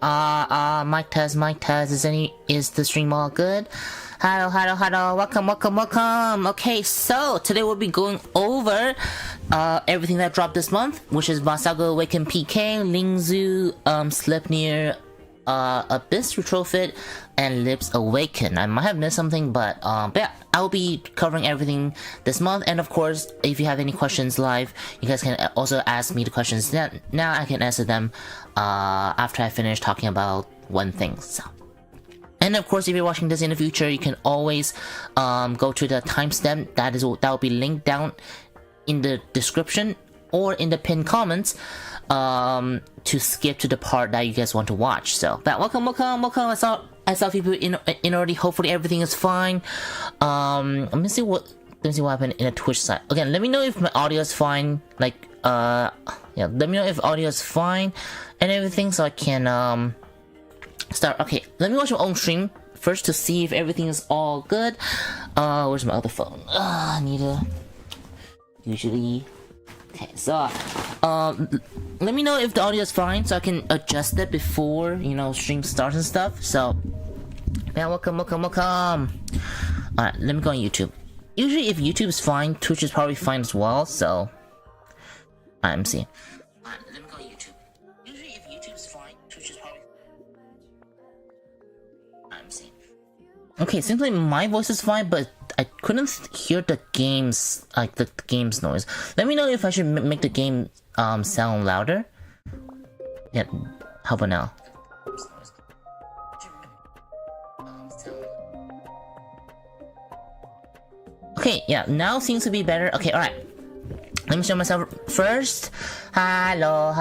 Mic test. Is the stream all good? Hello. Welcome. Okay, so today we'll be going over everything that dropped this month, which is Vassago, Awaken PK, Ling Zhu, Sleipnir, Abyss Retrofit, and Lips Awaken. I might have missed something, but yeah, I'll be covering everything this month. And of course, if you have any questions live, you guys can also ask me the questions. Now I can answer them after I finish talking about one thing. So, and of course, if you're watching this in the future, you can always go to the timestamp that will be linked down in the description or in the pinned comments to skip to the part that you guys want to watch. So, but welcome. I saw people in already. Hopefully everything is fine. Let me see what happened in the Twitch side. Again, let me know if my audio is fine. Like, yeah, let me know if audio is fine and everything, so I can start. Okay, let me watch my own stream first to see if everything is all good. Where's my other phone? I need to usually. Okay, so let me know if the audio is fine so I can adjust it before, you know, stream starts and stuff. So yeah, welcome. Alright, let me go on YouTube. Usually if YouTube is fine, Twitch is probably fine as well, so I'm seeing. Alright, let me go on YouTube. Usually if YouTube is fine, Twitch is probably I'm seeing. Okay, seems like my voice is fine, but I couldn't hear the game's the game's noise. Let me know if I should make the game sound louder. Yeah, how about now? Okay, yeah, now seems to be better. Okay, alright. Let me show myself first. Hello.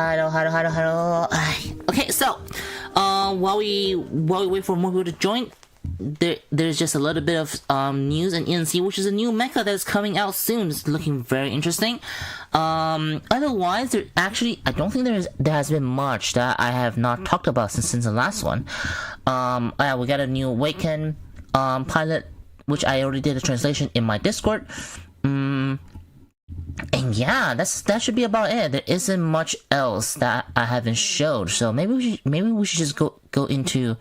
Okay, so while we wait for more people to join, there's just a little bit of news and ENC, which is a new mecha that's coming out soon. It's looking very interesting. Otherwise, I don't think there has been much that I have not talked about since the last one. Yeah, we got a new Awaken pilot, which I already did a translation in my Discord. And yeah, that should be about it. There isn't much else that I haven't showed, so maybe we should just go into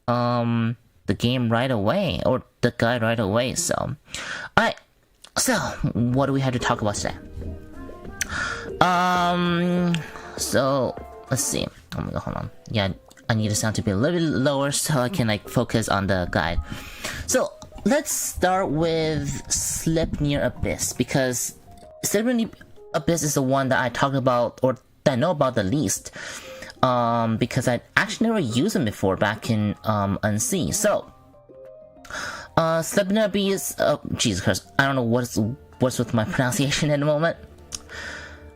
the game right away, or the guide right away. So, alright. So, what do we have to talk about today? So let's see. Oh my god, hold on. Yeah, I need the sound to be a little bit lower so I can like focus on the guide. So let's start with Sleipnir Abyss, because Sleipnir Abyss is the one that I talked about, or that I know about the least. Because I actually never used them before back in NC. So Sleipnir Abyss, Jesus Christ, I don't know what's with my pronunciation at the moment.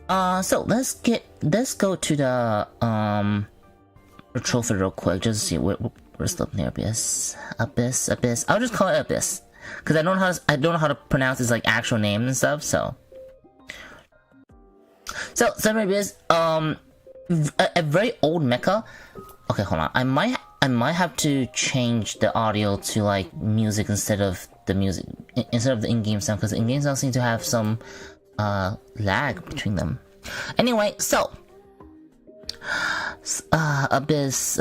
So let's go to the Retrofit real quick, just to see where's Sleipnir Abyss. I'll just call it Abyss, because I don't know how to pronounce his like actual name and stuff. So Sleipnir Abyss, a very old mecha. Okay, hold on. I might have to change the audio to like music instead of the in-game sound, because the in-game sound seems to have some lag between them. Anyway, so Abyss.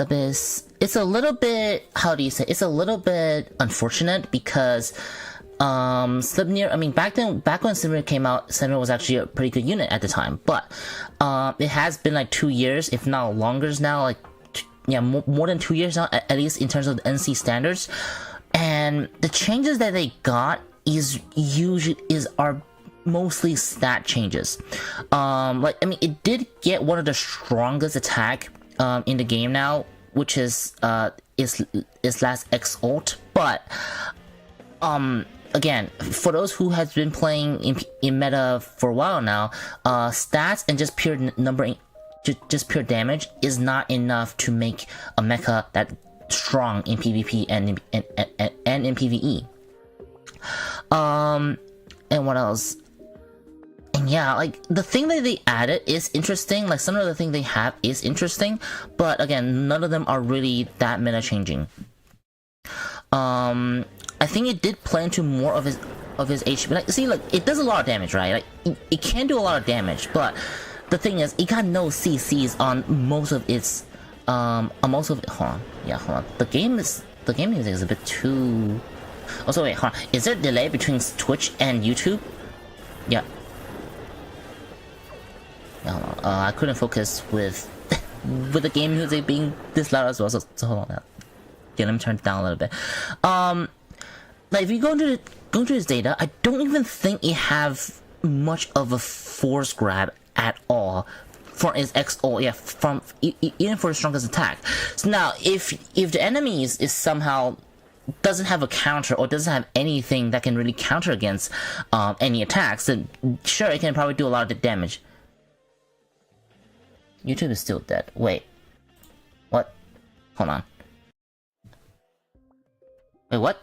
It's a little bit, how do you say? It's a little bit unfortunate because Sleipnir, I mean, back when Sleipnir came out, Sleipnir was actually a pretty good unit at the time, but it has been like 2 years, if not longer now, like yeah, more than 2 years now, at least in terms of the NC standards. And the changes that they got are mostly stat changes. Like, I mean, it did get one of the strongest attack in the game now, which is last X ult, but again, for those who has been playing in meta for a while now, stats and just pure just pure damage is not enough to make a mecha that strong in PvP and in PvE. And what else? And yeah, like the thing that they added is interesting. Like some of the things they have is interesting, but again, none of them are really that meta changing. I think it did play into more of his HP. Like, see, like it does a lot of damage, right? Like it can do a lot of damage, but the thing is, it got no CCs on most of its I'm also hold on. Yeah, hold on. The game music is a bit too. Also, wait, hold on. Is there a delay between Twitch and YouTube? Yeah. Yeah, hold on. I couldn't focus with with the game music being this loud as well. So hold on. Yeah, let me turn it down a little bit. Like if you go into this data, I don't even think it have much of a force grab at all for its even for the strongest attack. So now if the enemy is somehow doesn't have a counter or doesn't have anything that can really counter against any attacks, then sure it can probably do a lot of damage. YouTube is still dead. Wait. What? Hold on. Wait, what?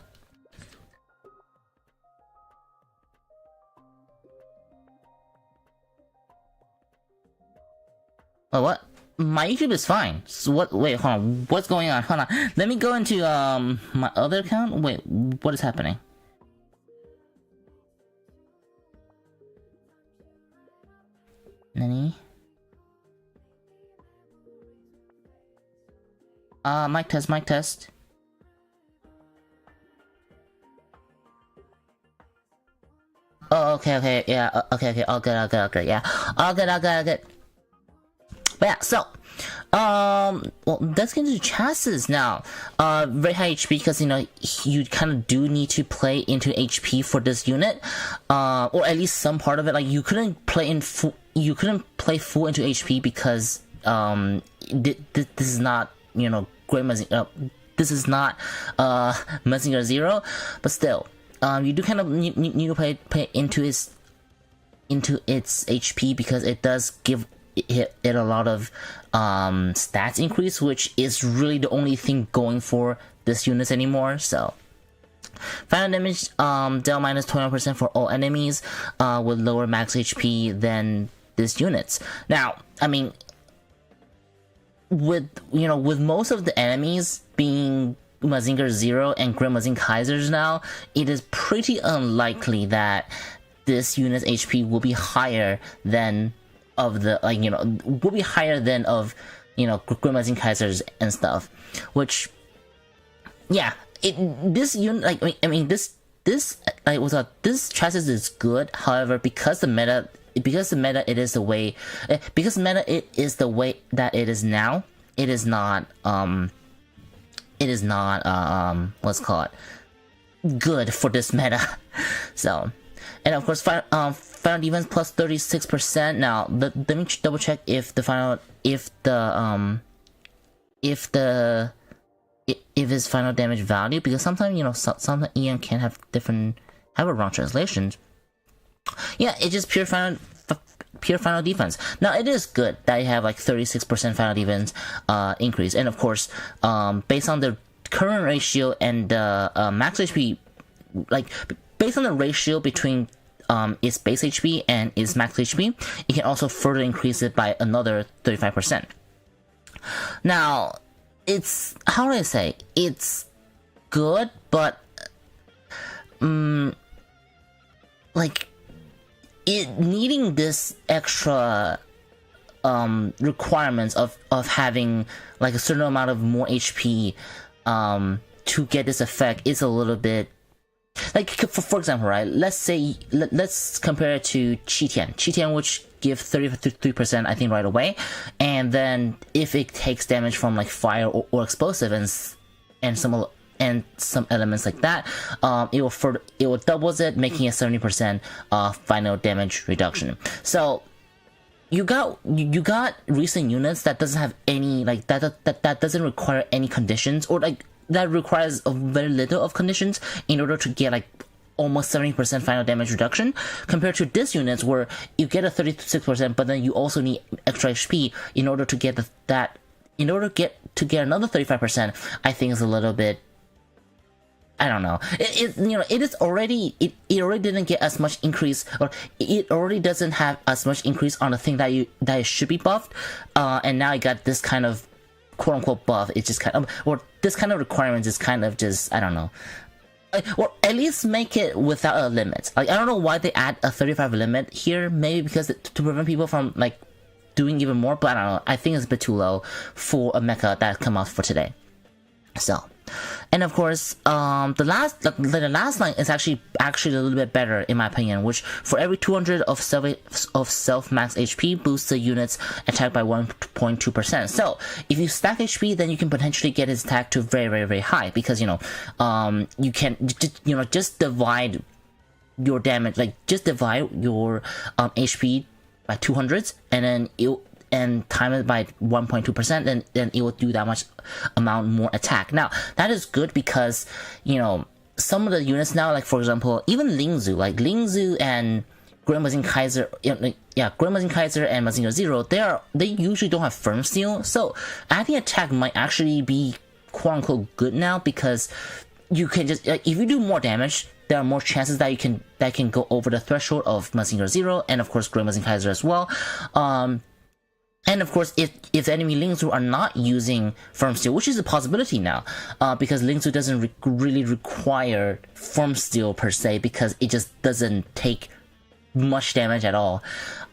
Oh, what? My YouTube is fine. So what? Wait, hold on. What's going on? Hold on. Let me go into my other account. Wait, what is happening? Nani? Mic test. Oh, okay, yeah, okay, all good, yeah, all good. But yeah, so, well, let's get into chassis now. Very high HP because, you know, you kind of do need to play into HP for this unit, or at least some part of it. Like, you couldn't play full into HP because, this is not, you know, Great Mazinger, this is not, Mazinger Zero, but still, you do kind of need to play into its HP because it does give it a lot of stats increase, which is really the only thing going for this unit anymore. So final damage dealt minus 21% for all enemies with lower max HP than this unit's. Now, I mean, with most of the enemies being Mazinger Zero and Grim Mazinger Kaisers now, it is pretty unlikely that this unit's HP will be higher than of the, like, you know, will be higher than of, you know, Grim Mazinger Kaisers and stuff. Which, yeah, this unit, like, I mean, this chassis is good. However, because the meta it is the way that it is now, it is not what's called good for this meta. So, and of course, final defense plus 36%. Now, let me double check if his final damage value, because sometimes, you know, sometimes EM can have a wrong translation. Yeah, it's just pure final defense. Now, it is good that you have like 36% final defense increase, and of course, based on the current ratio and max HP, like based on the ratio between its base HP and its max HP, it can also further increase it by another 35%. Now, it's, how do I say, it's good, but like, it needing this extra requirements of having like a certain amount of more HP to get this effect is a little bit, like, for example, right, let's compare it to Qitian, which give 33% I think right away, and then if it takes damage from like fire or explosive and some elements like that, it will doubles it, making it 70% final damage reduction. So you got recent units that doesn't have any, like, that doesn't require any conditions, or like that requires a very little of conditions in order to get like almost 70% final damage reduction, compared to this units where you get a 36%, but then you also need extra HP in order to get another 35%. I think is a little bit, I don't know. It already didn't get as much increase, or it already doesn't have as much increase on the thing that it should be buffed, and now it got this kind of quote unquote buff. It's just kind of, or this kind of requirements is kind of just, I don't know. Or at least make it without a limit. Like, I don't know why they add a 35 limit here. Maybe because to prevent people from, like, doing even more, but I don't know. I think it's a bit too low for a mecha that come out for today. So, and of course, the last line is actually a little bit better in my opinion, which for every 200 of self max HP boosts the unit's attack by 1.2%. So if you stack HP, then you can potentially get his attack to very high, because you can just divide your damage, like just divide your HP by 200s, and then and time it by 1.2%, then it will do that much amount more attack. Now that is good because some of the units now, like for example, even Ling Zhu and Grand Mazing Kaiser, Grand Mazing Kaiser and Mazinger Zero, they usually don't have firm steel, so adding attack might actually be quote unquote good now, because you can just if you do more damage, there are more chances that you can go over the threshold of Mazinger Zero and of course Grand Mazing Kaiser as well. And of course, if the enemy Ling Zhu are not using firm steel, which is a possibility now, because Ling Zhu doesn't really require firm steel per se, because it just doesn't take much damage at all.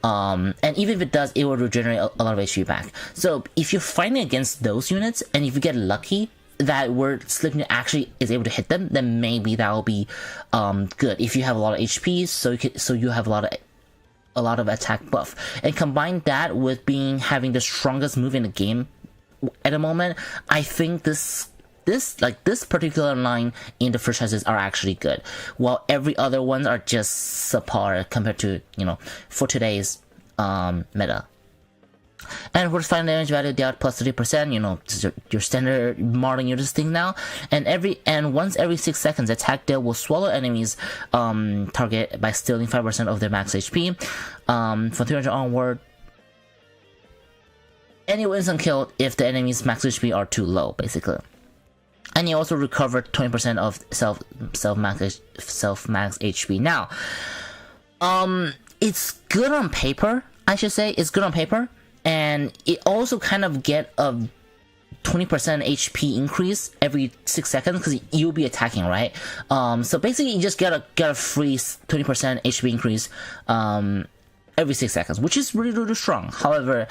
And even if it does, it will regenerate a lot of HP back. So if you're fighting against those units, and if you get lucky that where Sleipnir actually is able to hit them, then maybe that will be good. If you have a lot of HP, so you have a lot of attack buff, and combine that with having the strongest move in the game at the moment, I think this particular line in the franchises are actually good, while every other ones are just subpar compared to for today's meta. And for final damage value, they are plus 30%, this is your standard modeling units thing now. And once every 6 seconds, attack deal will swallow enemies target by stealing 5% of their max HP. From 300 onward, anyone is unkilled if the enemy's max HP are too low, basically. And you also recover 20% of self max HP. Now, it's good on paper, I should say. It's good on paper. And it also kind of get a 20% HP increase every 6 seconds, because you'll be attacking, right? So basically you just get a free 20% HP increase every 6 seconds, which is really strong. However,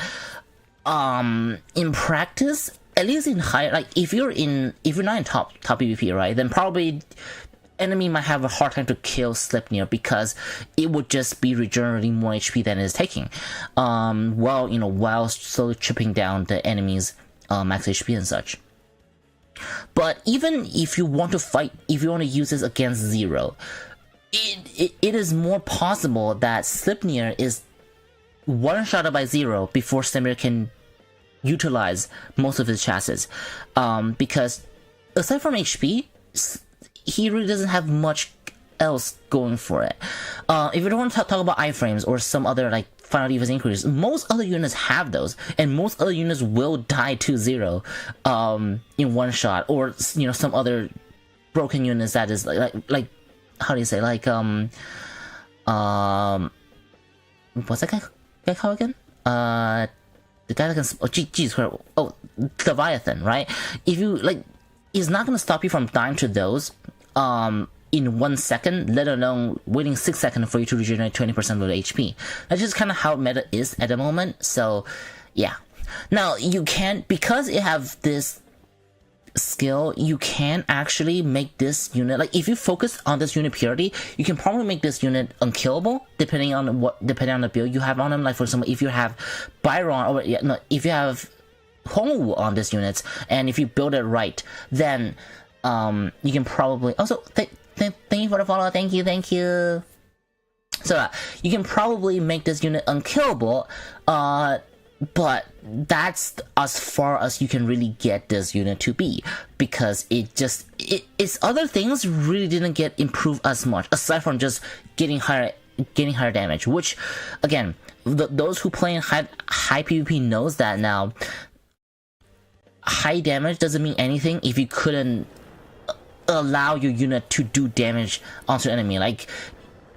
in practice, at least in high, like if you're not in top PvP, right, then probably enemy might have a hard time to kill Sleipnir, because it would just be regenerating more HP than it is taking, while slowly chipping down the enemy's max HP and such. But even if you want to use this against Zero, it is more possible that Sleipnir is one-shotted by Zero before Sleipnir can utilize most of his chassis, because aside from HP, he really doesn't have much else going for it. If you don't want to talk about iframes or some other like final defense increase, most other units have those, and most other units will die to Zero in one shot, or some other broken units that is like how do you say, like what's that guy called again? The guy that can Leviathan, right? If you it's not gonna stop you from dying to those in 1 second, let alone waiting 6 seconds for you to regenerate 20% of the HP. That's just kind of how meta is at the moment. So yeah. Now you can, because it have this skill, you can actually make this unit, like if you focus on this unit purity, you can probably make this unit unkillable depending on the build you have on them. Like for example, if you have Byron, or if you have Hongwu on this unit, and if you build it right, then you can probably also thank you for the follow. Thank you. So you can probably make this unit unkillable, but that's as far as you can really get this unit to be, because its other things really didn't get improved as much, aside from just getting higher damage, which again, those who play in high PvP knows that now. High damage doesn't mean anything if you couldn't allow your unit to do damage onto an enemy. Like,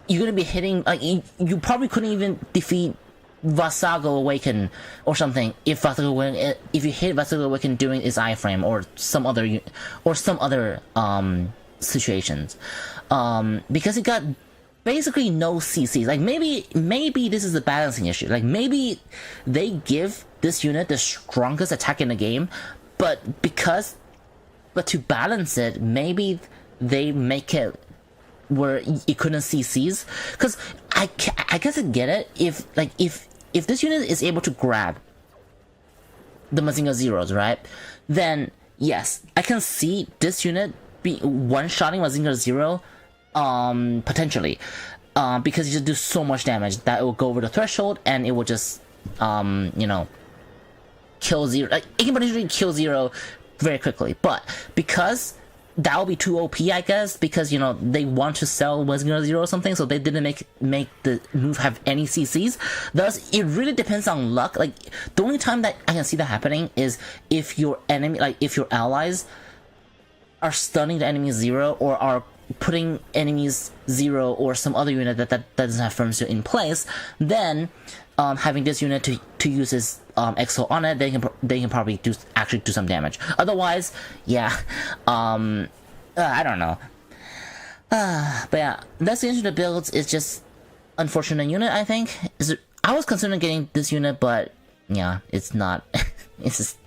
you're gonna be hitting, like, you probably couldn't even defeat Vassago Awaken or something if you hit Vassago Awaken during its iframe or some other situations, because it got basically no CCs. Like maybe this is a balancing issue. Like maybe they give this unit the strongest attack in the game, but to balance it, maybe they make it where you couldn't CCs. Because I guess I get it if this unit is able to grab the Mazinger Zeros, right? Then yes, I can see this unit be one-shotting Mazinger Zero. Potentially, because you just do so much damage that it will go over the threshold and it will just, you know, kill Zero. Like, it can potentially kill Zero very quickly, but because that will be too OP, I guess, because, you know, they want to sell Mazinger Zero or something, so they didn't make the move have any CCs. Thus, it really depends on luck. Like, the only time that I can see that happening is if your enemy, like, if your allies are stunning the enemy Zero or are putting enemies Zero or some other unit that doesn't have firm in place, then having this unit to use his exo on it, they can probably actually do some damage. Otherwise, yeah, I don't know. But yeah, that's the issue. The builds is just unfortunate unit. I think I was considering getting this unit, but yeah, it's not. It's just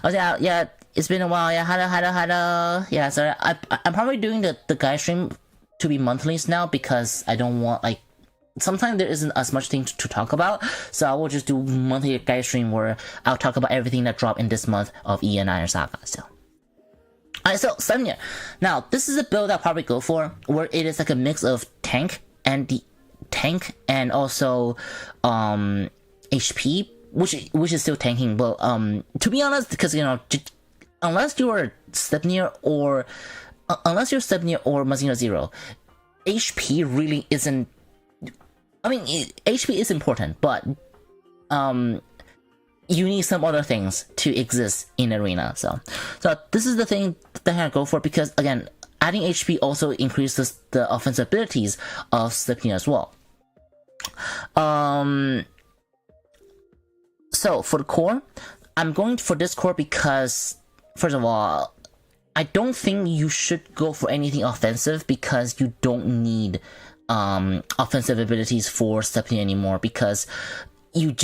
yeah. It's been a while, yeah, hello. Yeah, sorry, I'm probably doing the guide stream to be monthlies now because I don't want, like, sometimes there isn't as much thing to talk about, so I will just do monthly guide stream where I'll talk about everything that dropped in this month of ENI or Saga, so. Alright, so, Sleipnir. Now, this is a build I'll probably go for, where it is like a mix of tank and also, HP, which is still tanking, but, to be honest, because, you know, unless you're Sleipnir or Mazinger Zero, HP really isn't. I mean, HP is important, but you need some other things to exist in arena. So this is the thing that I go for because again, adding HP also increases the offensive abilities of Sleipnir as well. So for the core, I'm going for this core because, first of all, I don't think you should go for anything offensive because you don't need offensive abilities for Sleipnir anymore because you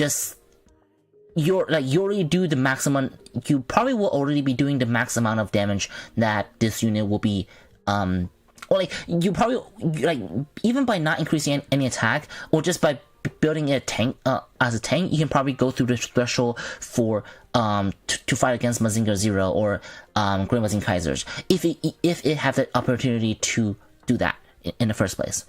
already do the maximum. You probably will already be doing the max amount of damage that this unit will be or like you probably like even by not increasing any attack or just by building a tank as a tank, you can probably go through the threshold for to fight against Mazinger Zero or Great Mazinger Kaisers if it have the opportunity to do that in the first place.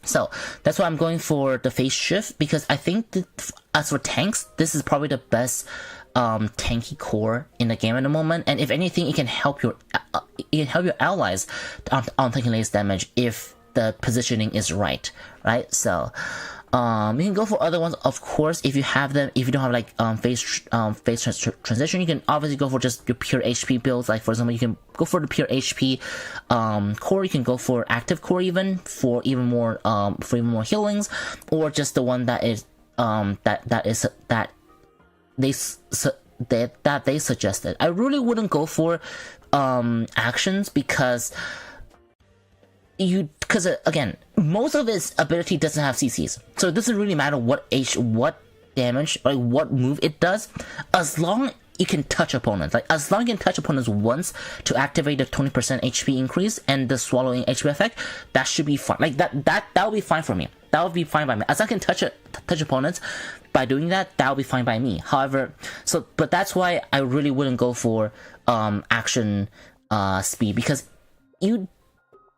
So that's why I'm going for the phase shift because I think that as for tanks, this is probably the best tanky core in the game at the moment, and if anything, it can help your allies on taking less damage if the positioning is right. So you can go for other ones, of course, if you have them. If you don't have like phase transition, you can obviously go for just your pure HP builds. Like for example, you can go for the pure HP core. You can go for active core even for even more healings, or just the one that is that they suggested. I really wouldn't go for actions because again, most of its ability doesn't have CCs, so it doesn't really matter what damage or what move it does, as long you can touch opponents. Like as long as you can touch opponents once to activate the 20% HP increase and the swallowing HP effect, that should be fine. Like that will be fine for me. That would be fine by me. As I can touch opponents by doing that, that will be fine by me. However, but that's why I really wouldn't go for action speed, because you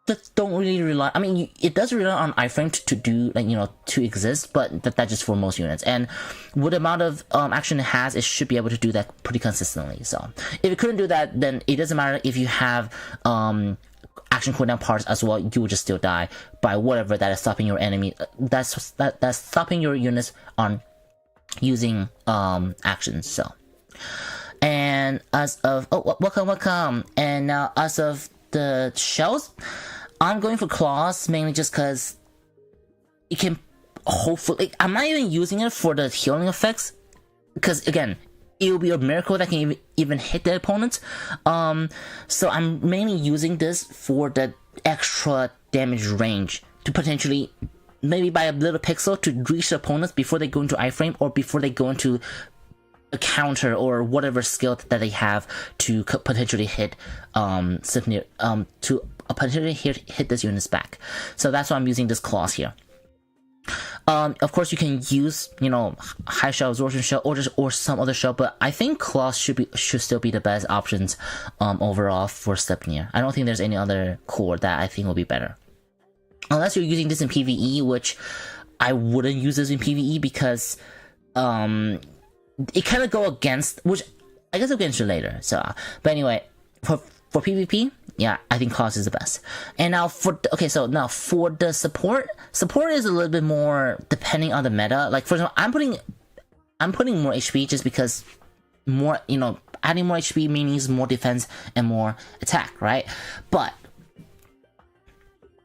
just don't really rely. I mean, it does rely on iframe to do, like, you know, to exist, but that's just for most units. And with the amount of action it has, it should be able to do that pretty consistently. So if it couldn't do that, then it doesn't matter if you have action cooldown parts as well. You will just still die by whatever that is stopping your enemy. That's stopping your units on using actions. So, and as of welcome, and now as of the shells, I'm going for claws mainly just because it can hopefully. I'm not even using it for the healing effects because again, it will be a miracle that can even hit the opponent. So I'm mainly using this for the extra damage range to potentially maybe by a little pixel to reach the opponents before they go into iframe or before they go into a counter or whatever skill that they have to potentially hit Sleipnir, to potentially hit this unit's back. So that's why I'm using this clause here. Of course, you can use, you know, high shell, absorption shell, or some other shell, but I think claws should still be the best options overall for Sleipnir. I don't think there's any other core that I think will be better, unless you're using this in PvE, which I wouldn't use this in PvE because it kind of go against, which I guess I'll get into later. So, but anyway, for PvP. Yeah, I think claws is the best. And now for the support is a little bit more depending on the meta. Like for example, I'm putting more HP just because more, you know, adding more HP means more defense and more attack, right? But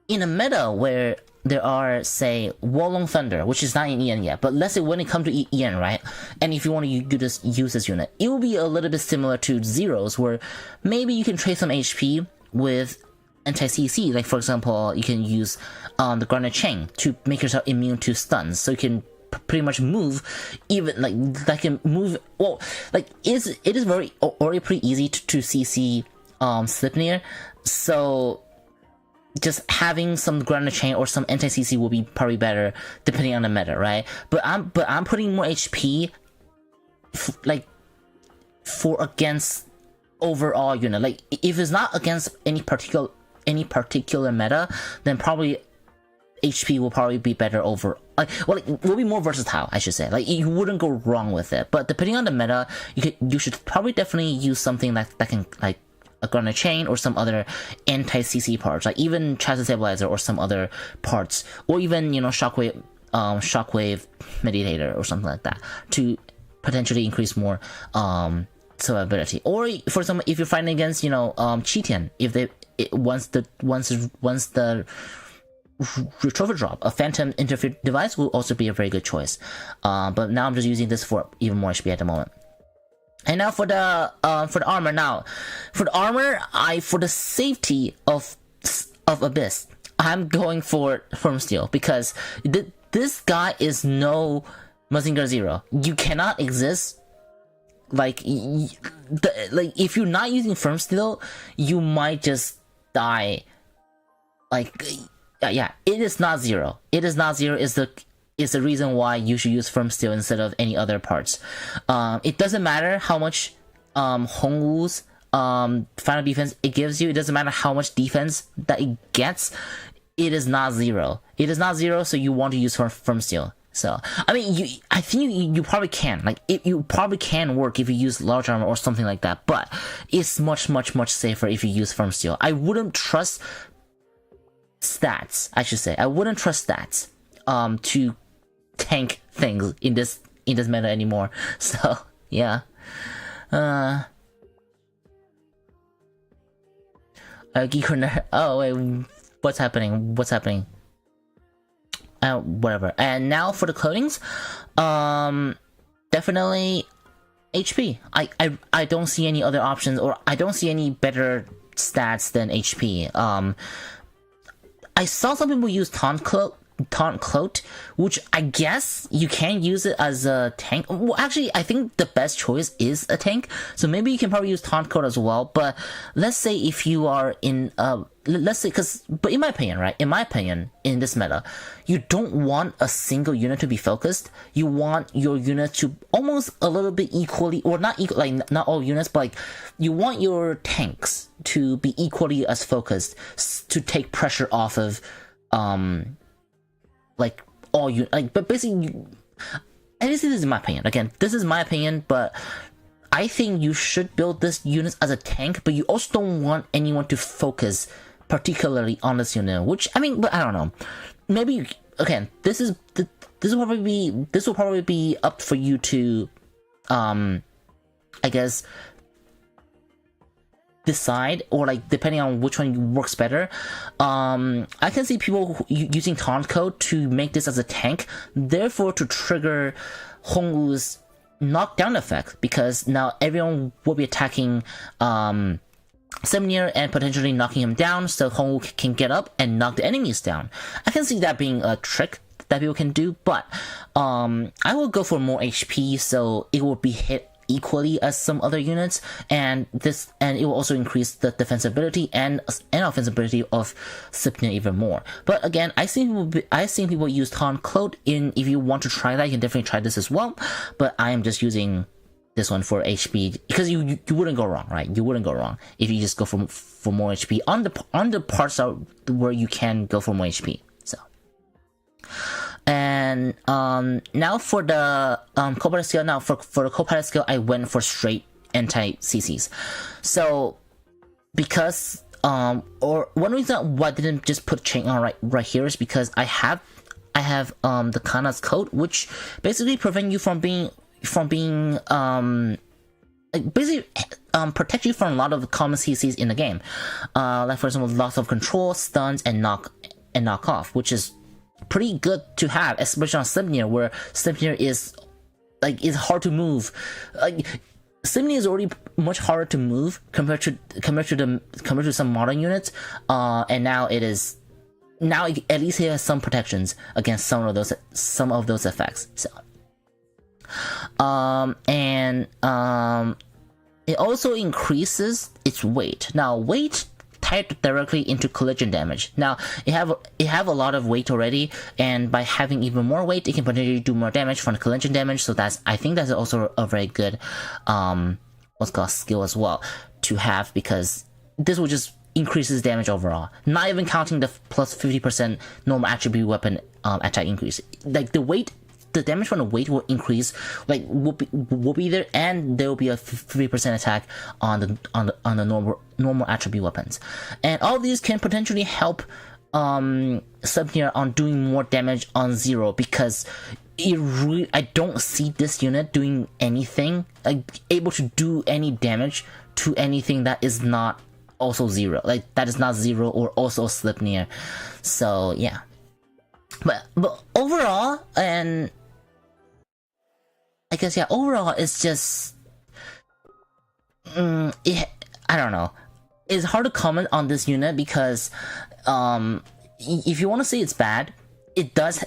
in a meta where there are, say, Wallong Thunder, which is not in EN yet, but let's say when it comes to EN, right? And if you want to use this unit, it will be a little bit similar to Zeros, where maybe you can trade some HP with anti-CC. Like for example, you can use the Garnet Chain to make yourself immune to stuns, so you can pretty much move, even like can move. Well, like it is very already pretty easy to CC Sleipnir, so just having some Garnet Chain or some anti-CC will be probably better depending on the meta, right? But I'm putting more HP for against overall unit. Like if it's not against any particular meta, then probably HP will probably be better over, it will be more versatile, I should say. Like you wouldn't go wrong with it. But depending on the meta, you should probably definitely use something that can, like a Garnet Chain or some other anti-CC parts, like even Chassis Stabilizer or some other parts, or even, you know, Shockwave Meditator or something like that, to potentially increase more survivability. Or for example, if you're fighting against, you know, Cheetian, once the trophy drop, a Phantom Interfere device will also be a very good choice. But now I'm just using this for even more HP at the moment. And now for the armor. Now for the armor, for the safety of Abyss, I'm going for Firm Steel, because this guy is no Mazinger Zero. You cannot exist. Like if you're not using Firm Steel, you might just die. Like yeah, it is not zero. It is not zero. Is the reason why you should use Firm Steel instead of any other parts. It doesn't matter how much Hongwu's final defense it gives you. It doesn't matter how much defense that it gets. It is not zero. It is not zero. So you want to use Firm Steel. So I mean, I think you probably can. Like you probably can work if you use large armor or something like that. But it's much safer if you use Firm Steel. I wouldn't trust stats. I should say I wouldn't trust stats to tank things in this meta anymore. So yeah. Oh wait, what's happening? Whatever. And now for the clothings, definitely HP. I don't see any other options, or I don't see any better stats than HP. I saw some people use Taunt Cloak, which I guess you can use it as a tank. Well, actually, I think the best choice is a tank, so maybe you can probably use Taunt Cloak as well. But let's say if you are in but in my opinion, right? In my opinion, in this meta, you don't want a single unit to be focused. You want your unit to almost a little bit equally, or not equal, like not all units, but like you want your tanks to be equally as focused to take pressure off of like all you like. But basically, and this is my opinion. Again, this is my opinion, but I think you should build this unit as a tank, but you also don't want anyone to focus particularly on this unit. Which I mean, but I don't know. Maybe again, this will probably be up for you to, I guess, decide, or like depending on which one works better. I can see people using Taunt Code to make this as a tank, therefore to trigger Hongwu's knockdown effect, because now everyone will be attacking Sleipnir and potentially knocking him down so Hongwu can get up and knock the enemies down. I can see that being a trick that people can do, but I will go for more HP so it will be hit equally as some other units, and it will also increase the defensibility and offensibility of Sleipnir even more. But again, I've seen people use Taunt Cloak. If you want to try that, you can definitely try this as well, but I am just using this one for HP because you wouldn't go wrong, right? You wouldn't go wrong if you just go for more HP on the parts where you can go for more HP. So, and now for the co-pilot skill. Now for the co-pilot skill, I went for straight anti-CCs. So because or one reason why I didn't just put chain on right here is because I have the Kana's code, which basically prevent you from being basically protect you from a lot of common CCs in the game, like for example loss of control, stuns, and knock off, which is pretty good to have, especially on Sleipnir, where Sleipnir is hard to move. Like Sleipnir is already much harder to move compared to some modern units, and now at least it has some protections against some of those effects. So. It also increases its weight. Now, weight tied directly into collision damage. Now, it have a lot of weight already, and by having even more weight, it can potentially do more damage from the collision damage. So I think that's also a very good skill as well to have, because this will just increases damage overall. Not even counting the plus 50% normal attribute weapon attack increase. Like the damage from the weight will increase, will be there, and there will be a 3% attack on the normal attribute weapons, and all these can potentially help Sleipnir on doing more damage on zero, because I don't see this unit doing anything, able to do any damage to anything that is not also zero, that is not zero or also Sleipnir. So yeah, but overall, and I guess, yeah, overall, it's just, I don't know. It's hard to comment on this unit because, if you want to say it's bad, it does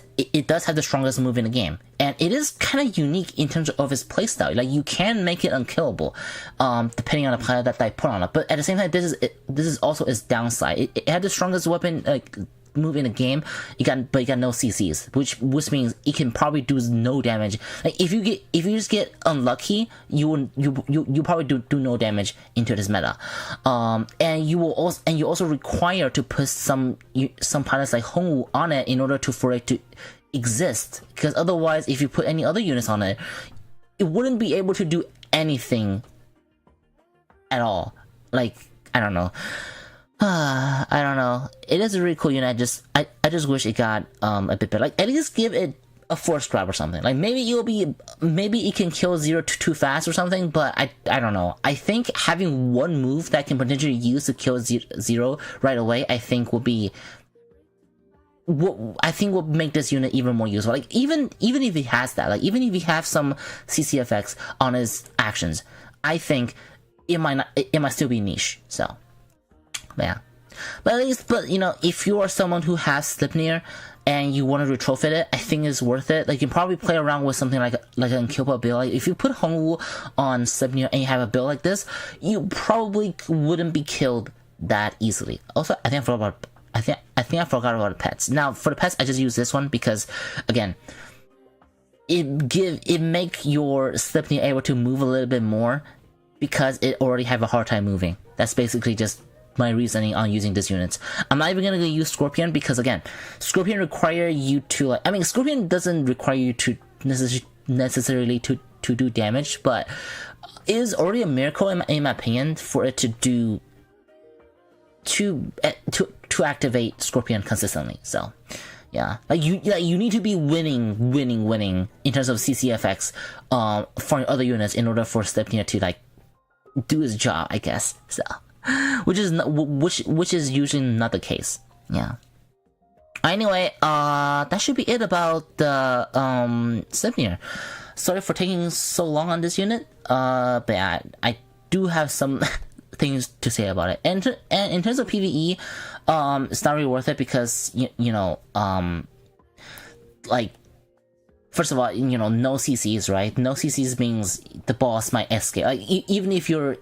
have the strongest move in the game, and it is kind of unique in terms of its playstyle. Like, you can make it unkillable, depending on the pilot that I put on it. But at the same time, this is also its downside. It had the strongest weapon move in the game, but you got no CCs, which means it can probably do no damage. Like if you just get unlucky, you probably do no damage into this meta. And you also require to put some pilots like Hongwu on it in order for it to exist, because otherwise, if you put any other units on it, it wouldn't be able to do anything at all. Like, I don't know. I don't know. It is a really cool unit. I just wish it got a bit better. Like, at least give it a force grab or something. Like, maybe it can kill zero too fast or something. But I don't know. I think having one move that can potentially use to kill zero right away, I think will make this unit even more useful. Like, even if he has that, like even if he has some CC effects on his actions, I think it might still be niche. So. Yeah, but at least, if you are someone who has Sleipnir and you want to retrofit it, I think it's worth it. Like, you can probably play around with something like an unkillable build. Like, if you put Hongwu on Sleipnir and you have a build like this, you probably wouldn't be killed that easily. Also, I think I forgot about the pets. Now, for the pets, I just use this one because, again, it make your Sleipnir able to move a little bit more because it already have a hard time moving. That's basically just my reasoning on using these units. I'm not even gonna use Scorpion because, again, Scorpion require you to Scorpion doesn't require you to necessarily to do damage, but it is already a miracle in my opinion for it to activate Scorpion consistently. So yeah, you need to be winning in terms of CC effects for other units in order for Sleipnir to do his job, I guess. So. Which is usually not the case. Yeah. Anyway, that should be it about the Sleipnir. Sorry for taking so long on this unit. But yeah, I do have some things to say about it. And in terms of PvE, it's not really worth it because you know, like, first of all, you know, no CCs, right? No CCs means the boss might escape. Like, even if your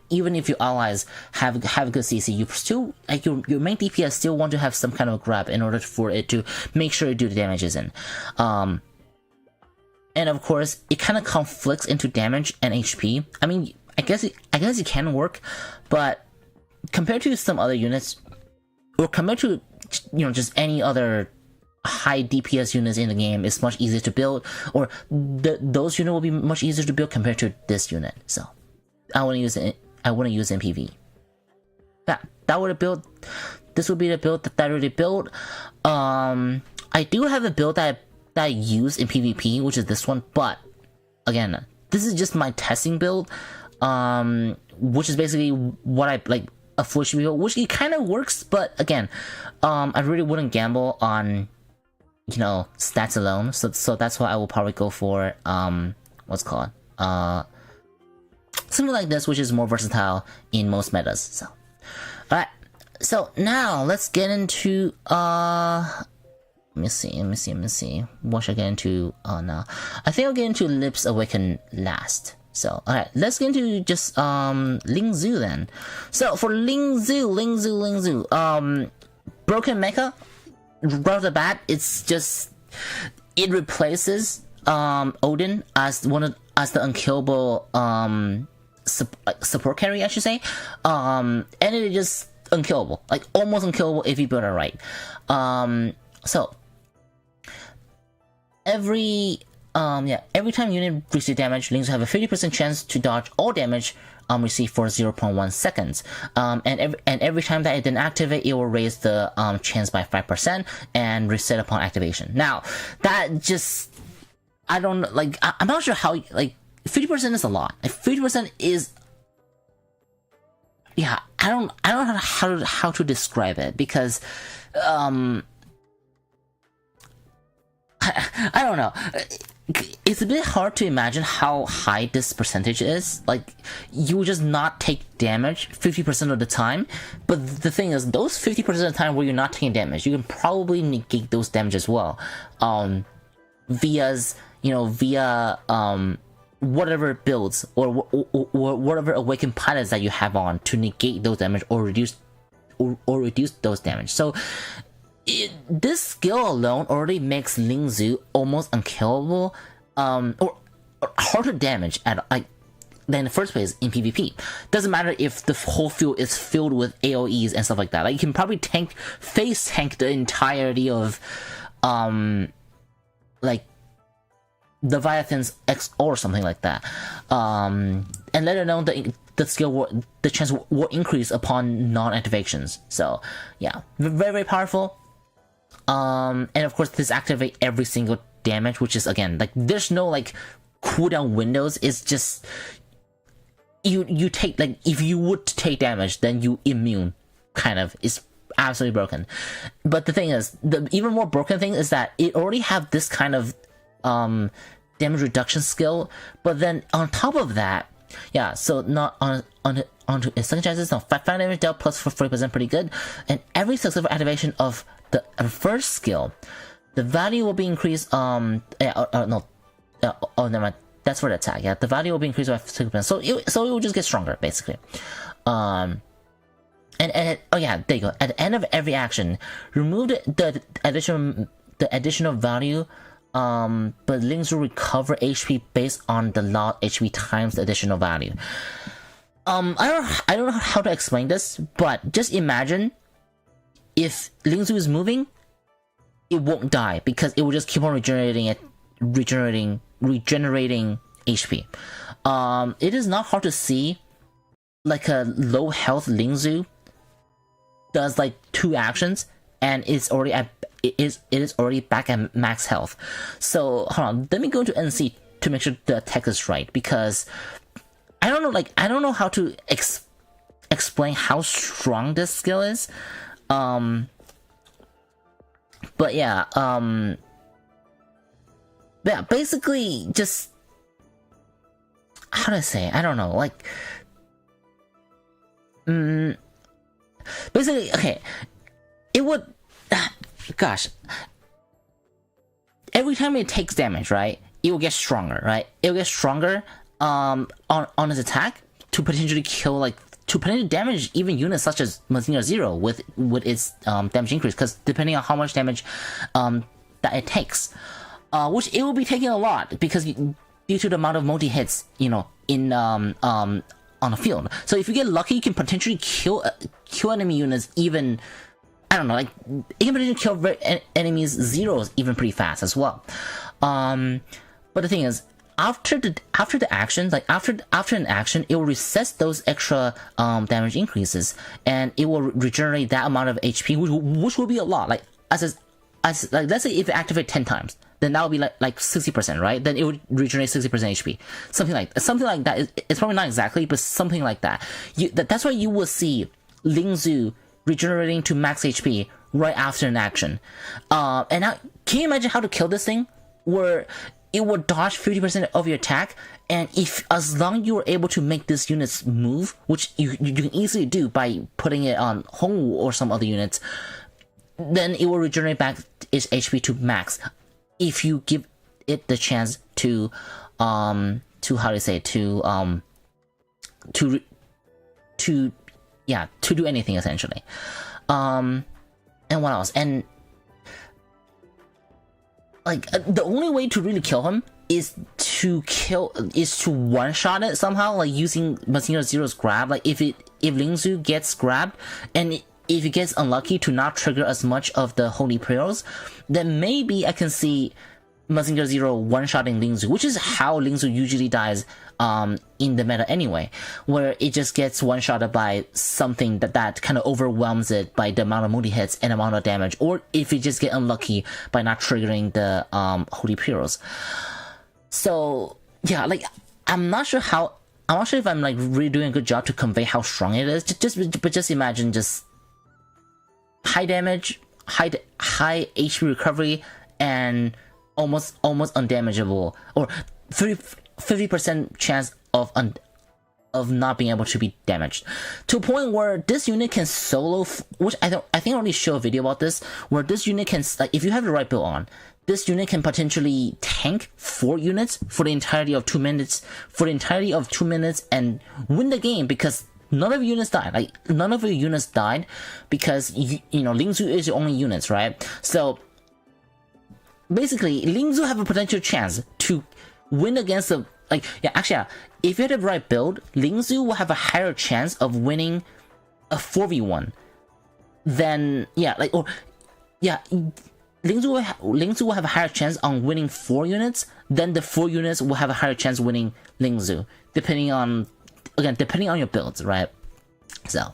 allies have good CC, you still, like, your main DPS still want to have some kind of grab in order for it to make sure it do the damages in. And of course, it kind of conflicts into damage and HP. I mean, I guess it can work, but compared to some other units, or compared to, you know, just any other high DPS units in the game, it's much easier to build, or those units will be much easier to build compared to this unit. So I want to use it. I want to use it in PV. That would have built. This would be the build that I already built. I do have a build that I use in PvP, which is this one, but again, this is just my testing build, which is basically what I like, a foolish build, which it kind of works, but again, I really wouldn't gamble on, you know, stats alone, so that's why I will probably go for what's called something like this, which is more versatile in most metas. So alright, so now let's get into let me see. What should I get into now? I think I'll get into Lip's Awaken last. So, alright, let's get into just Ling Zhu then. So for Ling Zhu, Broken Mecha, right off the bat, it's just, it replaces Odin as the unkillable support carry, I should say. And it is just unkillable, like almost unkillable if you build it right. So every time unit receives damage, Ling Zhu have a 50% chance to dodge all damage received for 0.1 seconds. And every time that it didn't activate, it will raise the chance by 5% and reset upon activation. Now, that just, I don't, like, I'm not sure how, like, 50% is a lot. Like, 50% is, yeah, I don't know how to describe it, because I don't know. It's a bit hard to imagine how high this percentage is. Like, you would just not take damage 50% of the time. But the thing is, those 50% of the time where you're not taking damage, you can probably negate those damage as well. Via whatever builds or whatever Awaken pilots that you have on to negate those damage or reduce those damage. So this skill alone already makes Ling Zhu almost unkillable, or hard to damage at, like, in the first place in PvP. Doesn't matter if the whole field is filled with AoEs and stuff like that. Like, you can probably face tank the entirety of like Leviathan's X or something like that. And let alone the skill the chance will increase upon non-activations. So yeah, very, very powerful. And of course this activate every single damage, which is, again, like, there's no, like, cooldown windows. It's just you take, like, if you would take damage, then you immune, kind of. It's absolutely broken. But the thing is, the even more broken thing is that it already have this kind of damage reduction skill, but then on top of that, yeah, so not onto its second chances, no, 5 damage dealt plus for 40%, pretty good. And every successful activation of the first skill, the value will be increased. Never mind. That's for the attack. Yeah, the value will be increased by 6%. So it will just get stronger, basically. Oh yeah, there you go. At the end of every action, remove the additional value. But Ling Zhu recover HP based on the lost HP times the additional value. I don't know how to explain this, but just imagine if Ling Zhu is moving, it won't die because it will just keep on regenerating HP. It is not hard to see, like, a low health Ling Zhu does like 2 actions and it's already at it is already back at max health. So hold on, let me go to NC to make sure the text is right, because I don't know how to explain how strong this skill is. But yeah, basically just, how do I say? I don't know, like, Basically, okay, it would, gosh, every time it takes damage, right, it will get stronger, right? It will get stronger on its attack to potentially kill, like, to potentially damage even units such as Mazinger Zero with its damage increase, because depending on how much damage that it takes, which it will be taking a lot because due to the amount of multi hits, you know, in on the field. So if you get lucky, you can potentially kill enemy units even. I don't know, like it can potentially kill enemies zeros even pretty fast as well. But the thing is, after the actions, like after an action, it will reset those extra damage increases, and it will regenerate that amount of HP, which will be a lot. Like as like let's say if it activates 10 times, then that would be like 60%, right? Then it would regenerate 60% HP, something like that. It's probably not exactly, but something like that. That's why you will see Ling Zhu regenerating to max HP right after an action. And now, can you imagine how to kill this thing? Where it will dodge 50% of your attack, and as long as you are able to make this units move, which you can easily do by putting it on Hongwu or some other units, then it will regenerate back its HP to max. If you give it the chance to how to say to do anything essentially. And what else? And like the only way to really kill him is to one-shot it somehow, like using Mazinger Zero's grab. Like if Ling Zhu gets grabbed and if it gets unlucky to not trigger as much of the holy prayers, then maybe I can see Mazinger Zero one-shotting Ling Zhu, which is how Ling Zhu usually dies in the meta anyway, where it just gets one-shotted by something that kind of overwhelms it by the amount of multi-hits and amount of damage, or if it just get unlucky by not triggering the holy prayers. So yeah, like I'm not sure if I'm like really doing a good job to convey how strong it is. Just imagine just high damage, high HP recovery, and almost undamageable, or 50% chance of not being able to be damaged, to a point where this unit can solo, which I think I already showed a video about this, where this unit can, like, if you have the right build on, this unit can potentially tank 4 units for the entirety of 2 minutes, and win the game, because none of your units died. Like, none of your units died because you know Ling Zhu is your only units, right? So basically, Ling Zhu have a potential chance to win against the, like, if you have the right build, Ling Zhu will have a higher chance of winning a 4v1 than, Ling Zhu will have a higher chance on winning 4 units than the 4 units will have a higher chance winning Ling Zhu, depending on your builds, right? So,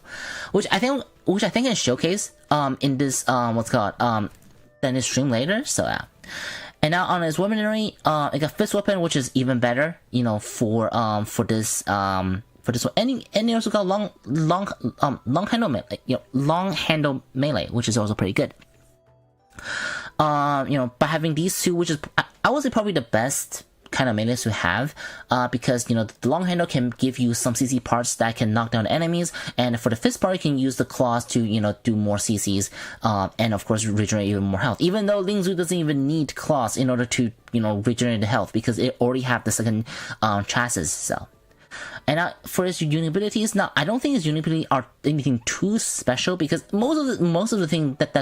which I think can showcase in this then his stream later. So yeah. And now on his weaponry, I got fist weapon, which is even better, you know, for this one. And he also got long handle melee, which is also pretty good. By having these two, which is I would say probably the best kind of melees to have, because the long handle can give you some CC parts that can knock down enemies, and for the fist part you can use the claws to do more CCs, and of course regenerate even more health, even though Ling Zhu doesn't even need claws in order to regenerate the health, because it already have the second chassis. So, and now for his unique abilities, now I don't think his unique abilities are anything too special, because most of the thing that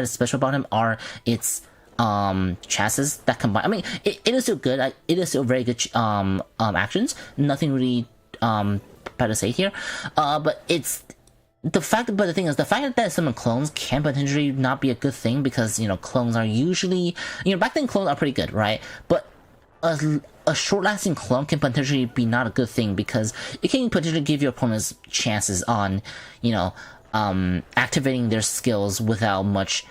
is special about him are its chassis that combine. I mean, it is still good. It is still very good actions. Nothing really bad to say here. But it's the fact. But the thing is, the fact that some clones can potentially not be a good thing, because clones are usually back then clones are pretty good, right? But a short-lasting clone can potentially be not a good thing, because it can potentially give your opponents chances on activating their skills without much.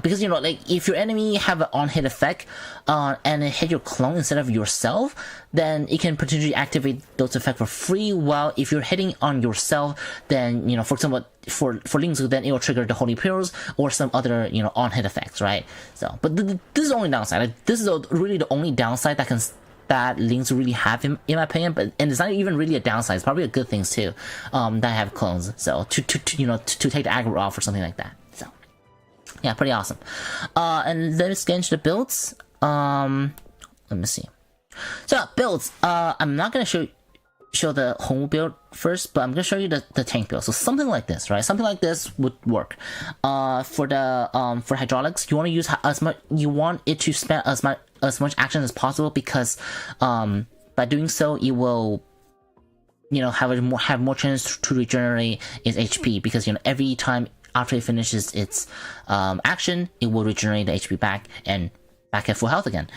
Because like if your enemy have an on-hit effect and it hit your clone instead of yourself, then it can potentially activate those effects for free, while if you're hitting on yourself, then for example for Ling Zhu, then it will trigger the Holy Pearls or some other on-hit effects, right? So, but this is the only downside. Like, this is really the only downside that can that Ling Zhu really have, in my opinion. But and it's not even really a downside. It's probably a good thing too. That I have clones, so to take the aggro off or something like that. So yeah, pretty awesome. And let's get into the builds. Let me see. So builds. I'm not gonna show the home build first, but I'm gonna show you the tank build. So something like this, right? Something like this would work. For hydraulics, you want to use as much. You want it to spend as much action as possible, because by doing so, it will, have more chance to regenerate its HP, because every time after it finishes its action, it will regenerate the HP back and back at full health again.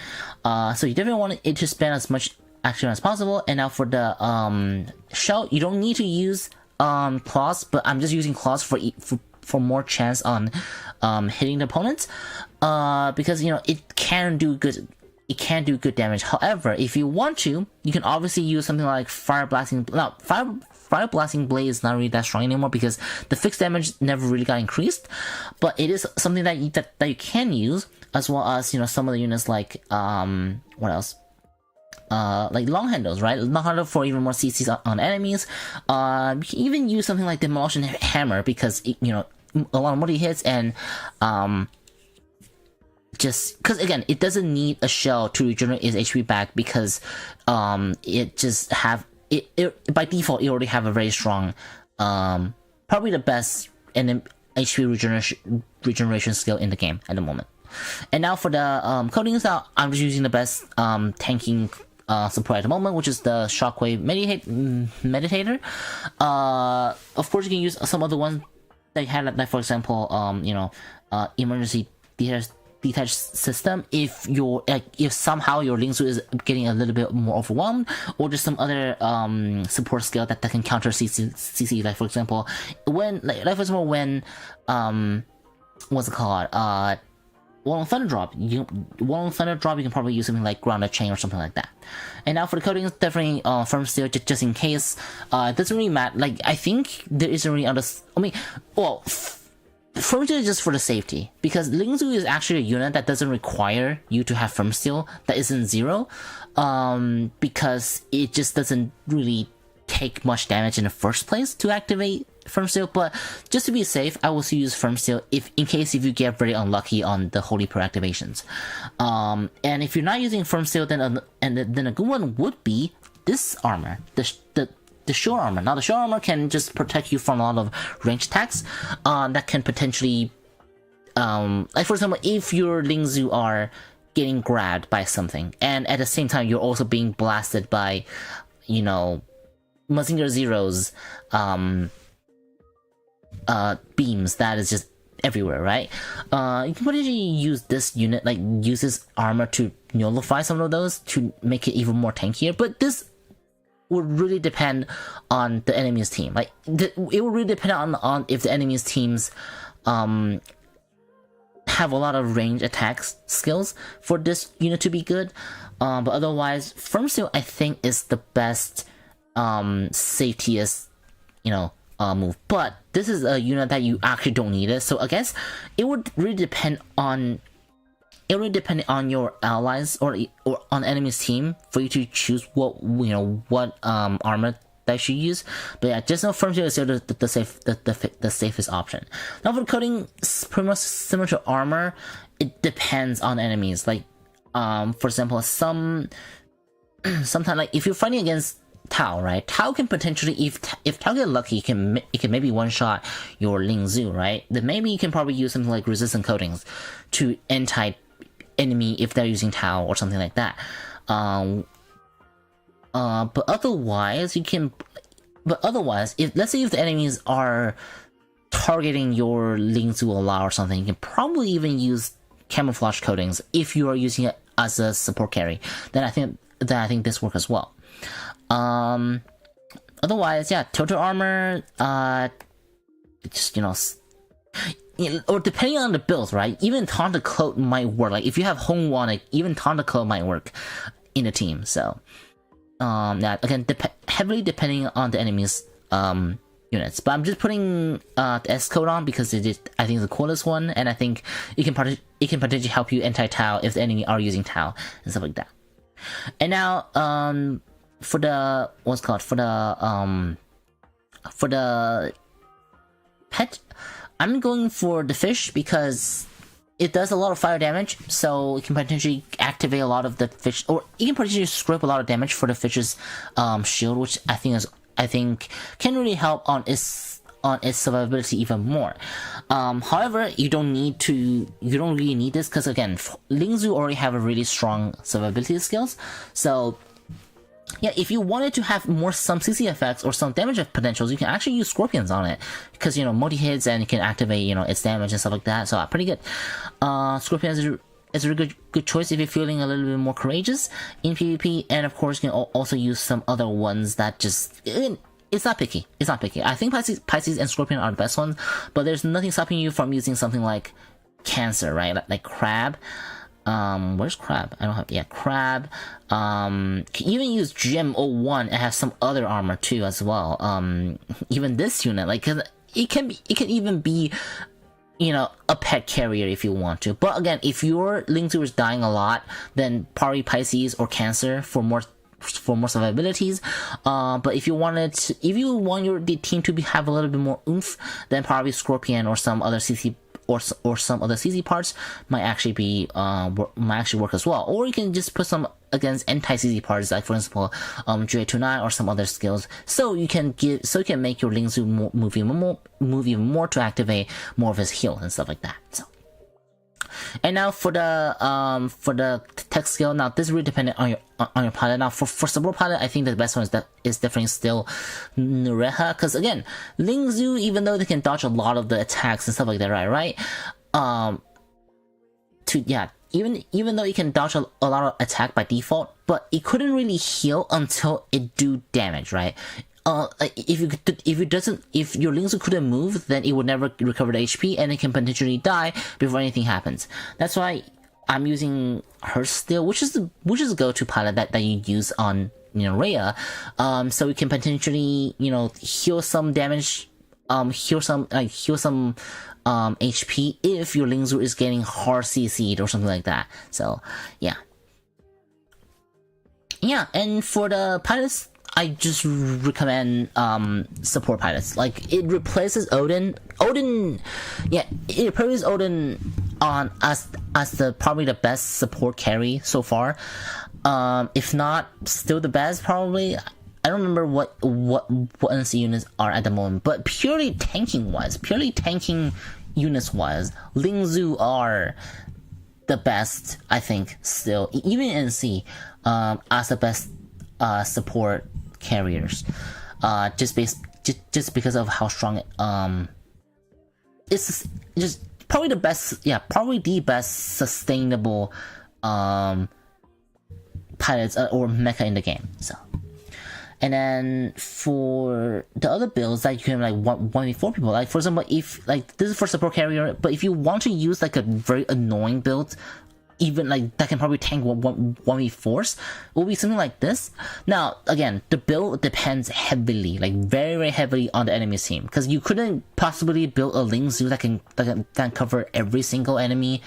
So you definitely want it to spend as much action as possible. And now for the shell, you don't need to use claws, but I'm just using claws for more chance on hitting the opponents, because it can do good. It can do good damage. However, if you want to, you can obviously use something like fire blasting. No, fire blasting blade is not really that strong anymore, because the fixed damage never really got increased. But it is something that you can use, as well as some of the units like what else? Like long handles, right? Long handle for even more CCs on enemies. You can even use something like demolition hammer, because a lot of multi hits, and just because again, it doesn't need a shell to regenerate its HP back, because it just have it by default it already have a very strong, probably the best HP regeneration skill in the game at the moment. And now for the coatings, I'm just using the best tanking support at the moment, which is the Shockwave Meditator. Of course, you can use some other ones that you had, like for example, emergency detach system. If somehow your Ling Zhu is getting a little bit more overwhelmed, or just some other support skill that can counter CC. Like for example, when what's it called? Wall and Thunder Drop. You can probably use something like Grounded Chain or something like that. And now for the coatings, definitely Firm Steel, just in case. It doesn't really matter. Like, I think there isn't really Firm Steel is just for the safety, because Ling Zhu is actually a unit that doesn't require you to have Firm Steel. That isn't 0, because it just doesn't really take much damage in the first place to activate Firm Steel. But just to be safe, I will still use Firm Steel in case you get very unlucky on the Holy Prayer activations. And if you're not using Firm Steel, then a good one would be this armor, the Shore Armor. Now the Shore Armor can just protect you from a lot of ranged attacks that can potentially, like for example, if your Ling Zhu are getting grabbed by something, and at the same time you're also being blasted by, Mazinger Zero's beams that is just everywhere, right? You can potentially use this unit, like use this armor to nullify some of those to make it even more tankier. But this would really depend on the enemy's team. Like it would really depend on if the enemy's teams have a lot of range attacks skills for this unit to be good. But otherwise, Firm Steel I think is the best safetiest move. But this is a unit that you actually don't need it, so I guess it would really depend on your allies or on enemy's team for you to choose what armor that you should use. But yeah, just know Firm Steel is the safest option. Now for coating, pretty much similar to armor, it depends on enemies. Like for example, sometimes like if you're fighting against Tao, right? Tao can potentially, if Tao get lucky, it can maybe one shot your Ling Zhu, right? Then maybe you can probably use something like resistant coatings to anti enemy if they're using Tao or something like that. But otherwise, if let's say if the enemies are targeting your Ling Zhu a lot or something, you can probably even use camouflage coatings if you are using it as a support carry. Then I think this works as well. Otherwise, yeah, total armor, just or depending on the build, right? Even Taunted Cloak might work. Like if you have Hong Wan, like even Taunted Cloak might work in a team. So, yeah, again, heavily depending on the enemy's units. But I'm just putting the S code on because I think it's the coolest one, and I think it can potentially help you anti-Tau if the enemy are using Tau and stuff like that. And now, for the pet, I'm going for the fish because it does a lot of fire damage, so it can potentially activate a lot of the fish, or it can potentially scrape a lot of damage for the fish's shield, which I think can really help on its survivability even more. However, you don't really need this because again, Ling Zhu already have a really strong survivability skills, so. Yeah, if you wanted to have more some CC effects or some damage potentials, you can actually use Scorpions on it. Because, multi-hits and you can activate, its damage and stuff like that. So, pretty good. Scorpions is a really good choice if you're feeling a little bit more courageous in PvP. And, of course, you can also use some other ones that just... It's not picky. It's not picky. I think Pisces and Scorpion are the best ones. But there's nothing stopping you from using something like Cancer, right? Like Crab. Where's Crab? I don't have, yeah, Crab. Can even use GM01 and have some other armor too as well. Even this unit, like, cause it can even be, a pet carrier if you want to. But again, if your Ling Zhu is dying a lot, then probably Pisces or Cancer for more survivabilities. But if you want your team to have a little bit more oomph, then probably Scorpion or some other CC or some other CZ parts might actually work as well. Or you can just put some against anti-CZ parts, like for example, GA29 or some other skills, so you can make your Ling Zhu move even more to activate more of his heal and stuff like that. So. And now for the tech skill, now this is really dependent on your pilot. Now for support pilot, I think the best one is definitely still Nureha, because again, Ling Zhu, even though they can dodge a lot of the attacks and stuff like that, right? Even though it can dodge a lot of attack by default, but it couldn't really heal until it do damage, right? If your Ling Zhu couldn't move, then it would never recover the HP, and it can potentially die before anything happens. That's why I'm using her still, which is a go-to pilot that you use on Rhea, so we can potentially heal some damage, heal some HP if your Ling Zhu is getting hard CC'd or something like that. So yeah, and for the pilots, I just recommend support pilots. Like, it replaces Odin. It replaces Odin on as probably the best support carry so far. If not, still the best probably. I don't remember what NC units are at the moment, but purely tanking units wise, Ling Zhu are the best, I think, still, even NC, as the best support carriers, just because of how strong it's just probably the best sustainable pilots or mecha in the game. So, and then for the other builds that you can like 1v4 people, like for example, if like this is for support carrier, but if you want to use like a very annoying build, even like that can probably tank 1v4s, will be something like this. Now again, the build depends heavily, like very, very heavily on the enemy's team, because you couldn't possibly build a Ling Zhu that can cover every single enemy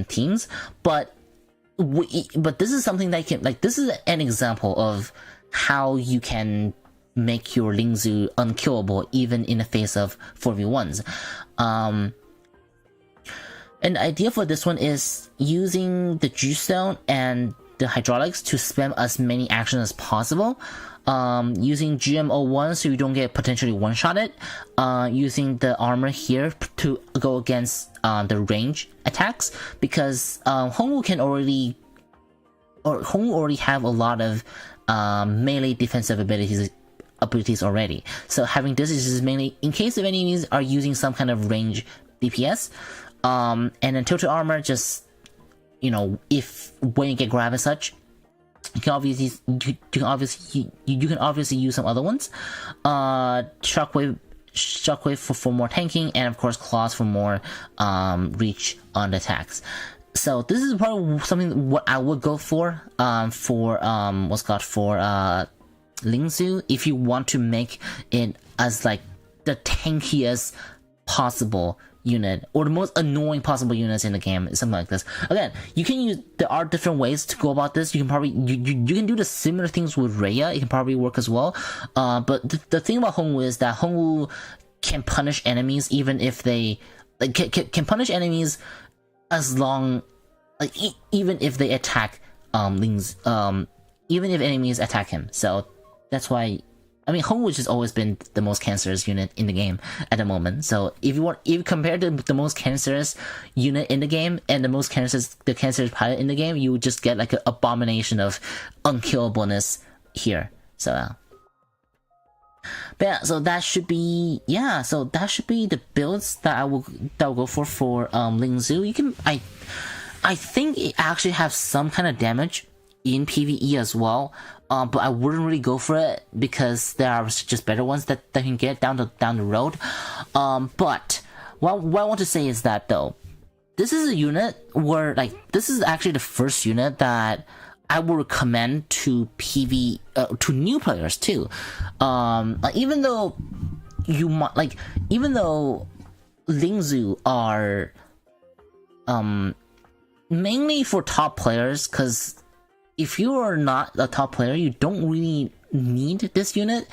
teams, but this is something that can, like, this is an example of how you can make your Ling Zhu unkillable even in the face of 4v1s. And the idea for this one is using the Juice Stone and the Hydraulics to spam as many actions as possible. Using GM01 so you don't get potentially one-shotted. Using the armor here to go against the range attacks, because Hongwu already have a lot of melee defensive abilities already. So having this is just mainly in case of enemies are using some kind of range DPS. And then total armor, just if when you get grab and such, you can obviously use some other ones. Shockwave for more tanking, and of course claws for more reach on the attacks. So this is probably something what I would go for Ling Zhu, if you want to make it as like the tankiest possible unit or the most annoying possible units in the game is something like this. Again, there are different ways to go about this. You can probably you can do the similar things with Rhea. It can probably work as well. But the thing about Hongwu is that Hongwu can punish enemies even if they can punish enemies as long even if they attack Ling's even if enemies attack him. So that's why, I mean, Hongwu has always been the most cancerous unit in the game at the moment. So if you compare the most cancerous unit in the game and the cancerous pilot in the game, you would just get like an abomination of unkillableness here. So but yeah, so that should be the builds that I will go for Ling Zhu. You can I think it actually has some kind of damage in PvE as well, but I wouldn't really go for it because there are just better ones that can get down the road. But what I want to say is that though, this is a unit where this is actually the first unit that I would recommend to to new players too. Even though Ling Zhu are mainly for top players, because if you are not a top player, you don't really need this unit.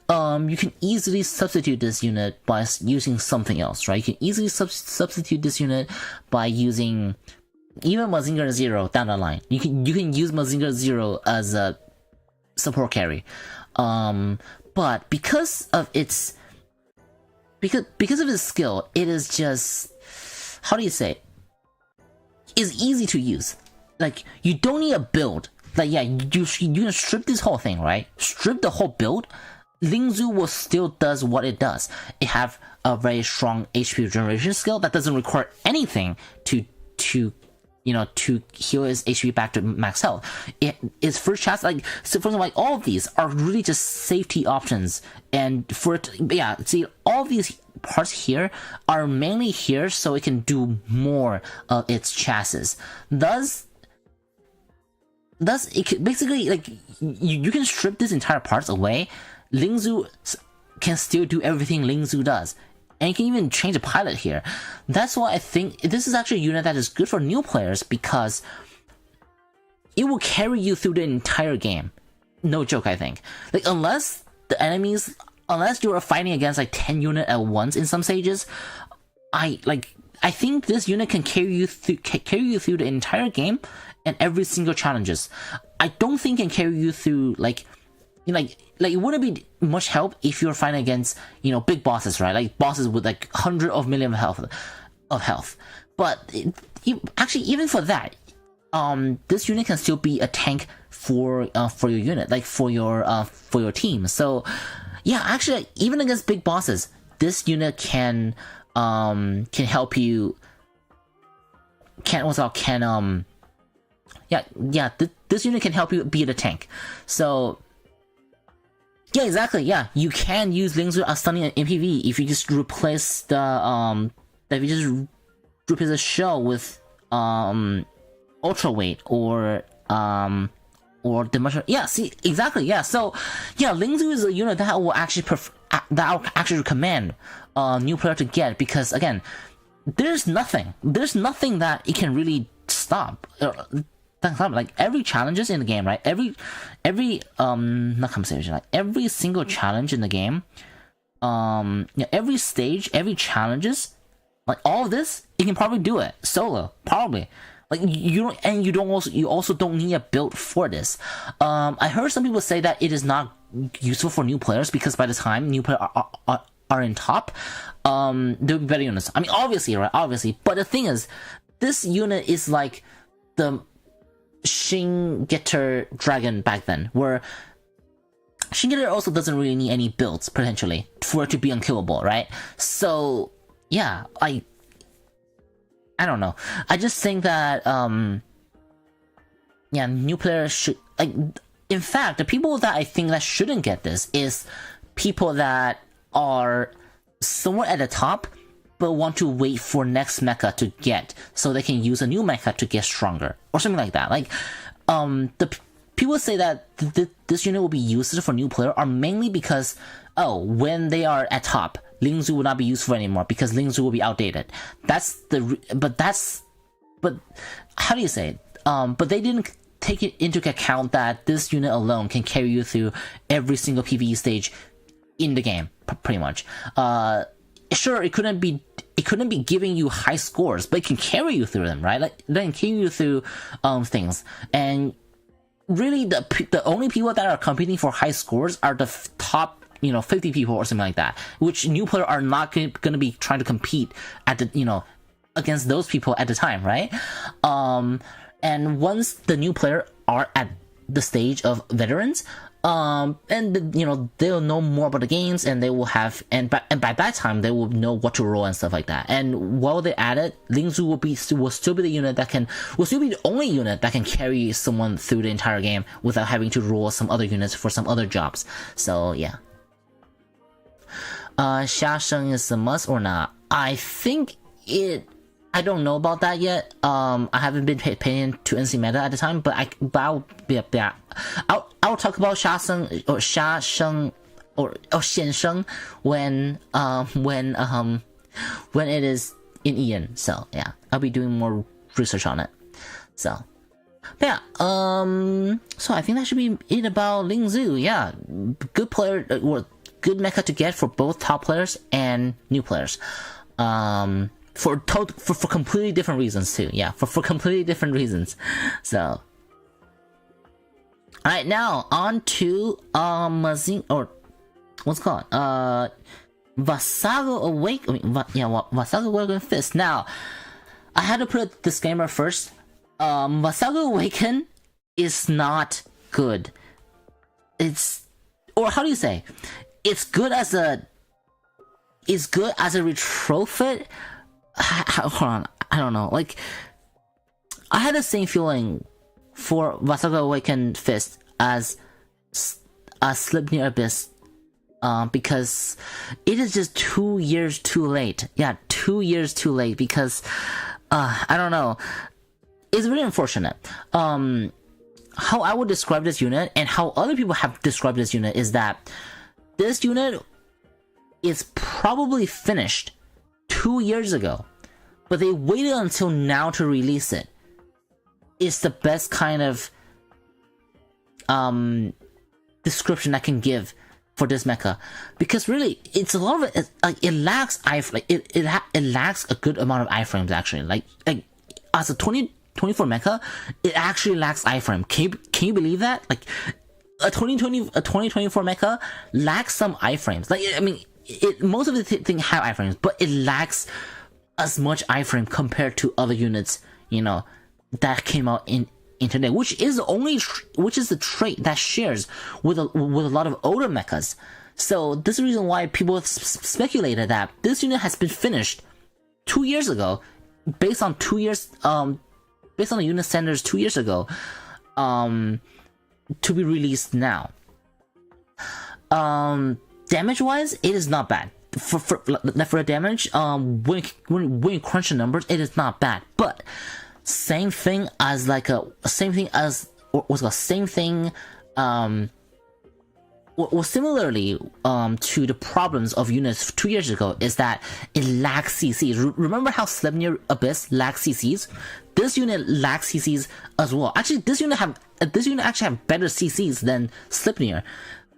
You can easily substitute this unit by using something else, right? You can easily substitute this unit by using even Mazinger Zero down the line. You can use Mazinger Zero as a support carry. But because of its skill, it is just, how do you say, is easy to use. Like, you don't need a build. Like, yeah, you can strip this whole thing, right? Strip the whole build. Ling Zhu will still does what it does. It have a very strong HP regeneration skill that doesn't require anything to heal his HP back to max health. Its first chance, for example, all of these are really just safety options. And see, all these parts here are mainly here so it can do more of its chassis. Thus it can, basically, you can strip this entire parts away. Ling Zhu can still do everything Ling Zhu does. And you can even change the pilot here. That's why I think this is actually a unit that is good for new players, because it will carry you through the entire game. No joke, I think. Unless you are fighting against 10 units at once in some stages, I think this unit can carry you through the entire game and every single challenges. I don't think it can carry you through it wouldn't be much help if you're fighting against big bosses, right? Bosses with 100 of million of health. But actually, even for that, this unit can still be a tank for your unit, for your team. So yeah, actually, even against big bosses, this unit can help you. This unit can help you be the tank. So yeah, exactly. Yeah, you can use Ling Zhu as stunning in PvE if you just replace the shell with ultra weight or the much. Yeah, see, exactly. Yeah, so yeah, Ling Zhu is a unit that I will actually recommend new player to get, because again, there's nothing that it can really stop. Every challenges in the game, right? Every not conversation, every single challenge in the game, every stage, every challenges, all of this, you can probably do it solo, probably. You also don't need a build for this. I heard some people say that it is not useful for new players because by the time new players are in top, there'll be better units. I mean, obviously, right? Obviously, but the thing is, this unit is like the Shin Getter Dragon back then, where Shin Getter also doesn't really need any builds potentially for it to be unkillable, right? So yeah, I don't know. I just think that new players should. In fact, the people that I think that shouldn't get this is people that are somewhere at the top but want to wait for next mecha to get, so they can use a new mecha to get stronger or something like that. The people say that this unit will be useful for new player are mainly because when they are at top, Ling Zhu will not be useful anymore because Ling Zhu will be outdated. But how do you say it? But they didn't take it into account that this unit alone can carry you through every single PvE stage in the game, pretty much. Sure, it couldn't be giving you high scores, but it can carry you through them, right? Like, it can carry you through things. And really, the only people that are competing for high scores are the top, 50 people or something like that, which new players are not going to be trying to compete at the, against those people at the time, right? And once the new player are at the stage of veterans, they'll know more about the games, and they will have, and by that time they will know what to roll and stuff like that. And while they at it, Ling Zhu will still be the only unit that can carry someone through the entire game without having to roll some other units for some other jobs. So yeah. Xia Sheng is a must or not? I don't know about that yet. I haven't been paying to NC meta at the time, but I'll talk about Xia Sheng or Xian Sheng when it is in Ian. So yeah, I'll be doing more research on it. So, but yeah, so I think that should be it about Ling Zhu. Yeah, good player, or good mecha to get for both top players and new players. For completely different reasons too. Yeah, for completely different reasons. So, alright, now on to Mazing, or what's it called? Vassago Awaken. Vassago Awaken Fist. Now, I had to put a disclaimer first. Vassago Awaken is not good. Or how do you say? It's good as a retrofit. Hold on, I don't know. Like, I had the same feeling for Vassago Awaken Fist as Sleipnir Abyss, because it is just 2 years too late. Yeah, 2 years too late, because I don't know. It's really unfortunate. How I would describe this unit, and how other people have described this unit, is that this unit is probably finished 2 years ago, but they waited until now to release it. It's the best kind of description I can give for this mecha, because really it's a lot of it. It lacks it lacks a good amount of iframes actually. Like as a 2024 mecha, it actually lacks iframe. Can you believe that? Like a 2024 mecha lacks some iframes. Like, I mean, most of the thing have iframes, but it lacks as much iframe compared to other units, that came out in today, which is the trait that shares with a lot of older mechas. So this is the reason why people speculated that this unit has been finished 2 years ago, based on the unit standards 2 years ago, to be released now. Damage wise, it is not bad. For the damage, when you crunch the numbers, it is not bad. But same thing as well, similarly to the problems of units 2 years ago, is that it lacks CCs. Remember how Sleipnir Abyss lacks CCs? This unit lacks CCs as well. Actually, this unit actually have better CCs than Sleipnir.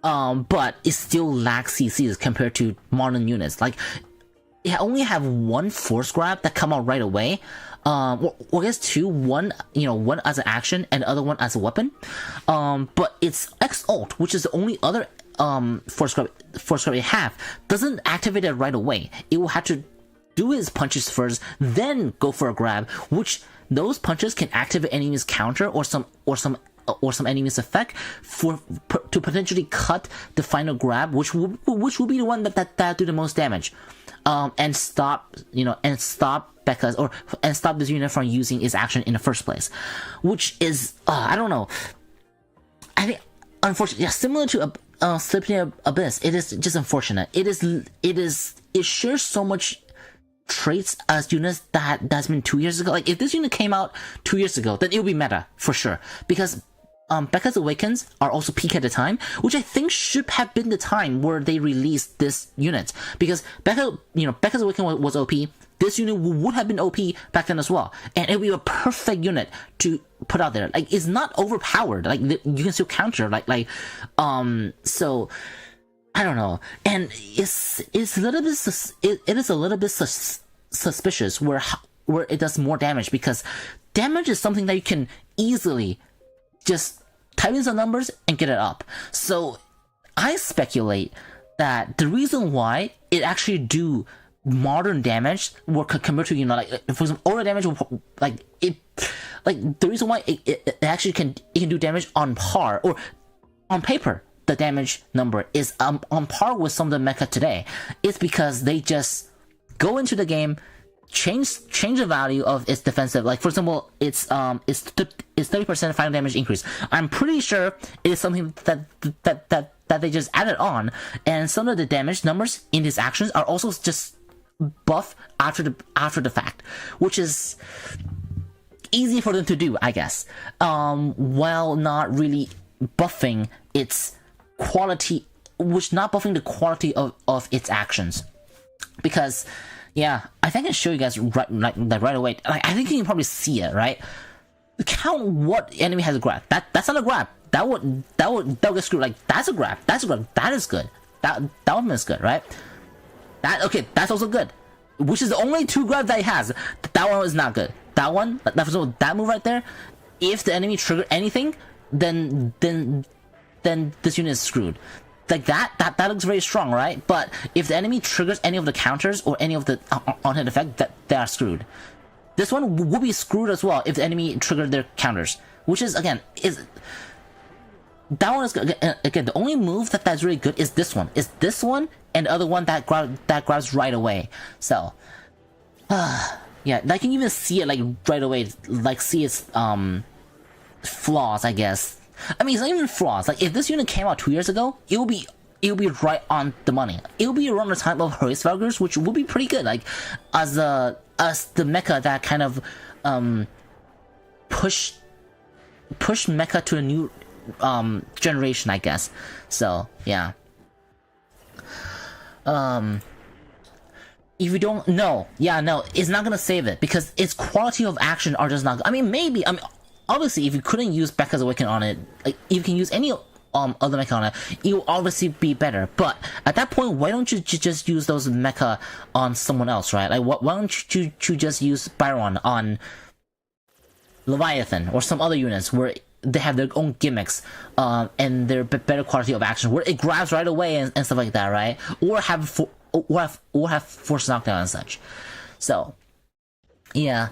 But it still lacks CCs compared to modern units. Like, it only have one force grab that come out right away. Or I guess two. One as an action and the other one as a weapon. But its X ult, which is the only other force grab it have, doesn't activate it right away. It will have to do his punches first, then go for a grab, which those punches can activate enemy's counter or some enemy's effect to potentially cut the final grab, which will be the one that do the most damage, and stop this unit from using its action in the first place, which is I don't know. I think unfortunately, similar to Sleipnir Abyss, it is just unfortunate. It shares so much traits as units that's been 2 years ago. Like, if this unit came out 2 years ago, then it would be meta for sure, because Becca's Awakens are also peak at the time, which I think should have been the time where they released this unit, because Becca's Awaken was OP. This unit would have been OP back then as well, and it would be a perfect unit to put out there. Like, it's not overpowered. Like, you can still counter. So I don't know, and it's a little bit it is a little bit suspicious where it does more damage, because damage is something that you can easily just type in some numbers and get it up. So I speculate that the reason why it actually do modern damage compared to, for example, older damage, the reason why it actually can do damage on par, or on paper the damage number is on par with some of the mecha today, is because they just go into the game, change the value of its defensive. Like, for example, it's 30% final damage increase. I'm pretty sure it is something that they just added on, and some of the damage numbers in these actions are also just buff after the fact, which is easy for them to do, I guess, while not really buffing its quality, not buffing the quality of its actions. Because yeah, I think I can show you guys right away. Like, I think you can probably see it, right? Count what enemy has a grab. That's not a grab. That would get screwed. Like, that's a grab. That's a grab. That is good. That one is good, right? That's also good. Which is the only 2 grabs that he has. That one is not good. That one, that move right there. If the enemy trigger anything, then this unit is screwed. Like, that looks very strong, right? But if the enemy triggers any of the counters or any of the on-hit effect, they are screwed. This one will be screwed as well if the enemy triggered their counters, which is, again, that one is good. Again, the only move that's really good is this one. And the other one that grabs right away. So, yeah, I can even see it, like, right away, like, see its flaws, I guess. I mean, it's not even flaws. Like, if this unit came out 2 years ago, it'll be right on the money. It'll be around the time of Hurry's Valkyries, which would be pretty good. Like, as the mecha that kind of push mecha to a new generation, I guess. So yeah. If you don't know, it's not gonna save it, because its quality of action are just not. I mean, obviously, if you couldn't use Becca's Awaken on it, like, if you can use any other mecha on it, it will obviously be better. But at that point, why don't you just use those mecha on someone else, right? Like, why don't you just use Byron on Leviathan or some other units where they have their own gimmicks, and their better quality of action, where it grabs right away and stuff like that, right? Or have force knockdown and such. So yeah,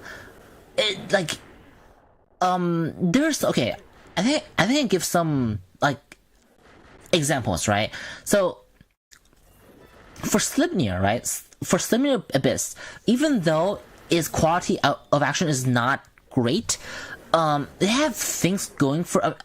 there's I think I give some, like, examples, right? So for Sleipnir, right? For Sleipnir Abyss, even though its quality of action is not great, they have things going for.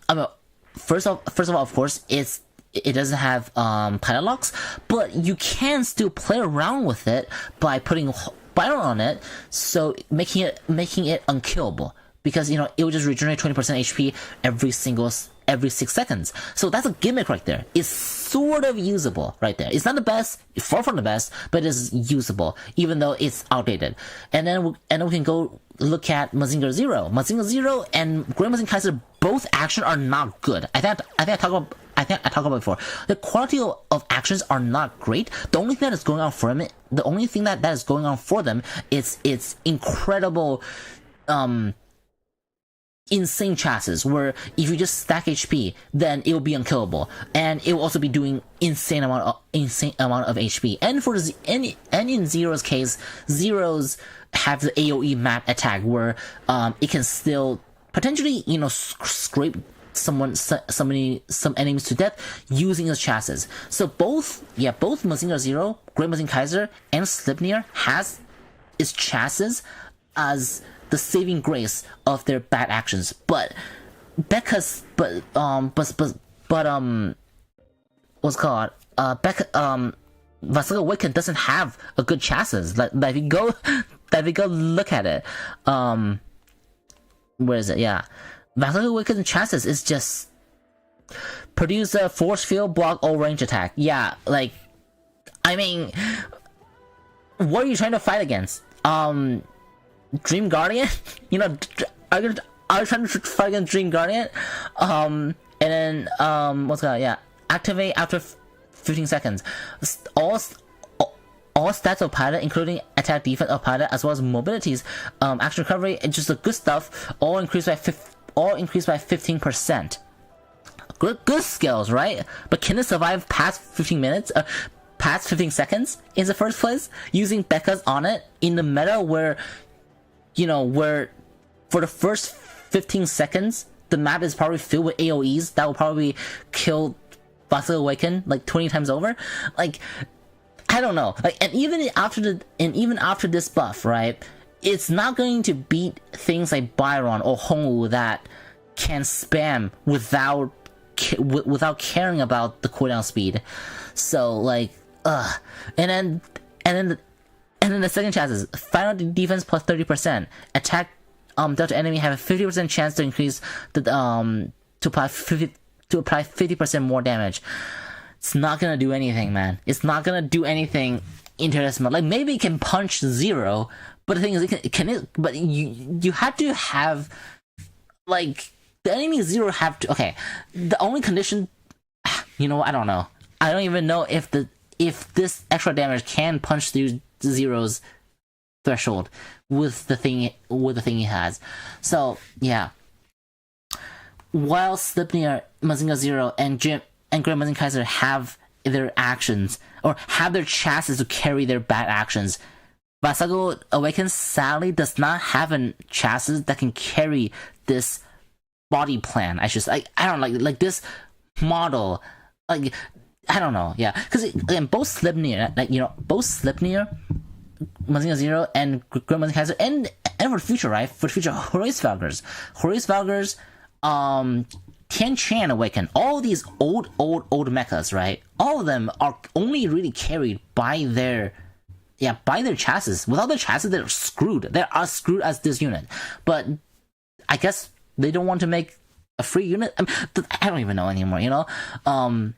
First of all, of course, it doesn't have pilot locks, but you can still play around with it by putting Byron on it, so making it unkillable, because it will just regenerate 20% HP every 6 seconds. So that's a gimmick right there. It's sort of usable right there. It's not the best, far from the best, but it's usable, even though it's outdated. And then we can go look at Mazinger Zero. Mazinger Zero and Great Mazing Kaiser, both action are not good. I think I talked about before. The quality of actions are not great. The only thing that is going on for them, is its incredible, insane chassis, where if you just stack HP, then it will be unkillable, and it will also be doing insane amount of HP. And for in Zero's case, Zero's have the AoE map attack, where it can still potentially scrape some enemies to death using its chassis. So both Mazinger Zero, Great Mazing Kaiser, and Sleipnir has its chassis as the saving grace of their bad actions. But what's called Vassago Awaken doesn't have a good chassis. Like, if you go look at it, where is it? Yeah, Vassago Awaken's chances is just produce a force field, block, all range attack. Yeah, like, I mean, what are you trying to fight against? Dream Guardian? You know, are you trying to fight against Dream Guardian? And then, what's that? Yeah, activate after 15 seconds. All stats of pilot, including attack, defense of pilot, as well as mobilities, action recovery, and just the good stuff, all increased by 15%. Good skills, right? But can it survive past 15 minutes? Past 15 seconds in the first place? Using Becca's on it in the meta where, you know, where for the first 15 seconds, the map is probably filled with AoEs that will probably kill Vassago Awaken like 20 times over. Like, I don't know. Like, and even after this buff, right? It's not going to beat things like Byron or Hongwu that can spam without caring about the cooldown speed. So like, and then the second chance is final defense plus 30%. Attack delta enemy have a 50% chance to increase the to apply 50% more damage. It's not gonna do anything, man. It's not gonna do anything into this mode. Like, maybe it can punch zero, but the thing is, but you have to have, like, the enemy zero have to. Okay, the only condition, you know, I don't know. I don't even know if this extra damage can punch through zero's threshold with the thing he has. So yeah. While Sleipnir, Mazinga Zero, and Grand Mazinga Kaiser have their actions, or have their chances to carry their bad actions, Vassago Awaken sadly does not have a chassis that can carry this body plan. I don't like this model. Like, I don't know, yeah, because again, both Sleipnir, like, you know, both Sleipnir, Mazinga Zero, and Grand Mazinga Kaiser, and for the future, right? For the future, Horace Valgers, Tian Chan Awaken, all these old mechas, right? All of them are only really carried by their chassis. Without their chassis, they're screwed. They are screwed as this unit. But I guess they don't want to make a free unit. I mean, I don't even know anymore, you know? The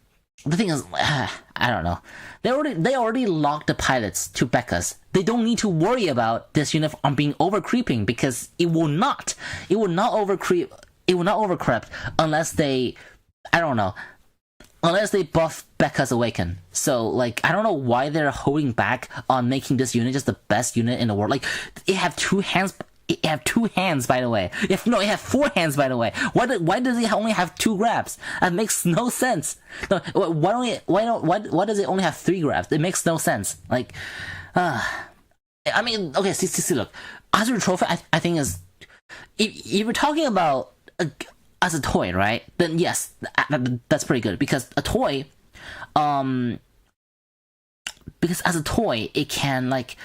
thing is, I don't know. They already locked the pilots to Becca's. They don't need to worry about this unit on being overcreeping, because it will not overcreep. It will not overcreep unless they, I don't know, unless they buff Becca's Awaken. So, like, I don't know why they're holding back on making this unit just the best unit in the world. Like, it have two hands, by the way. It have 4 hands, by the way. Why does it only have 2 grabs? That makes no sense. No, why does it only have 3 grabs? It makes no sense. Like, I mean, okay, see, look, Azure Trophy, I think is, if you're talking about as a toy, right? Then yes, that's pretty good, because a toy, because as a toy, it can, like,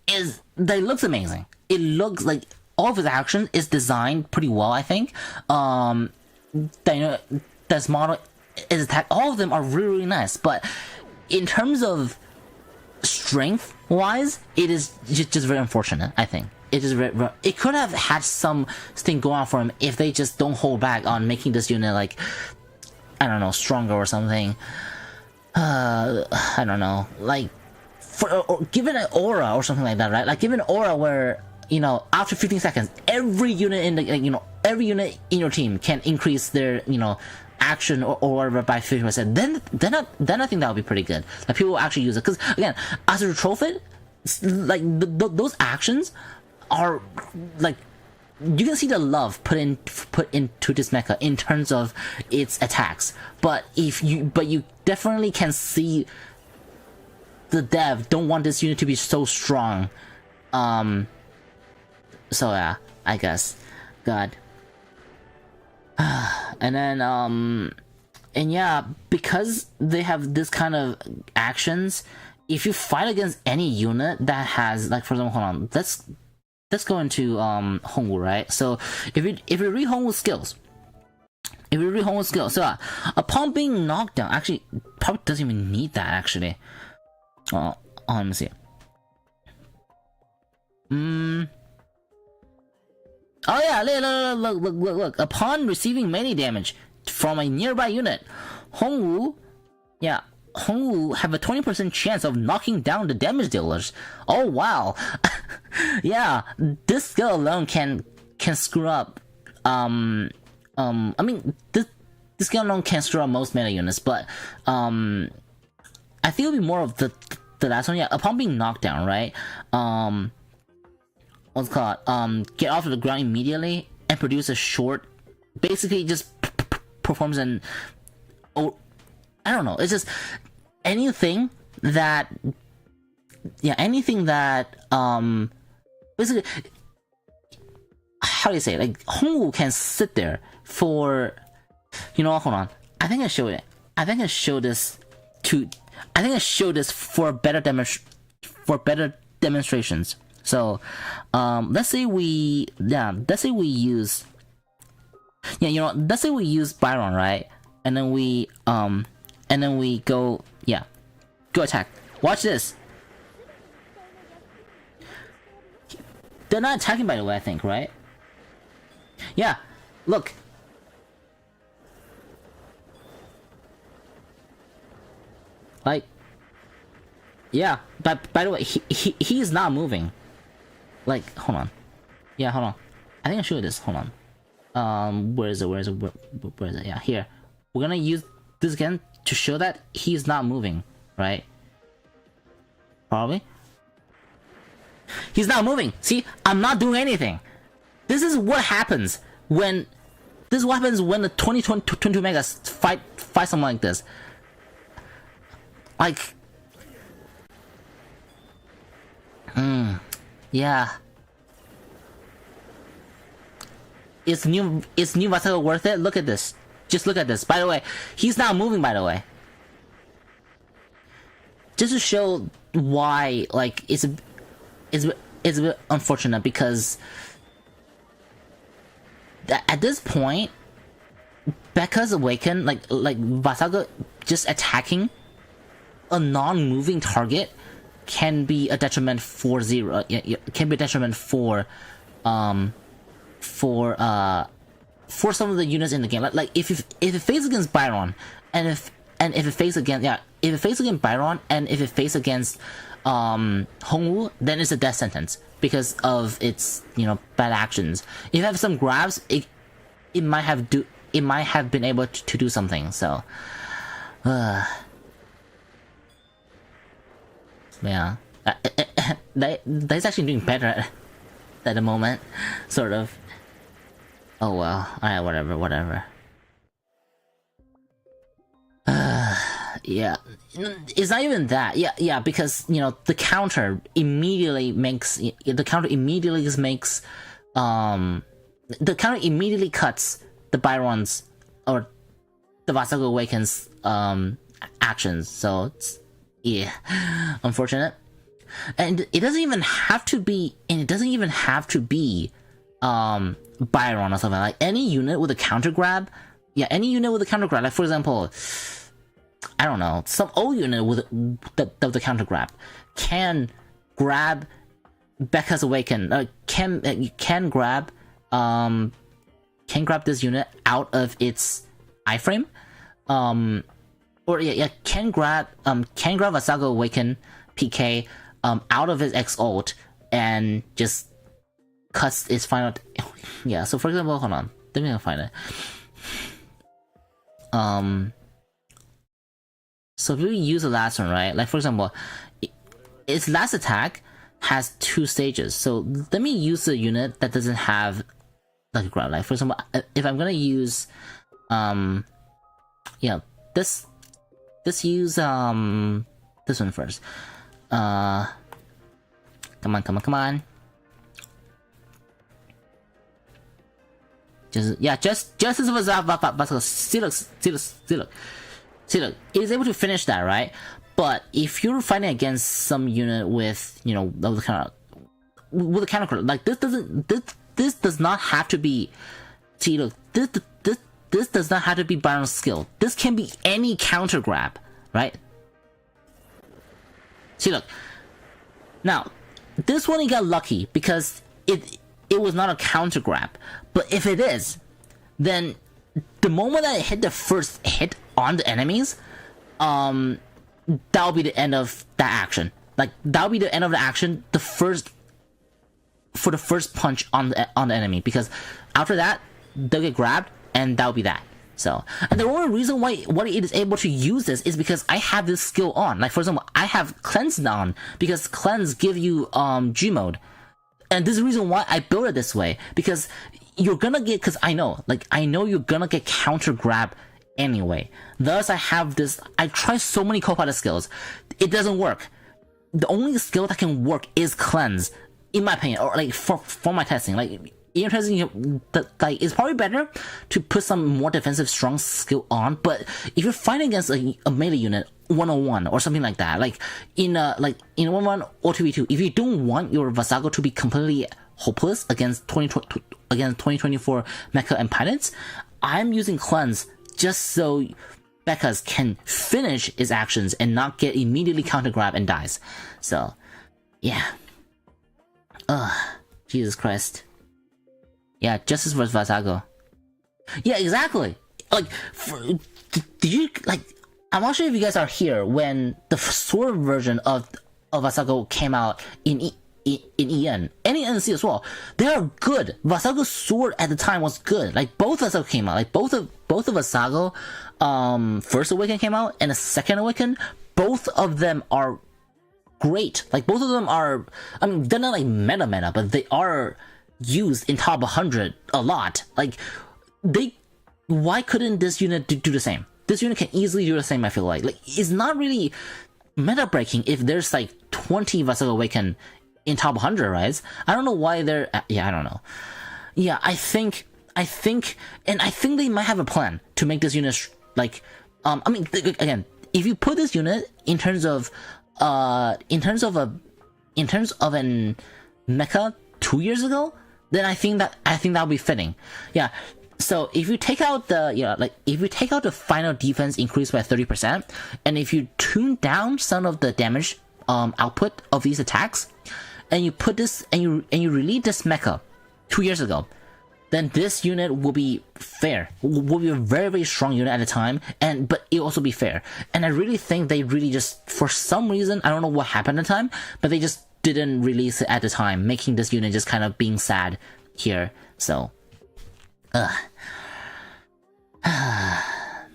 it looks amazing. It looks like all of his action is designed pretty well, I think. This model, his attack, all of them are really, really nice. But in terms of strength wise, it is just very unfortunate, I think. It is it could have had something going on for him if they just don't hold back on making this unit, like, I don't know, stronger or something. I don't know, like, or give it an aura or something like that, right? Like, give it an aura where, you know, after 15 seconds, every unit in the, you know, every unit in your team can increase their, you know, action or whatever by 50%. Then I think that would be pretty good. Like, people will actually use it, because again, as a trophy, like, those actions are, like, you can see the love put into this mecha in terms of its attacks, but you definitely can see the dev don't want this unit to be so strong. So yeah, I guess, God. And then and yeah, because they have this kind of actions, if you fight against any unit that has, like, for example, hold on, let's go into Hongwu, right? So if you read Hongwu's skills, so upon being knocked down, actually probably doesn't even need that, actually. Let me see. Oh yeah, look. Upon receiving melee damage from a nearby unit, Hongwu, yeah, Hongwu have a 20% chance of knocking down the damage dealers. Oh wow, yeah, this skill alone can screw up. I mean, this skill alone can screw up most melee units, but I think it'll be more of the last one. Yeah, upon being knocked down, right? What's it called? Get off of the ground immediately and produce a short. Basically, just performs an. Oh, I don't know. It's just anything that. Yeah, anything that. Basically, how do you say it? Like Hongwu can sit there for. You know what? Hold on. I think I showed it. I think I showed this to. I think I showed this for better demonstrations. So, let's say we use, yeah, you know, let's say we use Byron, right? And then we go, yeah, go attack. Watch this. They're not attacking, by the way, I think, right? Yeah, look. Like, yeah, but by the way, he's not moving. Like, hold on. Yeah, hold on. I think I showed this. Hold on. Where is it? Where is it? Yeah, here. We're gonna use this again to show that he's not moving, right? Probably. He's not moving. See, I'm not doing anything. This is what happens when. This is what happens when the 22 megas fight something like this. Like. Yeah. Is new Vassago worth it? Look at this. Just look at this. By the way, he's not moving, by the way. Just to show why, like, it's a bit unfortunate, because at this point, Becca's Awaken, like Vassago just attacking a non-moving target can be a detriment for zero. Can be a detriment for some of the units in the game. Like if it faces against Byron, and if it faces against Byron, and if it faces against Hongwu, then it's a death sentence because of its, you know, bad actions. If you have some grabs, it might have been able to do something. So, yeah, that's actually doing better at the moment, sort of. Oh well, alright, whatever. Yeah, it's not even that. Yeah, because, you know, the counter immediately cuts the Byron's or the Vassago Awakens actions. So it's, yeah, unfortunate. And it doesn't even have to be. Byron or something. Like any unit with a counter grab. Yeah, any unit with a counter grab. Like for example, I don't know, some old unit with the counter grab can grab Becca's Awaken. Can grab this unit out of its iframe. Can grab Vassago Awaken PK out of his X ult and just cuts its final. Yeah, so for example, hold on, let me find it. So if we use the last one, right? Like for example, its last attack has 2 stages. So let me use a unit that doesn't have like a grab. Like for example, if I'm gonna use, use this one first. Come on. Just as Vassago. See look, it is able to finish that, right? But if you're fighting against some unit with, you know, with a counter, like this does not have to be. See look, this does not have to be Byron's skill. This can be any counter grab, right? See look. Now, this one he got lucky because it it was not a counter grab. But if it is, then the moment that it hit the first hit on the enemies, that'll be the end of that action. Like, that'll be the end of the action, for the first punch on the enemy, because after that they'll get grabbed and that'll be that. So, and the only reason why it is able to use this is because I have this skill on. Like, for example, I have cleanse on, because cleanse give you G mode, and this is the reason why I built it this way, because you're gonna get, because I know you're gonna get counter grab anyway. Thus I have this. I try so many co-pilot skills, it doesn't work. The only skill that can work is cleanse, in my opinion, or like for my testing. Like, in testing, like, it's probably better to put some more defensive strong skill on. But if you're fighting against a melee unit 101 or something like that, like in 1-1 or 2v2, if you don't want your Vassago to be completely hopeless against 2024 Mecha and pilots, I'm using cleanse just so Mecha can finish his actions and not get immediately counter grab and dies. So, yeah. Jesus Christ. Yeah, justice versus Vassago. Yeah, exactly. Like, did you, like, I'm not sure if you guys are here when the sword version of Vassago came out in EN and in NC as well. They are good. Vassago's sword at the time was good. Like, both Vassago came out. Like, both of Vassago, first Awaken came out and the second Awaken. Both of them are great. Like, both of them are. I mean, they're not like meta, but they are used in top 100 a lot. Like, why couldn't this unit do the same? This unit can easily do the same. I feel like it's not really meta breaking if there's like 20 Vassago Awaken in top 100, right? I don't know why they're. Yeah, I don't know. Yeah, I think they might have a plan to make this unit like. I mean, again, if you put this unit in terms of an mecha 2 years ago, then I think that'll be fitting. Yeah. So if you take out the final defense increase by 30%, and if you tune down some of the damage output of these attacks, and you put this and you release this mecha 2 years ago, then this unit will be fair. Will be a very, very strong unit at the time, but it'll also be fair. And I really think they really just, for some reason, I don't know what happened at the time, but they just didn't release it at the time, making this unit just kind of being sad here. So,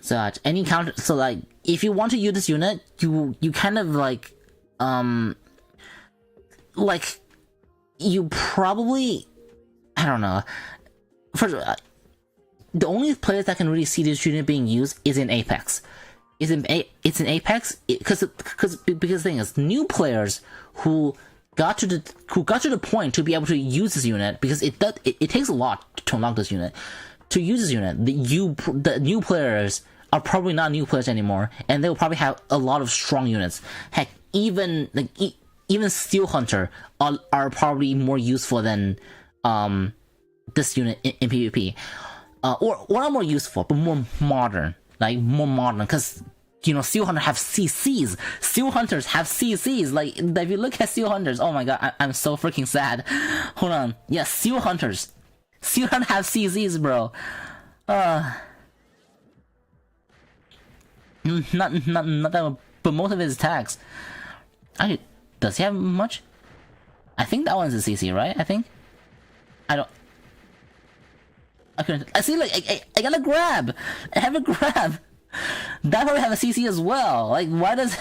so any counter. So like, if you want to use this unit, you kind of like you probably, I don't know. First, the only players that can really see this unit being used is in Apex. It's in Apex because the thing is, new players who got to the point to be able to use this unit, because it takes a lot to unlock this unit. To use this unit, the new players are probably not new players anymore, and they will probably have a lot of strong units. Heck, even Steel Hunter are probably more useful than this unit in PvP, or not more useful, but more modern, because Steel Hunters have CCs. Steel Hunters have CCs. Like, if you look at Steel Hunters, oh my god, I'm so freaking sad. Hold on, yeah, Steel Hunters have CCs, bro. Not that, but most of his attacks. Does he have much? I think that one's a CC, right? I think. I couldn't. I see. Like, I got a grab. I have a grab. That probably have a CC as well. Like, why does?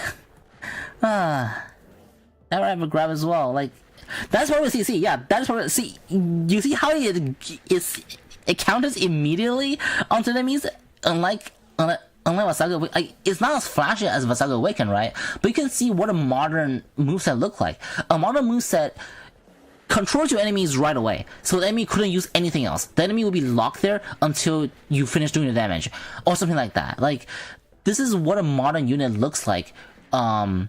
That would have a grab as well. Like, that's probably a CC. Yeah, that's probably. See, you see how it counters immediately onto enemies, unlike Vassago. Like, it's not as flashy as Vassago Awaken, right? But you can see what a modern moveset look like. A modern moveset controls your enemies right away, so the enemy couldn't use anything else. The enemy will be locked there until you finish doing the damage, or something like that. Like, this is what a modern unit looks like, or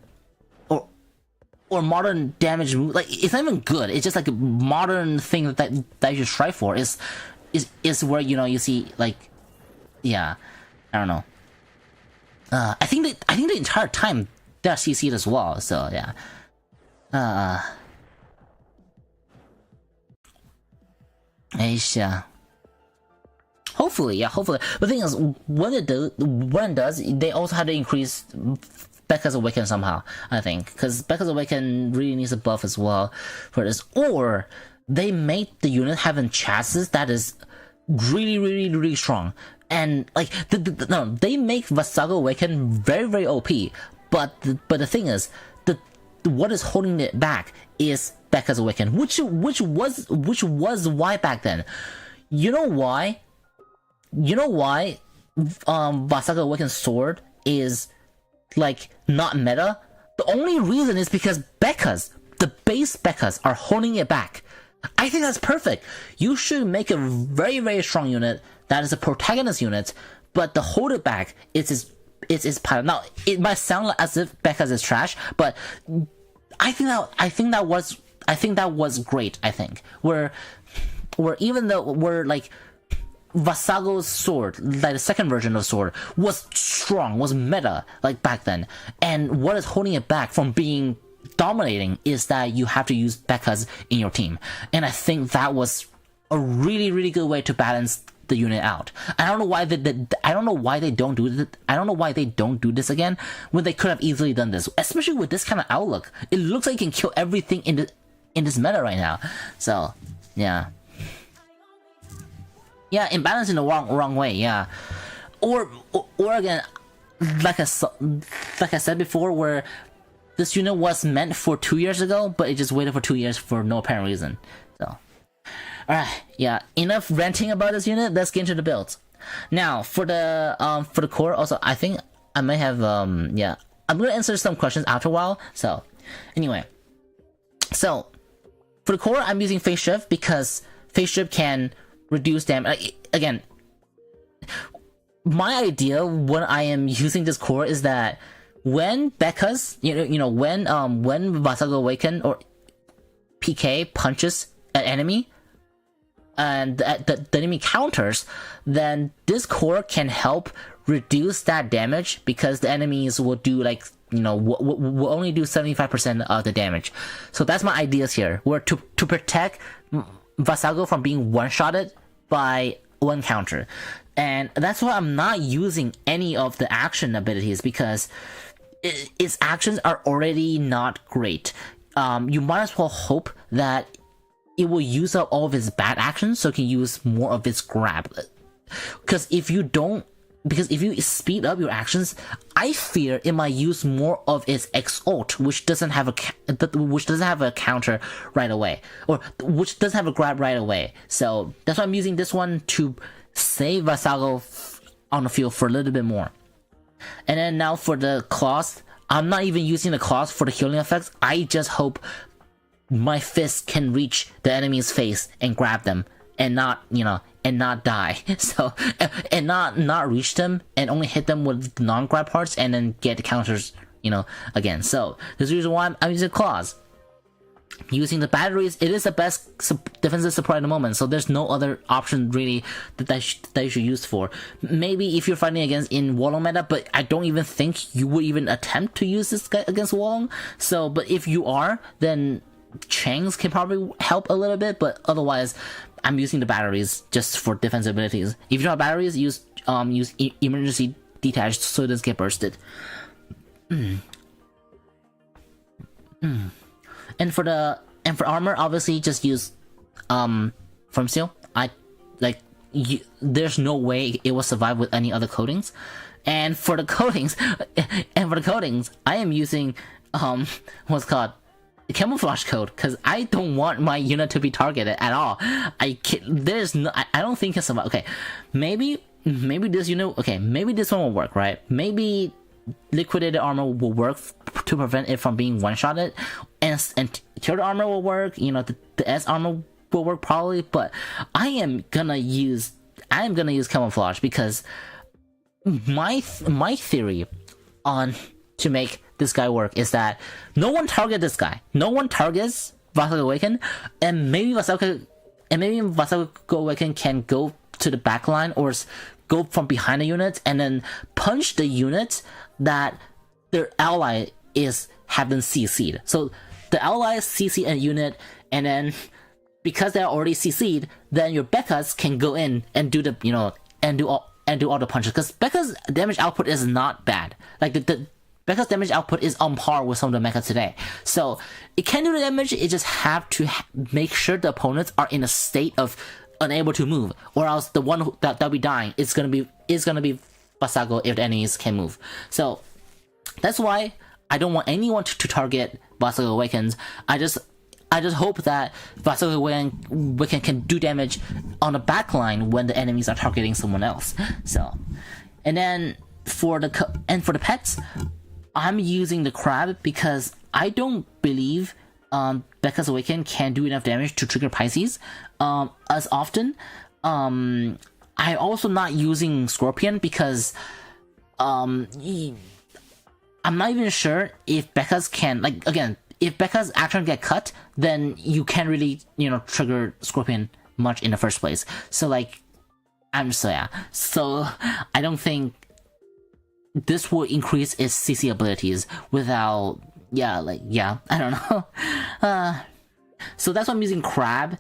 modern damage. Like, it's not even good. It's just like a modern thing that you should strive for. Is where you see, like, yeah, I don't know. I think the entire time they're CC'd as well. So yeah. Aisha. Hopefully, yeah, hopefully. The thing is, when it does, they also have to increase Becca's Awaken somehow, I think. Because Becca's Awaken really needs a buff as well for this. Or they make the unit having chassis that is really, really, really strong. And, like, no, they make Vassago Awaken very, very OP. But the thing is, what is holding it back is Becca's Awaken, which was why back then. You know why? Vassago Awaken's sword is like not meta? The only reason is because the base Becca's are holding it back. I think that's perfect. You should make a very, very strong unit that is a protagonist unit, but the hold it back is pilot. Now it might sound as if Becca's is trash, but I think that was great. I think where even though we're like Vassago's sword, like the second version of sword, was strong, was meta, like back then. And what is holding it back from being dominating is that you have to use Becca's in your team. And I think that was a really, really good way to balance the unit out. I don't know why they don't do this. I don't know why they don't do this again when they could have easily done this, especially with this kind of outlook. It looks like you can kill everything in this meta right now. So yeah. Yeah, imbalance in the wrong way, yeah. Or again, like I said before, where this unit was meant for 2 years ago, but it just waited for 2 years for no apparent reason. So, alright, yeah. Enough ranting about this unit. Let's get into the builds. Now, for the core, also I think I may have yeah. I'm gonna answer some questions after a while. So, anyway, so for the core, I'm using Phase Shift because Phase Shift can reduce damage. Again, my idea when I am using this core is that when Becca's, when Vassago Awaken or PK punches an enemy and the enemy counters, then this core can help reduce that damage because the enemies will do like will only do 75% of the damage. So that's my ideas here. Where to protect Vassago from being one-shotted by one counter. And that's why I'm not using any of the action abilities, because its actions are already not great. You might as well hope that it will use up all of its bad actions so it can use more of its grab. Because if you speed up your actions, I fear it might use more of its X ult, which doesn't have a counter right away, or which doesn't have a grab right away. So that's why I'm using this one to save Vassago on the field for a little bit more. And then now for the claws, I'm not even using the claws for the healing effects. I just hope my fist can reach the enemy's face and grab them and not die. So and not reach them and only hit them with non-grab parts and then get the counters, again. So this is the reason why I'm using claws. Using the batteries, it is the best defensive support at the moment, so there's no other option really that you should use for. Maybe if you're fighting in Wallong meta, but I don't even think you would even attempt to use this guy against Wallong. So, but if you are, then Chang's can probably help a little bit, but otherwise I'm using the batteries just for defensive abilities. If you don't have batteries, use emergency detached so it doesn't get bursted. And for armor, obviously just use Firm Seal. There's no way it will survive with any other coatings. And for the coatings, I am using what's called camouflage coat, because I don't want my unit to be targeted at all. I don't think it's survive. Okay, maybe this unit. Okay, maybe this one will work, right? Maybe liquidated armor will work to prevent it from being one-shotted, and tier armor will work. The S armor will work probably, but I am gonna use camouflage because my theory on to make this guy work is that no one targets this guy. No one targets Vassago Awaken, and maybe Vassago Awaken can go to the back line or go from behind the unit and then punch the unit that their ally is having CC'd. So the ally CC a unit, and then because they're already CC'd, then your Becca's can go in and do the, and do all the punches. Because Becca's damage output is not bad. Like, the Becca's damage output is on par with some of the Mecha today. So, it can do the damage, it just have to make sure the opponents are in a state of unable to move. Or else the one that'll be dying is gonna be Vassago if the enemies can move. So, that's why I don't want anyone to target Vassago Awakens. I just hope that Vassago Awaken can do damage on the backline when the enemies are targeting someone else. So, and then for the pets, I'm using the crab because I don't believe Becca's Awaken can do enough damage to trigger Pisces as often. I'm also not using Scorpion because I'm not even sure if Becca's can, like, again, if Becca's action get cut, then you can't really, trigger Scorpion much in the first place. So, like, So, I don't think this will increase its CC abilities without, I don't know. So that's why I'm using Crab.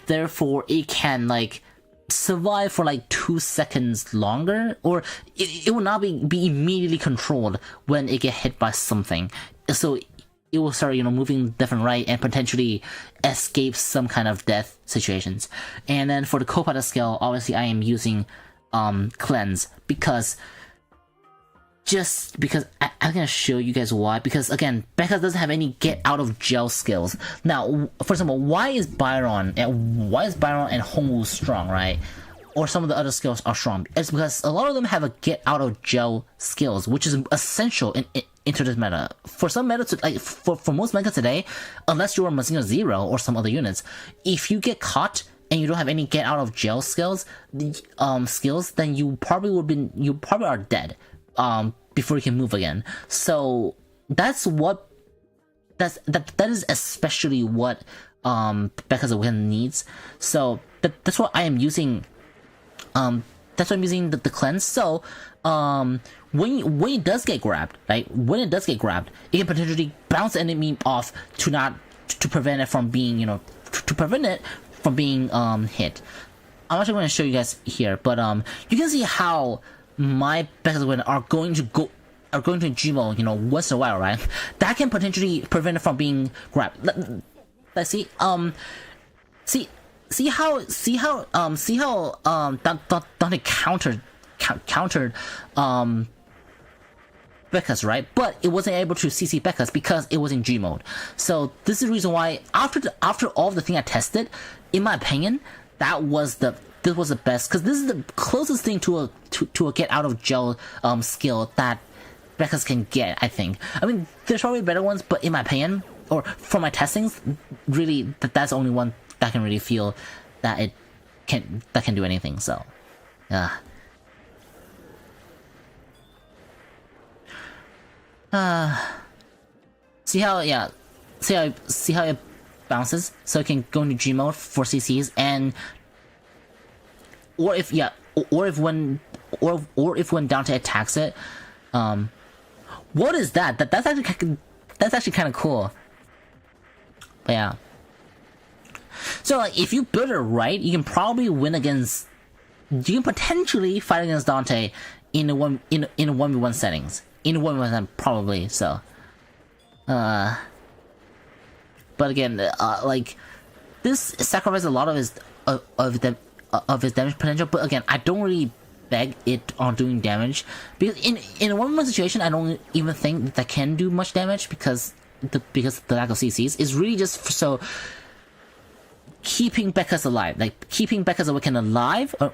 Therefore, it can, like, survive for like 2 seconds longer, or it will not be immediately controlled when it get hit by something. So it will start, moving left and right and potentially escape some kind of death situations. And then for the co-pilot skill, obviously I am using Cleanse because I'm gonna show you guys why. Because again, Becca doesn't have any get out of jail skills. Now, for example, why is Byron and Hongwu strong, right? Or some of the other skills are strong? It's because a lot of them have a get out of jail skills, which is essential into this meta. For some meta, like for most meta today, unless you're Mazinga Zero or some other units, if you get caught and you don't have any get out of jail skills, then you probably are dead before you can move again. So that is especially what Becca's Awaken needs. So that's what I am using. That's why I'm using the cleanse. So when it does get grabbed, right? When it does get grabbed, it can potentially bounce the enemy off to prevent it from being, to prevent it from being hit. I'm actually going to show you guys here, but you can see how my Becca's Awaken are going to Gmo, once in a while, right? That can potentially prevent it from being grabbed. Let's see. See how Dante countered Becca's, right? But it wasn't able to CC Becca's because it was in G mode. So this is the reason why after all of the thing I tested, in my opinion, this was the best, because this is the closest thing to a get out of jail skill that Becca's can get, I think. I mean, there's probably better ones, but in my opinion, or from my testings, really that's the only one that can really feel that can do anything. So see how it bounces, so it can go into G mode for CCs, and or if when Dante attacks it, what is that? That's actually kind of cool. But yeah. So like, if you build it right, you can probably win against. You can potentially fight against Dante in a 1v1 settings. In a 1v1 probably. So, but again, like this sacrifices a lot of his damage potential. But again, I don't really beg it on doing damage, because in a 1v1 situation, I don't even think that can do much damage because the lack of CCs is really just so keeping Becca's alive, like keeping Becca's Awaken alive, or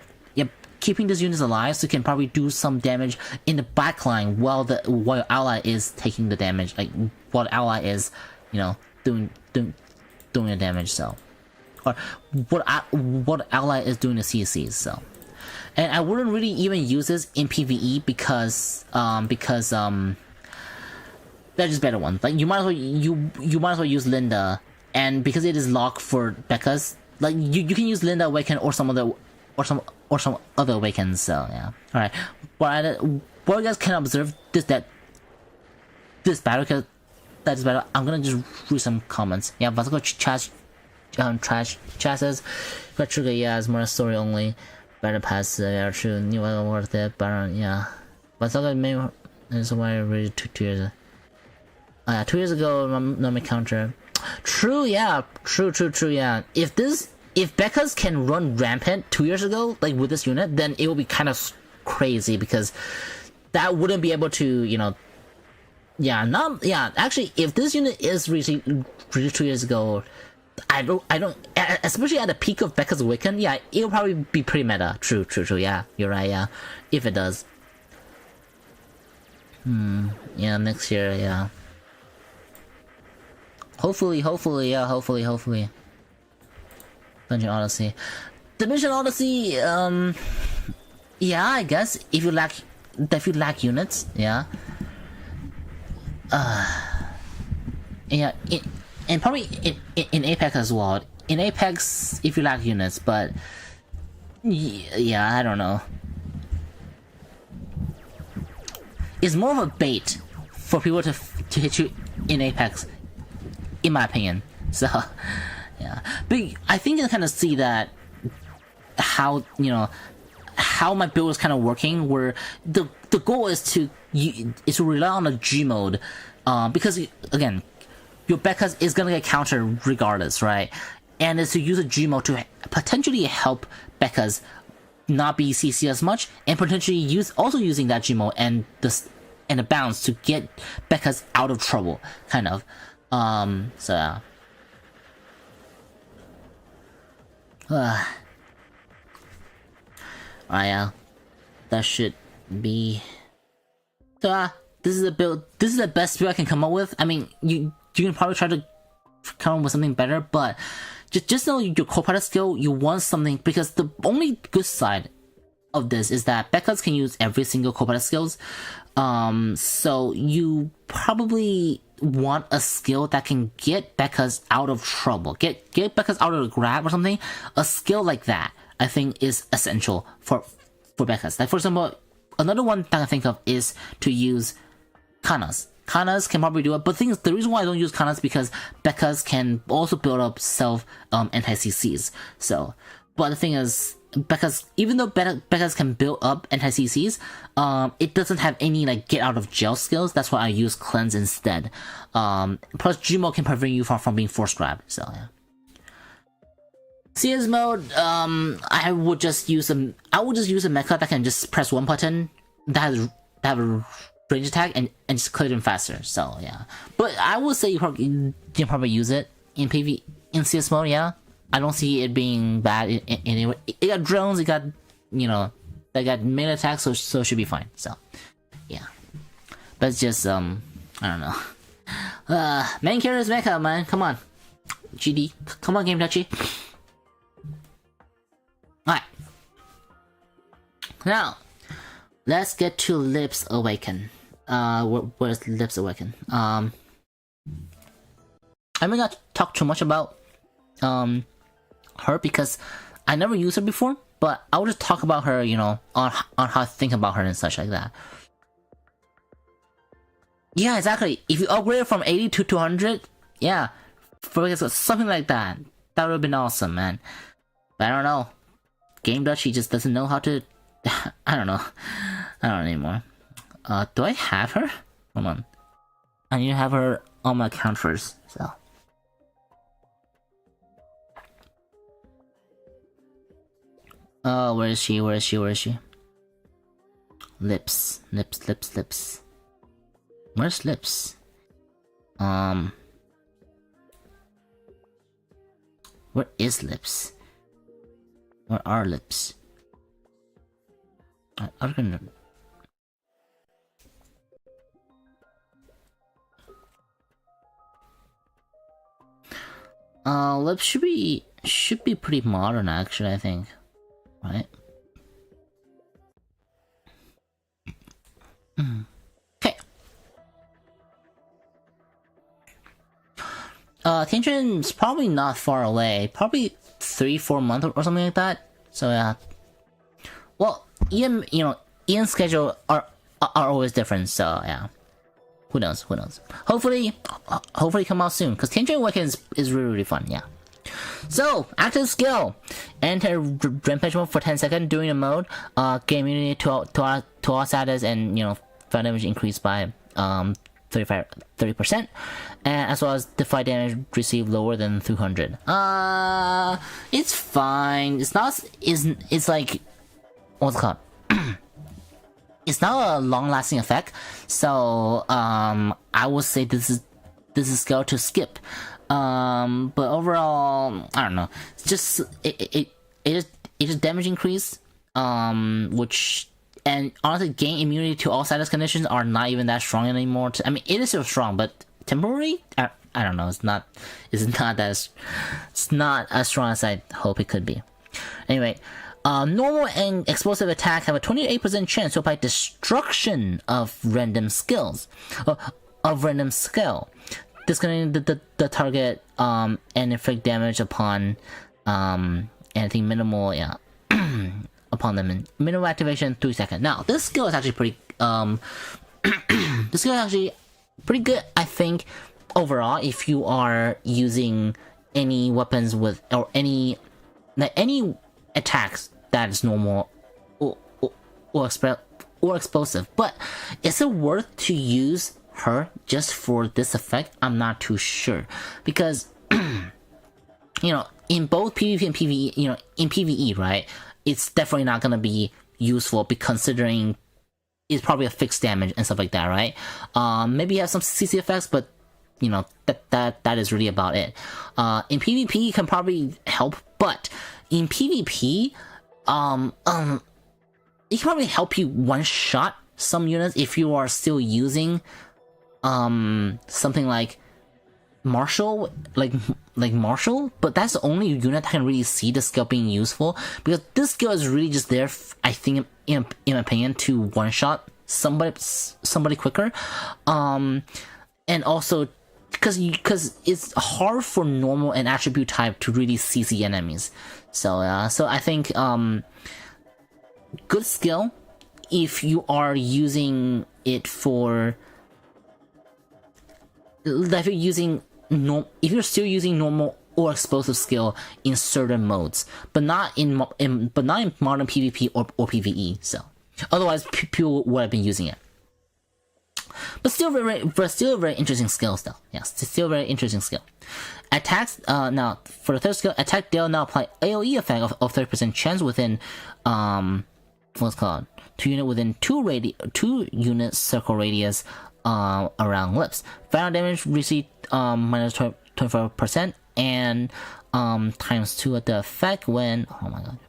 keeping these units alive, so you can probably do some damage in the backline while your ally is taking the damage, like while the ally is, doing the damage. So, or what ally is doing the CCs. So, and I wouldn't really even use this in PvE because they're just better ones. Like you might as well use Linda, and because it is locked for Becca's, like you can use Linda Awaken or some other Awakens. So yeah. All right. What you guys can observe this battle, because that is battle. I'm gonna just read some comments. Yeah, Vassago chat trash chassis. But Trigger, yeah, is more story only. Better pass, yeah, true. New one worth it, but yeah. But Saga main is why I read 2 years. 2 years ago, no me counter. True, yeah, true, yeah. If Becca's can run rampant 2 years ago, like with this unit, then it will be kind of crazy because that wouldn't be able to, you know. Yeah, actually, if this unit is reaching 2 years ago, I don't, especially at the peak of Becca's Awaken, yeah, it'll probably be pretty meta. True, yeah, you're right, yeah, if it does. Yeah, next year, yeah. Hopefully, yeah, hopefully. Dungeon Odyssey. Dimension Odyssey, yeah, I guess, if you lack units, yeah. Yeah, and probably in Apex as well. In Apex, if you lack units, but yeah, I don't know. It's more of a bait for people to hit you in Apex, in my opinion. So yeah, but I think you kind of see that how, you know, how my build is kind of working, where the goal is to rely on a G mode, because again, your Becca is gonna get countered regardless, right? And it's to use a G mode to potentially help Becca's not be CC as much, and potentially using that G mode and the bounce to get Becca's out of trouble, kind of. So yeah. Yeah, that should be. So this is a build. This is the best build I can come up with. I mean, you can probably try to come up with something better, but just know your co-pilot skill. You want something, because the only good side of this is that Becca's can use every single co-pilot skills. So you probably want a skill that can get Becca's out of trouble, get Becca's out of the grab or something. A skill like that, I think, is essential for Becca's. Like, for example, another one that I think of is to use Kanas. Kanas can probably do it, but the reason why I don't use Kanas is because Becca's can also build up self anti-CCs. So, but the thing is, even though Becca's can build up anti-CCs, it doesn't have any like get out of jail skills. That's why I use Cleanse instead. Plus Gmo can prevent you from being force grabbed. So yeah. CS mode, I would just use a mecha that can just press one button that have a range attack and just clear them faster. So yeah, but I would say you can probably use it in PV in CS mode. Yeah, I don't see it being bad anyway. It got drones, it got, you know, they got melee attacks, so it should be fine. So yeah, but it's just I don't know. Main character is Mecha, man. Come on, GD. Come on, Game Touchy. Alright. Now, let's get to Lips Awaken. Where's Lips Awaken? I may not talk too much about her because I never used her before, but I will just talk about her, you know, on how I think about her and such like that. Yeah, exactly. If you upgrade from 80 to 200, yeah, for something like that, that would have been awesome, man. But I don't know. Game Dutch, just doesn't know how to. I don't know anymore. Do I have her? Hold on. I need to have her on my account first. So. Where is she? Lips. Where's Lips? Where is Lips? Where are Lips? I'm gonna. Lips should be pretty modern, actually, I think, right? Okay. Tianjun's probably not far away. Probably 3-4 months or something like that. So yeah. Well, Ian's schedule are always different. So yeah. Who knows? Hopefully come out soon. Because Tianjun Awaken is really fun. Yeah. So, active skill. Enter Rampage mode for 10 seconds during the mode. Gain immunity to all status and, you know, fire damage increased by 30%. And as well as defy damage received lower than 200. It's fine. It's not, it's like, what's it called? It's not a long-lasting effect, so I would say this is skill to skip. But overall, I don't know. It's just it just damage increase, which, and honestly, gain immunity to all status conditions are not even that strong anymore. I mean, it is still strong, but temporary. I don't know. It's not as strong as I hope it could be. Anyway. Normal and explosive attack have a 28% chance to apply destruction of random skills, of random skill, disconnecting the target and inflict damage upon anything minimal, yeah, upon them. Minimal activation 3 seconds. Now this skill is actually pretty this skill is actually pretty good, I think, overall. If you are using any weapons with or any attacks that is normal or explosive, but is it worth to use her just for this effect? I'm not too sure, because you know, in both PvP and PvE, you know, in PvE, right, it's definitely not gonna be useful, considering it's probably a fixed damage and stuff like that, right? Maybe you have some CC effects, but you know, that is really about it. In PvP, it can probably help, but in PvP, it can probably help you one-shot some units if you are still using something like Marshall, like Marshall, but that's the only unit that can really see the skill being useful, because this skill is really just there, I think, in my opinion, to one-shot somebody quicker, and also because it's hard for normal and attribute type to really CC enemies. So so I think good skill if you are using it for, if you're still using normal or explosive skill in certain modes, but not in modern PvP or PvE. So otherwise people would have been using it. But still a very interesting skill still. Yes, still a very interesting skill. Attacks, now, for the third skill, attack deal now apply AoE effect of 30% chance within, what's called? 2 unit within 2 unit circle radius, around lips. Final damage received, minus 25%, and, times 2 of the effect when, oh my god.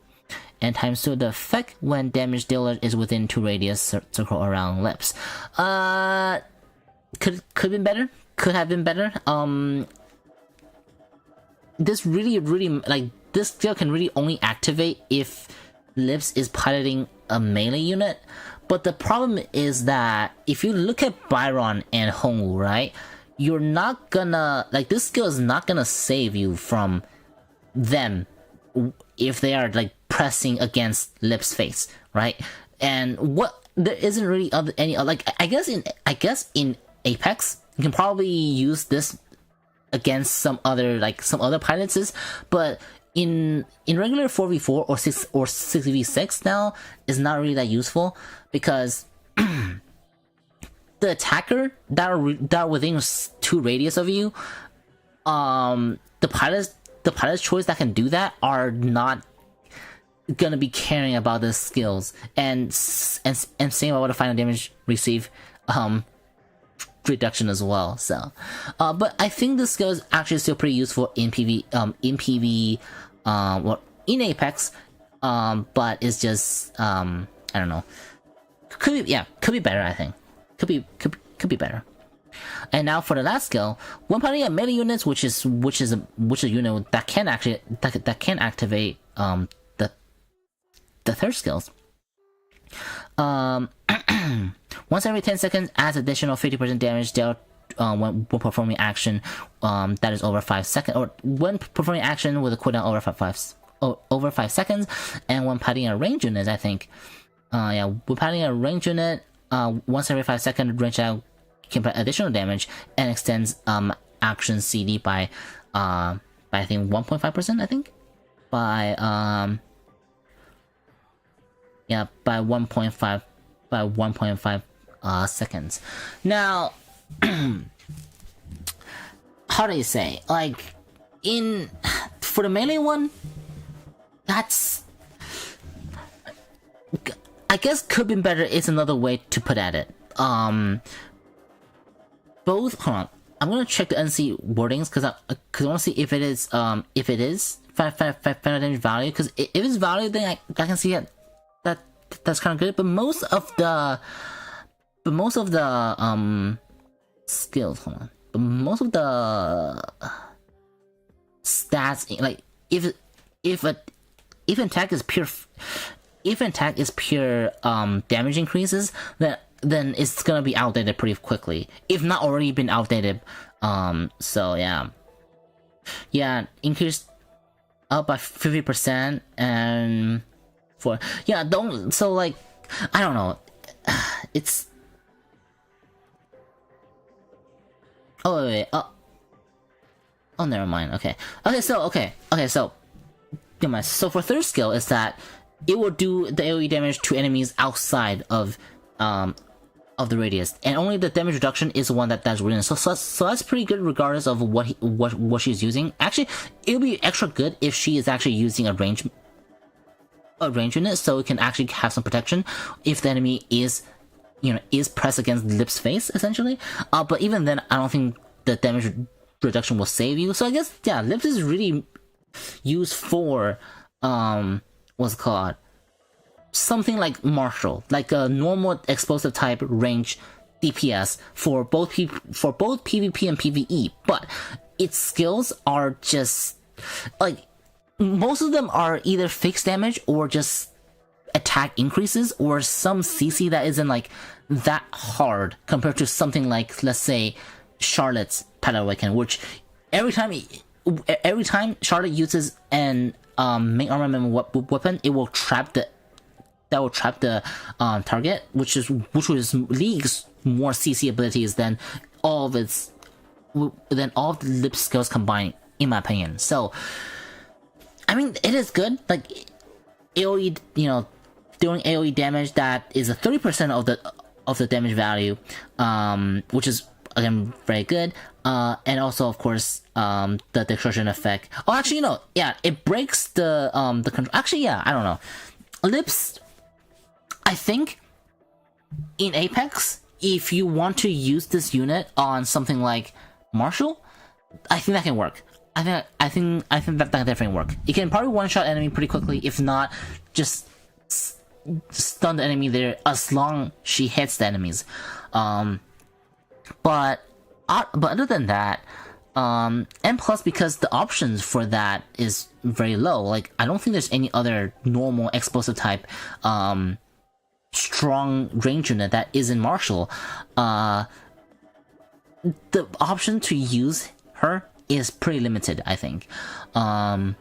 And times 2 of the effect when damage dealer is within 2 radius circle around lips. Could have been better. Could have been better. This really, like, this skill can really only activate if Lips is piloting a melee unit. But the problem is that if you look at Byron and Hongwu, right, you're not gonna, like, this skill is not gonna save you from them if they are, like, pressing against Lips' face, right? And there isn't really any, like, I guess in Apex you can probably use this against some other pilots, but in regular 4v4 or 6v6 now is not really that useful, because the attacker that are within 2 radius of you, the pilot's choice that can do that are not gonna be caring about the skills, and same about the final damage received reduction as well. So but I think this skill is actually still pretty useful in PvE, well, in Apex, but it's just I don't know, could be better. I think could be better. And now for the last skill, when piloting a melee units, which is a unit that can actually that can activate the third skills. Once every 10 seconds, adds additional 50% damage dealt when performing action that is over 5 seconds, or when performing action with a cooldown over 5 seconds, and when piloting a range unit, I think. When piloting a range unit, once every 5 seconds, range out can put additional damage and extends action CD by by I think 1.5%, I think. By yeah, by 1.5 seconds. Now how do you say, like, for the melee one, that's, I guess could be better is another way to put at it. Hold on, I'm gonna check the NC wordings because I want to see if it is 5 damage value, because if it's value, then I can see it, that's kind of good. But most of the skills, hold on, but most of the stats, like if attack is pure damage increases, then it's gonna be outdated pretty quickly, if not already been outdated. So yeah, increased up by 50%, and so like, I don't know, it's, wait, oh, never mind. Okay, so for third skill is that it will do the AoE damage to enemies outside of the radius, and only the damage reduction is the one that's written. So that's pretty good regardless of what she's using. Actually, it'll be extra good if she is actually using a range unit, so it can actually have some protection if the enemy is pressed against Lip's face, essentially. But even then, I don't think the damage reduction will save you. So I guess, yeah, Lips is really used for what's it called, something like Martial, like a normal explosive type range DPS for both PvP and PvE. But its skills are just like, most of them are either fixed damage or just attack increases, or some CC that isn't like that hard compared to something like, let's say, Charlotte's Awaken, which every time Charlotte uses an main armament weapon, it will trap the target, which leagues more CC abilities than all of the Lip skills combined, in my opinion. So I mean, it is good, like AoE, doing AoE damage that is a 30% of the damage value, which is again very good. And also, of course, the distortion effect. Oh, actually, yeah, it breaks the control. Actually, yeah, I don't know. Lips, I think in Apex, if you want to use this unit on something like Martial, I think that can work. I think that can definitely work. It can probably one-shot enemy pretty quickly, if not just stun the enemy there as long she hits the enemies. But other than that, and plus because the options for that is very low, like I don't think there's any other normal explosive type strong range unit that is in Martial. The option to use her is pretty limited, I think. And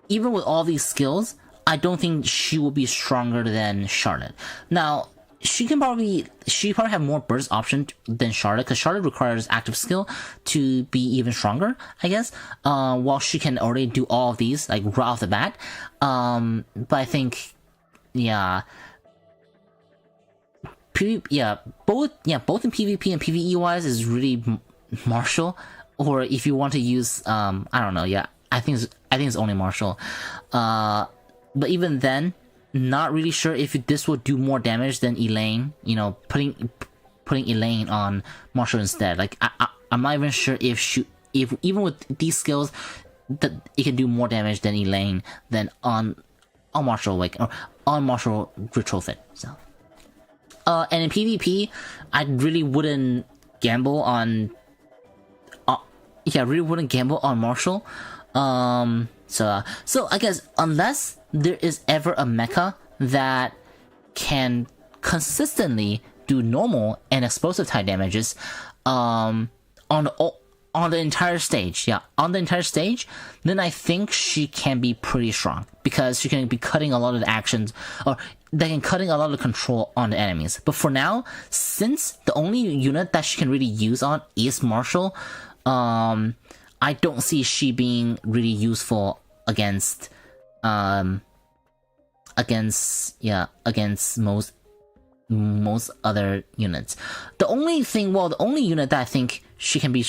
even with all these skills, I don't think she will be stronger than Charlotte. Now, she probably have more burst option than Charlotte, because Charlotte requires active skill to be even stronger, I guess. While she can already do all of these like right off the bat. But I think, yeah, both in PvP and PvE wise is really Martial. Or if you want to use, I don't know, yeah, I think it's only Martial. But even then, not really sure if this will do more damage than Elaine. Putting Elaine on Martial instead. Like I'm not even sure if even with these skills that it can do more damage than Elaine than on Martial Awaken or on Martial Retrofit. So. And in PvP, I really wouldn't gamble on. Martial. So I guess unless there is ever a mecha that can consistently do normal and explosive type damages, on the entire stage, then I think she can be pretty strong, because she can be cutting a lot of the actions, or cutting a lot of control on the enemies. But for now, since the only unit that she can really use on is Marshall, I don't see she being really useful against most other units. The only unit that I think she can be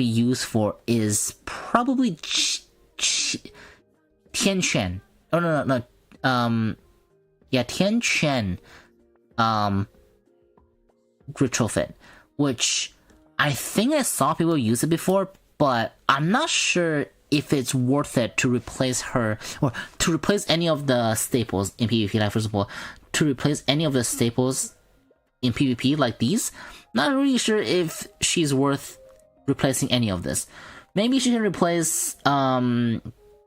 used for is probably Tian Quan. Oh no. Tian Quan retrofit, which I think I saw people use it before, but I'm not sure if it's worth it to replace her or to replace any of the staples in PvP. Like, for example, to replace any of the staples in PvP like these. Not really sure if she's worth replacing any of this. Maybe she can replace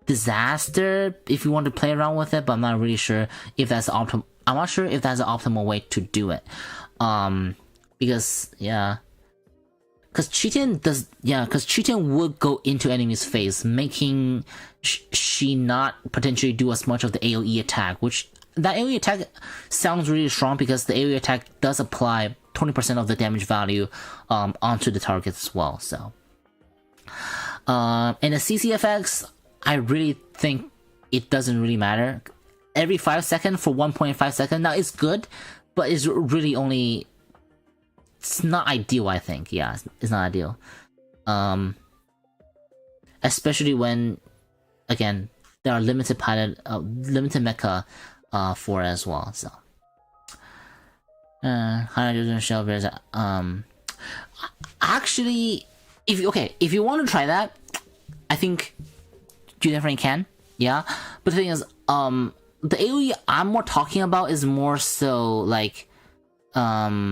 Disaster if you want to play around with it, but I'm not really sure if that's optimal. I'm not sure if that's the optimal way to do it. Because Cheating would go into enemy's face, making she not potentially do as much of the AoE attack, which that AoE attack sounds really strong because the AoE attack does apply 20% of the damage value onto the target as well. So, and the CC effects, I really think it doesn't really matter. Every 5 seconds for 1.5 seconds, now it's good, but it's really only... It's not ideal, I think. Yeah, it's not ideal. Especially when, again, there are limited limited mecha for it as well, so. Hydrogen shell bears, actually, if you want to try that, I think you definitely can, yeah. But the thing is, the AoE I'm more talking about is more so like, I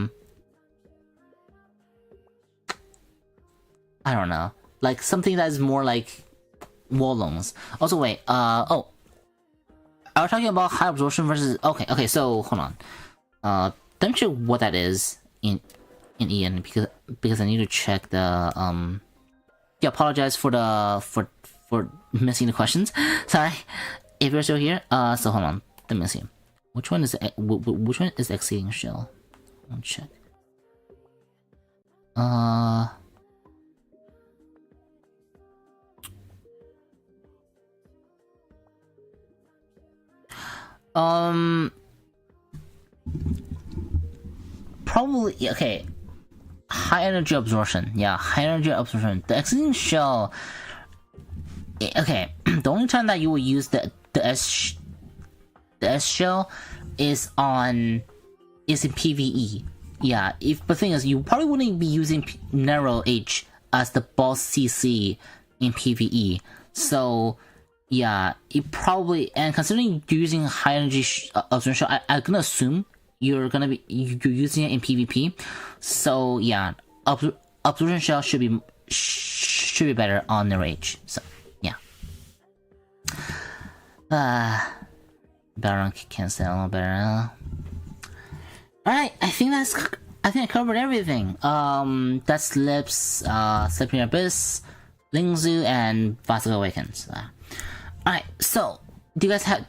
don't know, like something that is more like Wallongs. Also, wait, are we talking about high absorption versus? Okay, so hold on, let me check what that is in Ian because I need to check the Yeah, apologize for missing the questions. Sorry if you're still here. So hold on, let me see. Which one is exceeding shell? I'll check. Probably okay. High energy absorption. Yeah, high energy absorption. The exceeding shell. Okay, the only time that you will use the S shell is in PvE. Yeah, but the thing is, you probably wouldn't be using narrow H as the boss CC in PvE. So yeah, it probably, and considering you're using high energy absorption, I'm gonna assume you're using it in PvP. So yeah, absorption shell should be better on narrow H. So yeah. Better on cancel, better. Alright, I think I covered everything. That's Lips, Sleipnir Abyss, Ling Zhu, and Vassago Awaken. Alright, so do you guys have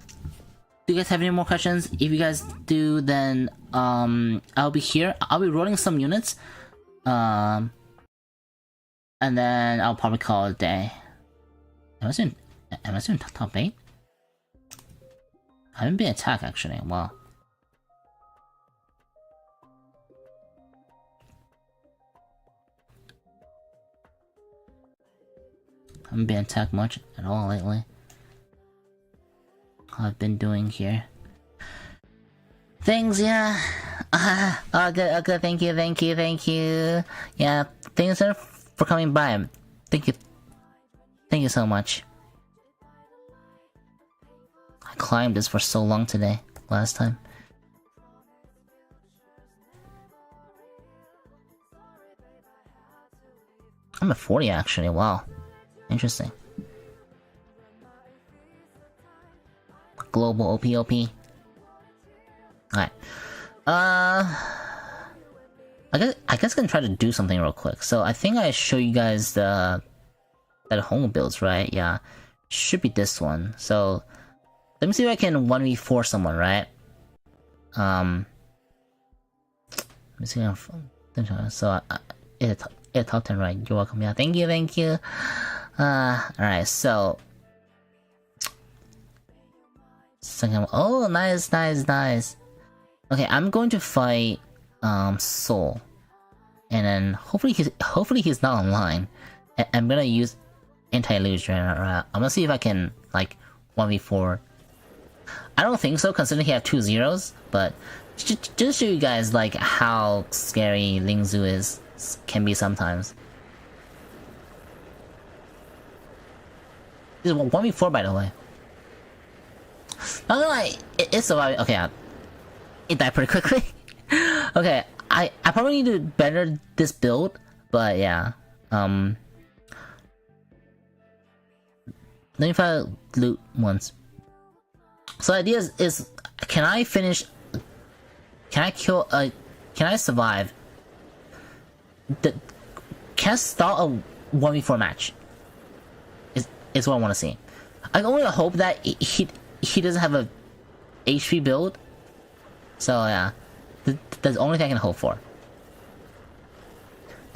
any more questions? If you guys do, then I'll be here. I'll be rolling some units. And then I'll probably call it a day. Am I doing top 8? I haven't been attacked actually. Wow. I haven't been attacked much at all lately. I've been doing here things, yeah. Good. Thank you. Yeah, thanks for coming by. Thank you so much. I climbed this for so long today. Last time. I'm at 40 actually. Wow, interesting. Global OP. Alright. I guess I can try to do something real quick. So I think I show you guys that home builds, right? Yeah. Should be this one. So Let me see if I can 1v4 someone, right? Let me see if so it's top 10, right? You're welcome. Yeah, thank you. Alright, so second, oh, nice. Okay, I'm going to fight Soul, and then hopefully he's not online. I'm gonna use anti-illusion. I'm gonna see if I can like 1v4. I don't think so, considering he have 2 zeros, but just to show you guys like how scary Ling Zhu can be sometimes. This is 1v4, by the way. Not gonna lie, it's surviving. Okay, it died pretty quickly. Okay, I probably need to better this build, but yeah. Let me find loot once. So the idea is can I finish? Can I kill? Can I survive? Can I start a 1v4 match? Is what I want to see. I only hope that he doesn't have a HP build. So yeah, that's the only thing I can hope for.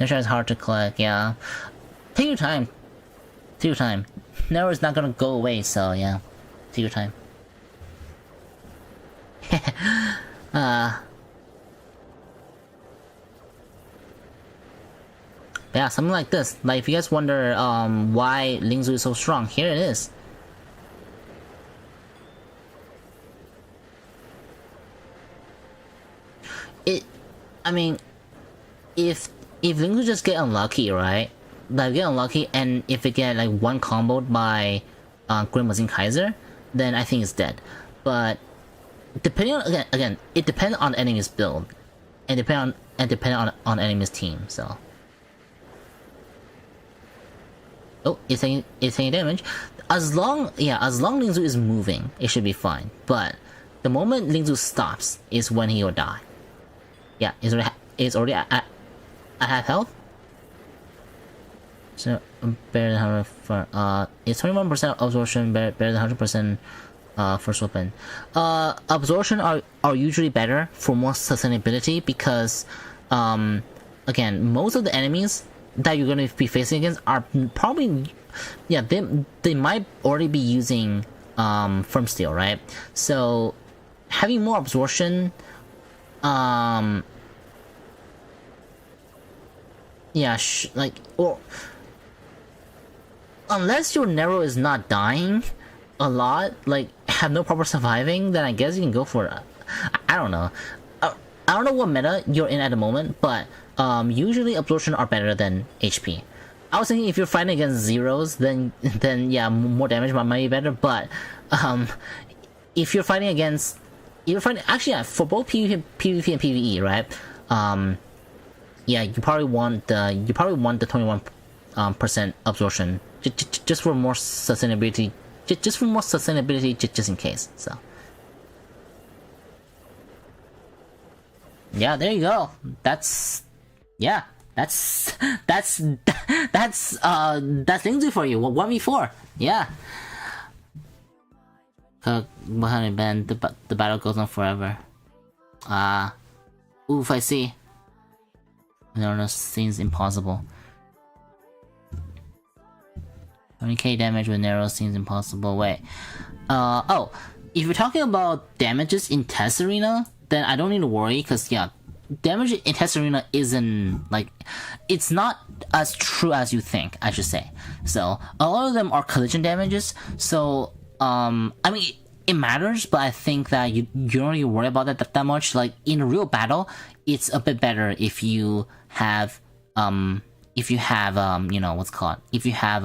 Nature is hard to collect. Yeah, take your time. Take your time. Never is not gonna go away. So yeah, take your time. Yeah, something like this. Like if you guys wonder why Ling Zhu is so strong, here it is. I mean, if Ling Zhu just get unlucky, right? Like get unlucky, and if it get like one comboed by Grim Mazin Kaiser, then I think it's dead. But depending on again, it depends on enemy's build, and depending on enemy's team. So, oh, it's taking damage. As long Ling Zhu is moving, it should be fine. But the moment Ling Zhu stops is when he will die. Yeah, it's already at half health. So better than 100 for it's 21% absorption, better than 100% first weapon. Absorption are usually better for more sustainability because again, most of the enemies that you're gonna be facing against are probably they might already be using firm steel, right? So having more absorption like, or unless your Nero is not dying a lot, like have no problem surviving, then I guess you can go for it. I don't know. I don't know what meta you're in at the moment, but usually absorption are better than HP. I was thinking if you're fighting against zeros, then yeah, more damage might be better. But if you're fighting against, actually yeah, for both PvP and PvE, right? Yeah, you probably want the 21% absorption just for more sustainability. Just for more sustainability, just in case. So yeah, there you go. That's Ling Zhu for you. 1v4. Yeah. Behind band, the battle goes on forever. Oof, I see. No, seems impossible. 20k damage with Nero seems impossible. Wait. Oh, if you're talking about damages in Test Arena, then I don't need to worry, because yeah, damage in Test Arena isn't like, it's not as true as you think, I should say. So a lot of them are collision damages. So I mean, it matters, but I think that you don't really worry about that much. Like in a real battle, it's a bit better if you have you know what's called, if you have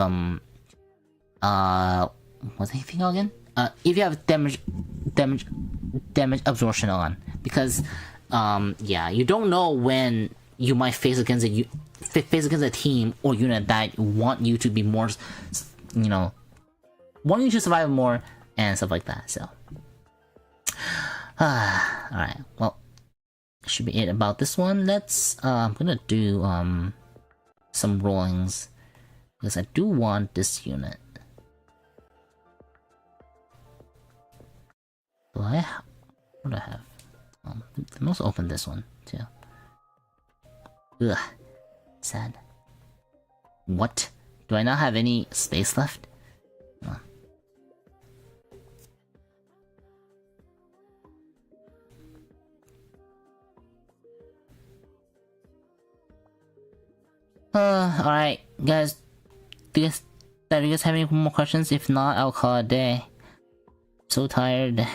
what's the thing again? If you have damage absorption on, because yeah, you don't know when you might face against a team or unit that want you to be more, you know, want you to survive more and stuff like that. So alright, well, should be it about this one. Let's I'm gonna do some rollings because I do want this unit. Do I have... What do I have? Let me also open this one, too. Ugh. Sad. What? Do I not have any space left? Alright, guys. Do you guys have any more questions? If not, I'll call it a day. So tired.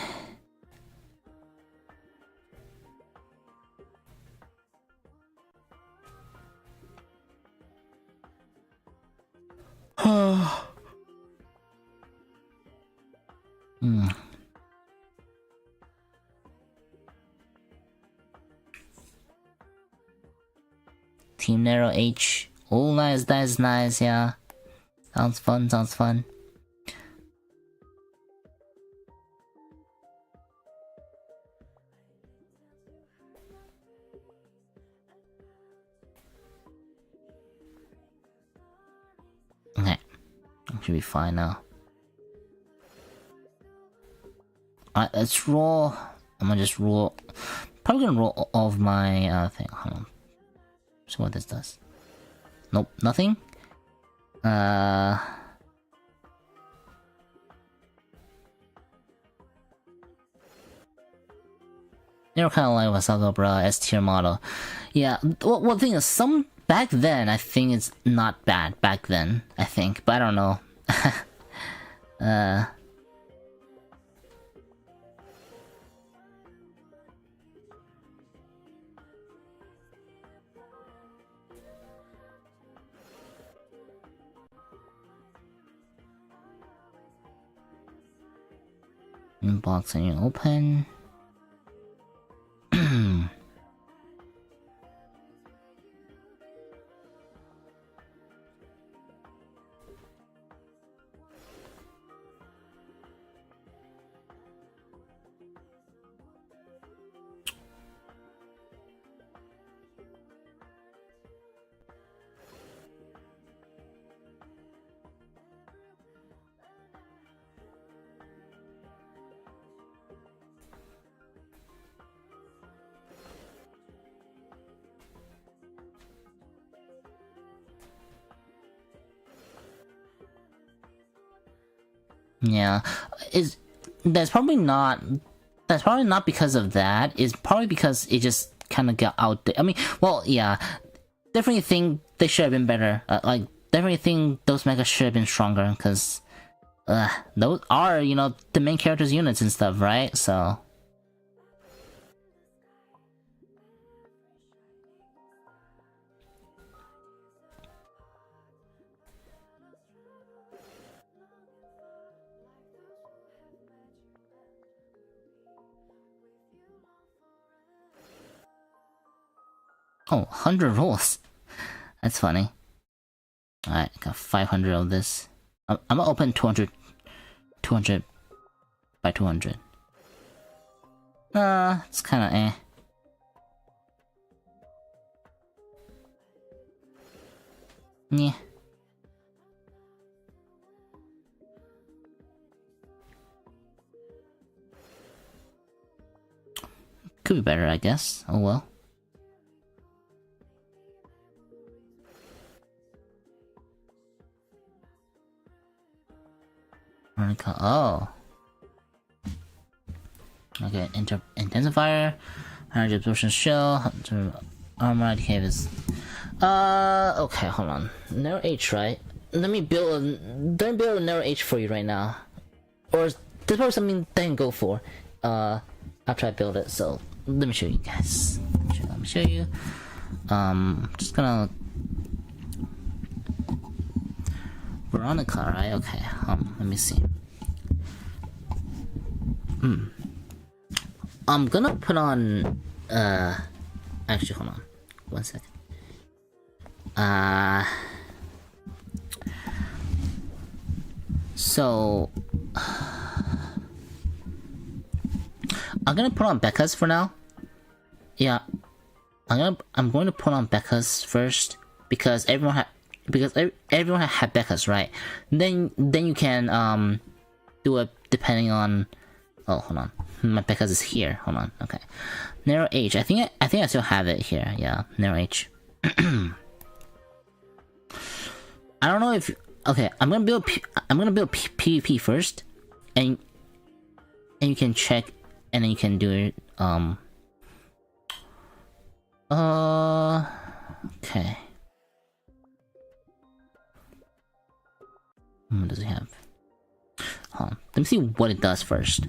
Team Nero H. Oh, nice, nice, yeah. Sounds fun, sounds fun. Okay. Should be fine now. Alright, let's roll. I'm gonna just roll. Probably gonna roll all of my thing. Hold on. So what this does. Nope, nothing. You know, kind of like Vassago, bro, S tier model. Yeah, well, the thing is, back then, I think it's not bad. Back then, I think, but I don't know. Inbox and you open. Yeah, that's probably not because of that. It's probably because it just kind of got out there. I mean, well, yeah, definitely think they should have been better. Like, definitely think those mechas should have been stronger, because those are, you know, the main characters' units and stuff, right? So. Oh, 100 rolls. That's funny. Alright, got 500 of this. I'm gonna open 200 by 200. It's kinda eh. Yeah. Could be better, I guess. Oh well. Oh. Okay, intensifier, energy absorption shell, armor caves. Okay, hold on. Narrow H, right? Let me build a narrow H for you right now. Or there's probably something they can go for. After I build it, so let me show you guys. Let me show you. Just gonna Veronica, right? Okay, let me see. I'm gonna put on, actually, hold on. 1 second. So, I'm gonna put on Becca's for now. Yeah, I'm going to put on Becca's first, because everyone had Becca's, right? Then you can do it depending on. Oh, hold on. because it's here. Hold on. Okay. Narrow H. I think I still have it here. Yeah, narrow H. I don't know if okay. I'm gonna build PvP first, and you can check, and then you can do it. Okay. What does it have? Hold on. Let me see what it does first.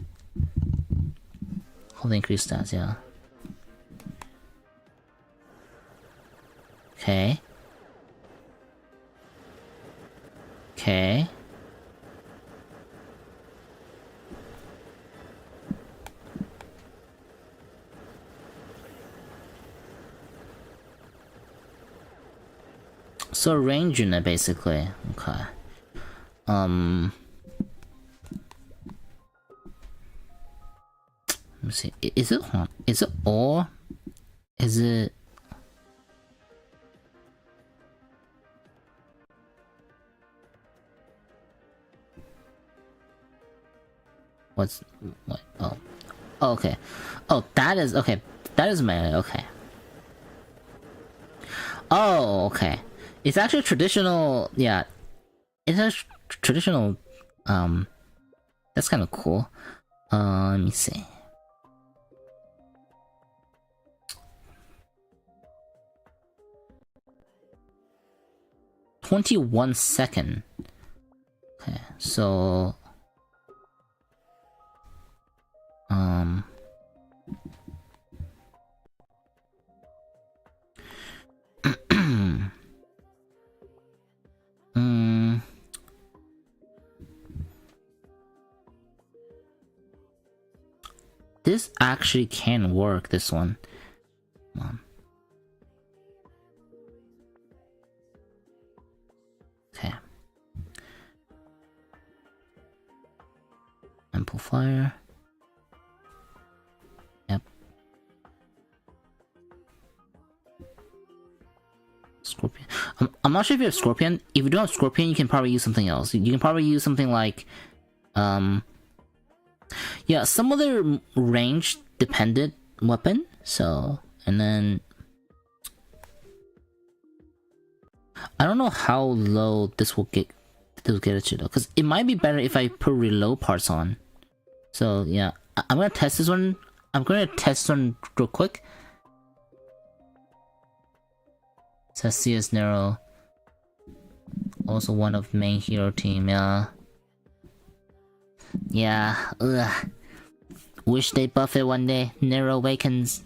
Hold the increase stats, yeah. Okay. Okay. So range unit basically. Okay. Let me see. Is it or is it what? Oh. Oh, okay. Oh, that is okay. That is melee. Okay. Oh, okay. It's actually traditional. Yeah, it's a traditional. That's kind of cool. Let me see. $21. Okay, so this actually can work, this one. Come on. Okay. Amplifier. Yep. Scorpion. I'm not sure if you have Scorpion. If you don't have Scorpion, you can probably use something else. You can probably use something like, yeah, some other range dependent weapon. So, and then I don't know how low this will get it to though, because it might be better if I put reload parts on. So yeah, I'm gonna test this one. I'm gonna test this one real quick. So CS Nero, also one of main hero team. Yeah. Yeah. Ugh. Wish they buff it one day. Nero Awakens.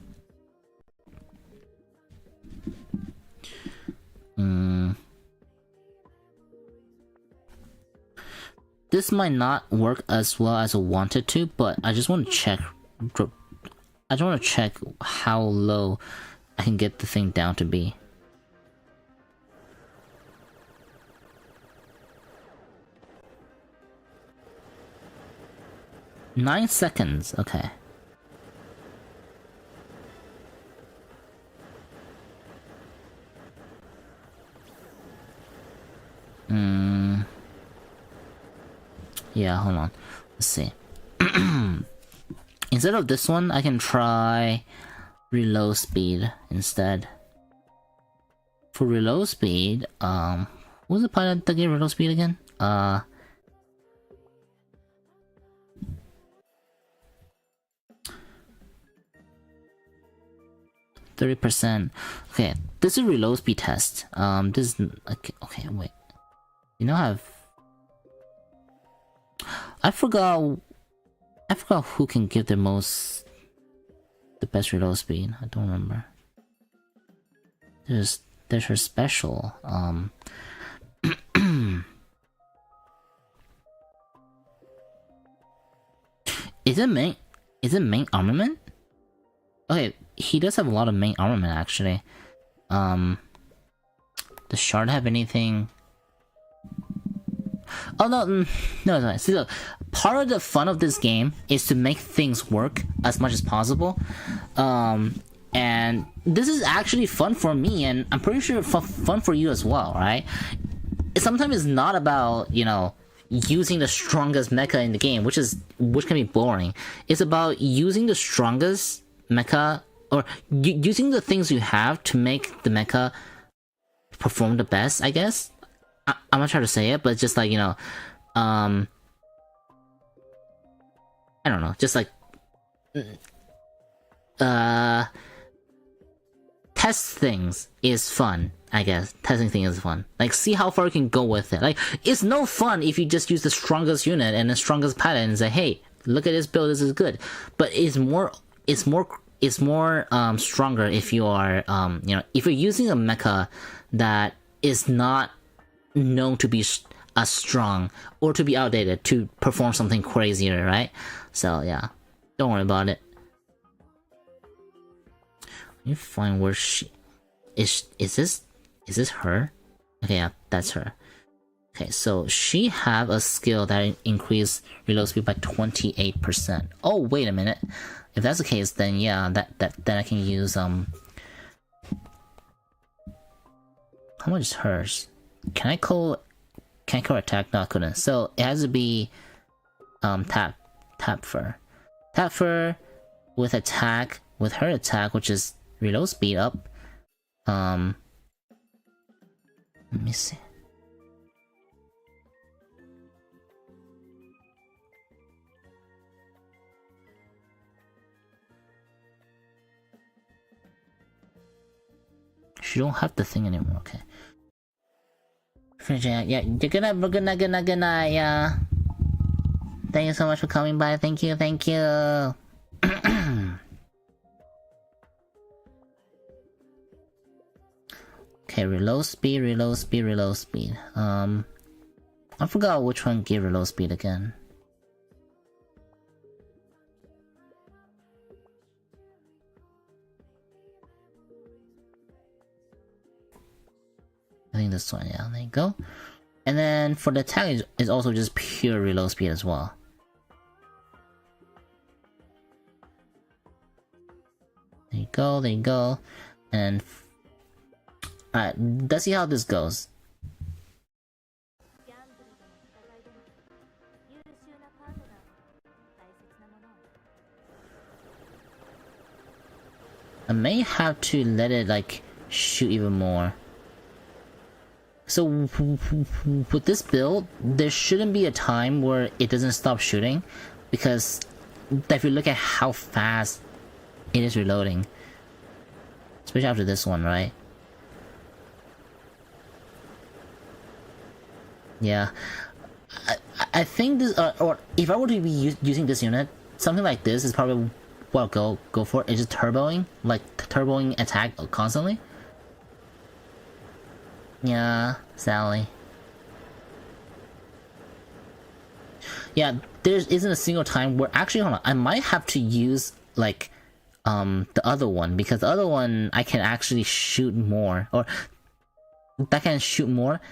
This might not work as well as I wanted to, but I just want to check. I just want to check how low I can get the thing down to be. Nine seconds. Okay. Yeah, hold on. Let's see. Instead of this one, I can try reload speed instead. For reload speed, what was the part that gave reload speed again? 30%. Okay, this is a reload speed test. This is okay. Wait, you know, I forgot who can give the best reload speed. I don't remember. There's her special. Is it main armament? Okay, he does have a lot of main armament actually. Does Shard have anything? Oh no. See, look, part of the fun of this game is to make things work as much as possible. And this is actually fun for me, and I'm pretty sure fun for you as well, right? Sometimes it's not about, you know, using the strongest mecha in the game, which can be boring. It's about using the strongest mecha, or using the things you have to make the mecha perform the best, I guess. I'm not trying to say it, but just like, you know, I don't know, just like test things is fun, I guess. Testing things is fun. Like, see how far you can go with it. Like, it's no fun if you just use the strongest unit and the strongest pattern and say, hey, look at this build, this is good. But it's more stronger if you are, you know, if you're using a mecha that is not known to be as strong or to be outdated to perform something crazier, right? So yeah, don't worry about it. Let me find where she is. Is this her? Okay, yeah, that's her. Okay, so she have a skill that increase reload speed by 28%. Oh, wait a minute. If that's the case, then yeah, then I can use how much is hers? Can I call attack? No, I couldn't. So it has to be tap for with attack, with her attack, which is reload speed up. Let me see. She don't have the thing anymore. Okay. Yeah, good night, yeah. Thank you so much for coming by. Thank you. Okay, reload speed. I forgot which one gave reload speed again. I think this one, yeah, there you go. And then for the attack is also just pure reload speed as well. There you go. And alright, let's see how this goes. I may have to let it like shoot even more. So with this build, there shouldn't be a time where it doesn't stop shooting, because if you look at how fast it is reloading, especially after this one, right? Yeah, I think this, or if I were to be using this unit, something like this is probably what I'll go for. It's just turboing, like turboing attack constantly. Yeah, Sally. Yeah, there isn't a single time where actually, hold on, I might have to use like the other one, because the other one I can actually shoot more, or that can shoot more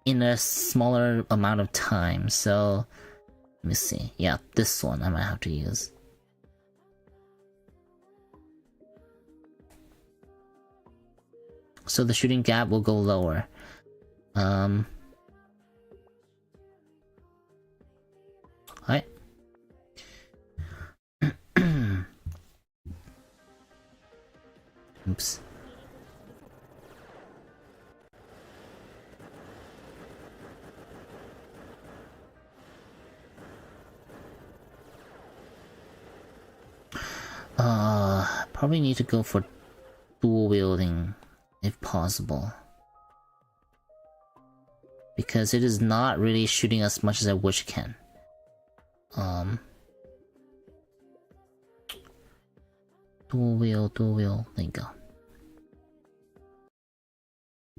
in a smaller amount of time. So let me see. Yeah, this one I might have to use. So the shooting gap will go lower. Alright. Oops. Probably need to go for dual wielding if possible, because it is not really shooting as much as I wish it can. Dual wheel, there you go.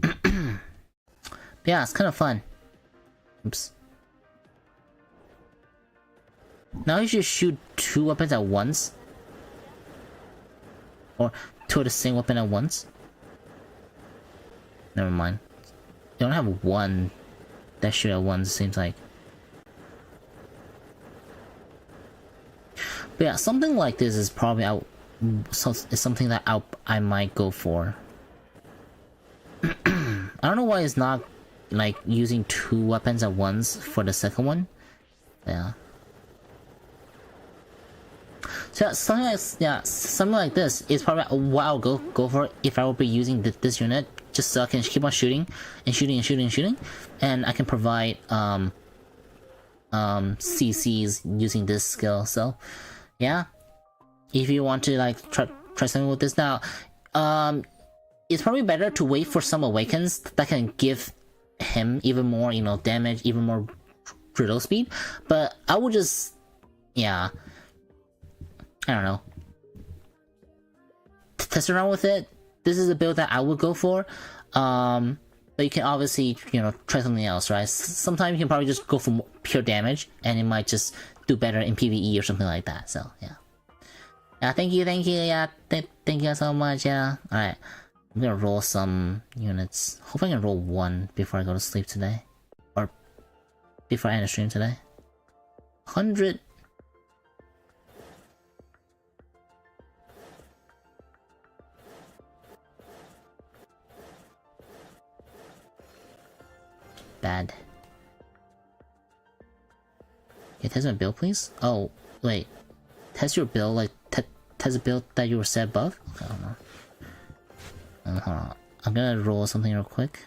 But yeah, it's kind of fun. Oops. Now you should shoot two weapons at once, or two of the same weapon at once. Never mind. You don't have one that shoot at once, it seems like. But yeah, something like this is probably it's something that I might go for. I don't know why it's not like using 2 weapons at once for the second one. Yeah. So yeah, something like this is probably what I'll go for if I will be using this unit, just so I can keep on shooting and shooting, and I can provide CCs using this skill. So yeah, if you want to like try something with this now, it's probably better to wait for some awakens that can give him even more, you know, damage, even more brittle speed. But I will just, yeah, I don't know, test around with it. This is a build that I would go for. But you can obviously, you know, try something else, right? Sometimes you can probably just go for pure damage, and it might just do better in PvE or something like that. So yeah, yeah. Thank you, yeah. Thank you so much. Yeah. All right, I'm gonna roll some units. Hope I can roll 1 before I go to sleep today, or before I end the stream today. 100. Bad. Yeah, test my build, please. Oh, wait. Test your build, like, test the build that you were set above? Okay, hold on. Hold on. I'm gonna roll something real quick.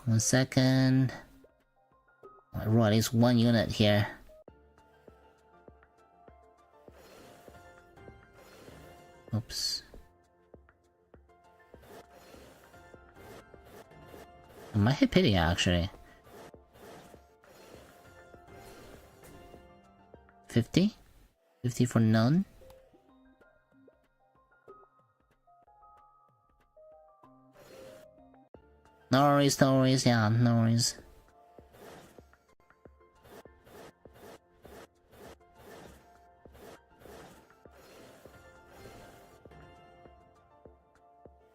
One second. I roll at least 1 unit here. Oops. I might hit pity actually. 50? 50 for none? No worries, yeah, no worries.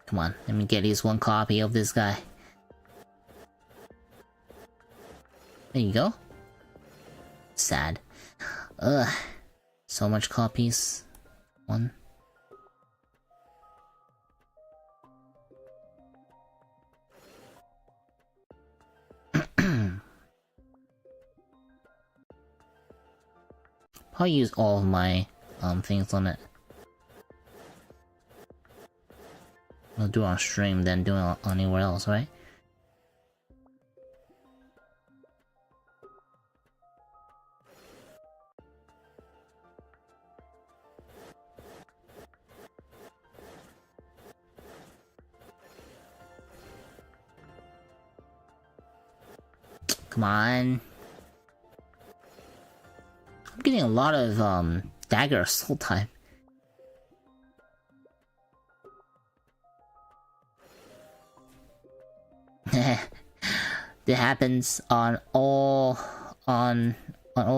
Come on, let me get at least 1 copy of this guy. There you go. Sad. Ugh. So much copies. 1. Probably use all of my things on it. I'll do it on stream, then do it anywhere else, right? Come on. I'm getting a lot of dagger assault type. That happens on all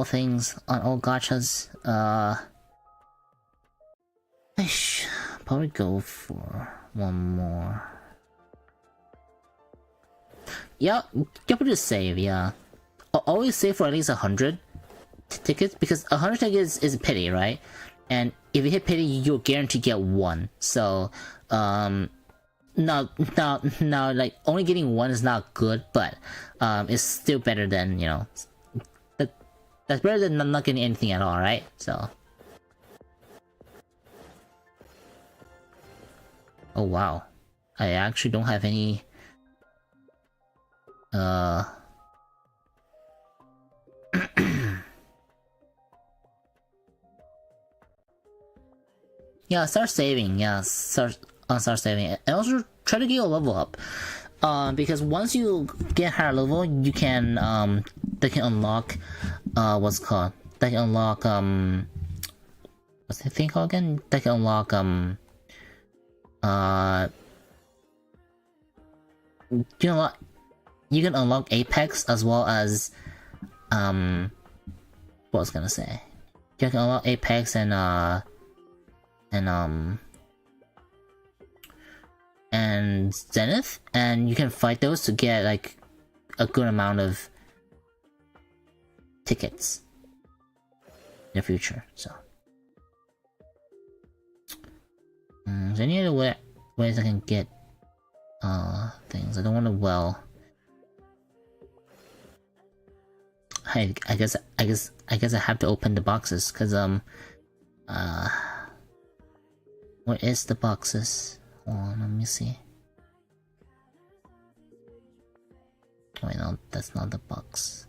things, on all gachas. I should probably go for 1 more. Yeah, you can just save, yeah. Always save for at least 100 tickets, because 100 tickets is pity, right? And if you hit pity, you'll guarantee get 1. So, now, like, only getting 1 is not good, but it's still better than, you know, that's better than not getting anything at all, right? So, oh wow, I actually don't have any. Yeah, start saving. Yeah, start saving, and also try to get your level up. Because once you get higher level, you can they can unlock what's it called? They can unlock what's the thing called again? They can unlock you can unlock Apex as well as what was I gonna say? You can unlock Apex and Zenith, and you can fight those to get like a good amount of tickets in the future. So Is there any other ways I can get things? I don't want to well. I guess I have to open the boxes because where is the boxes? Hold on, let me see. Wait, no, that's not the box.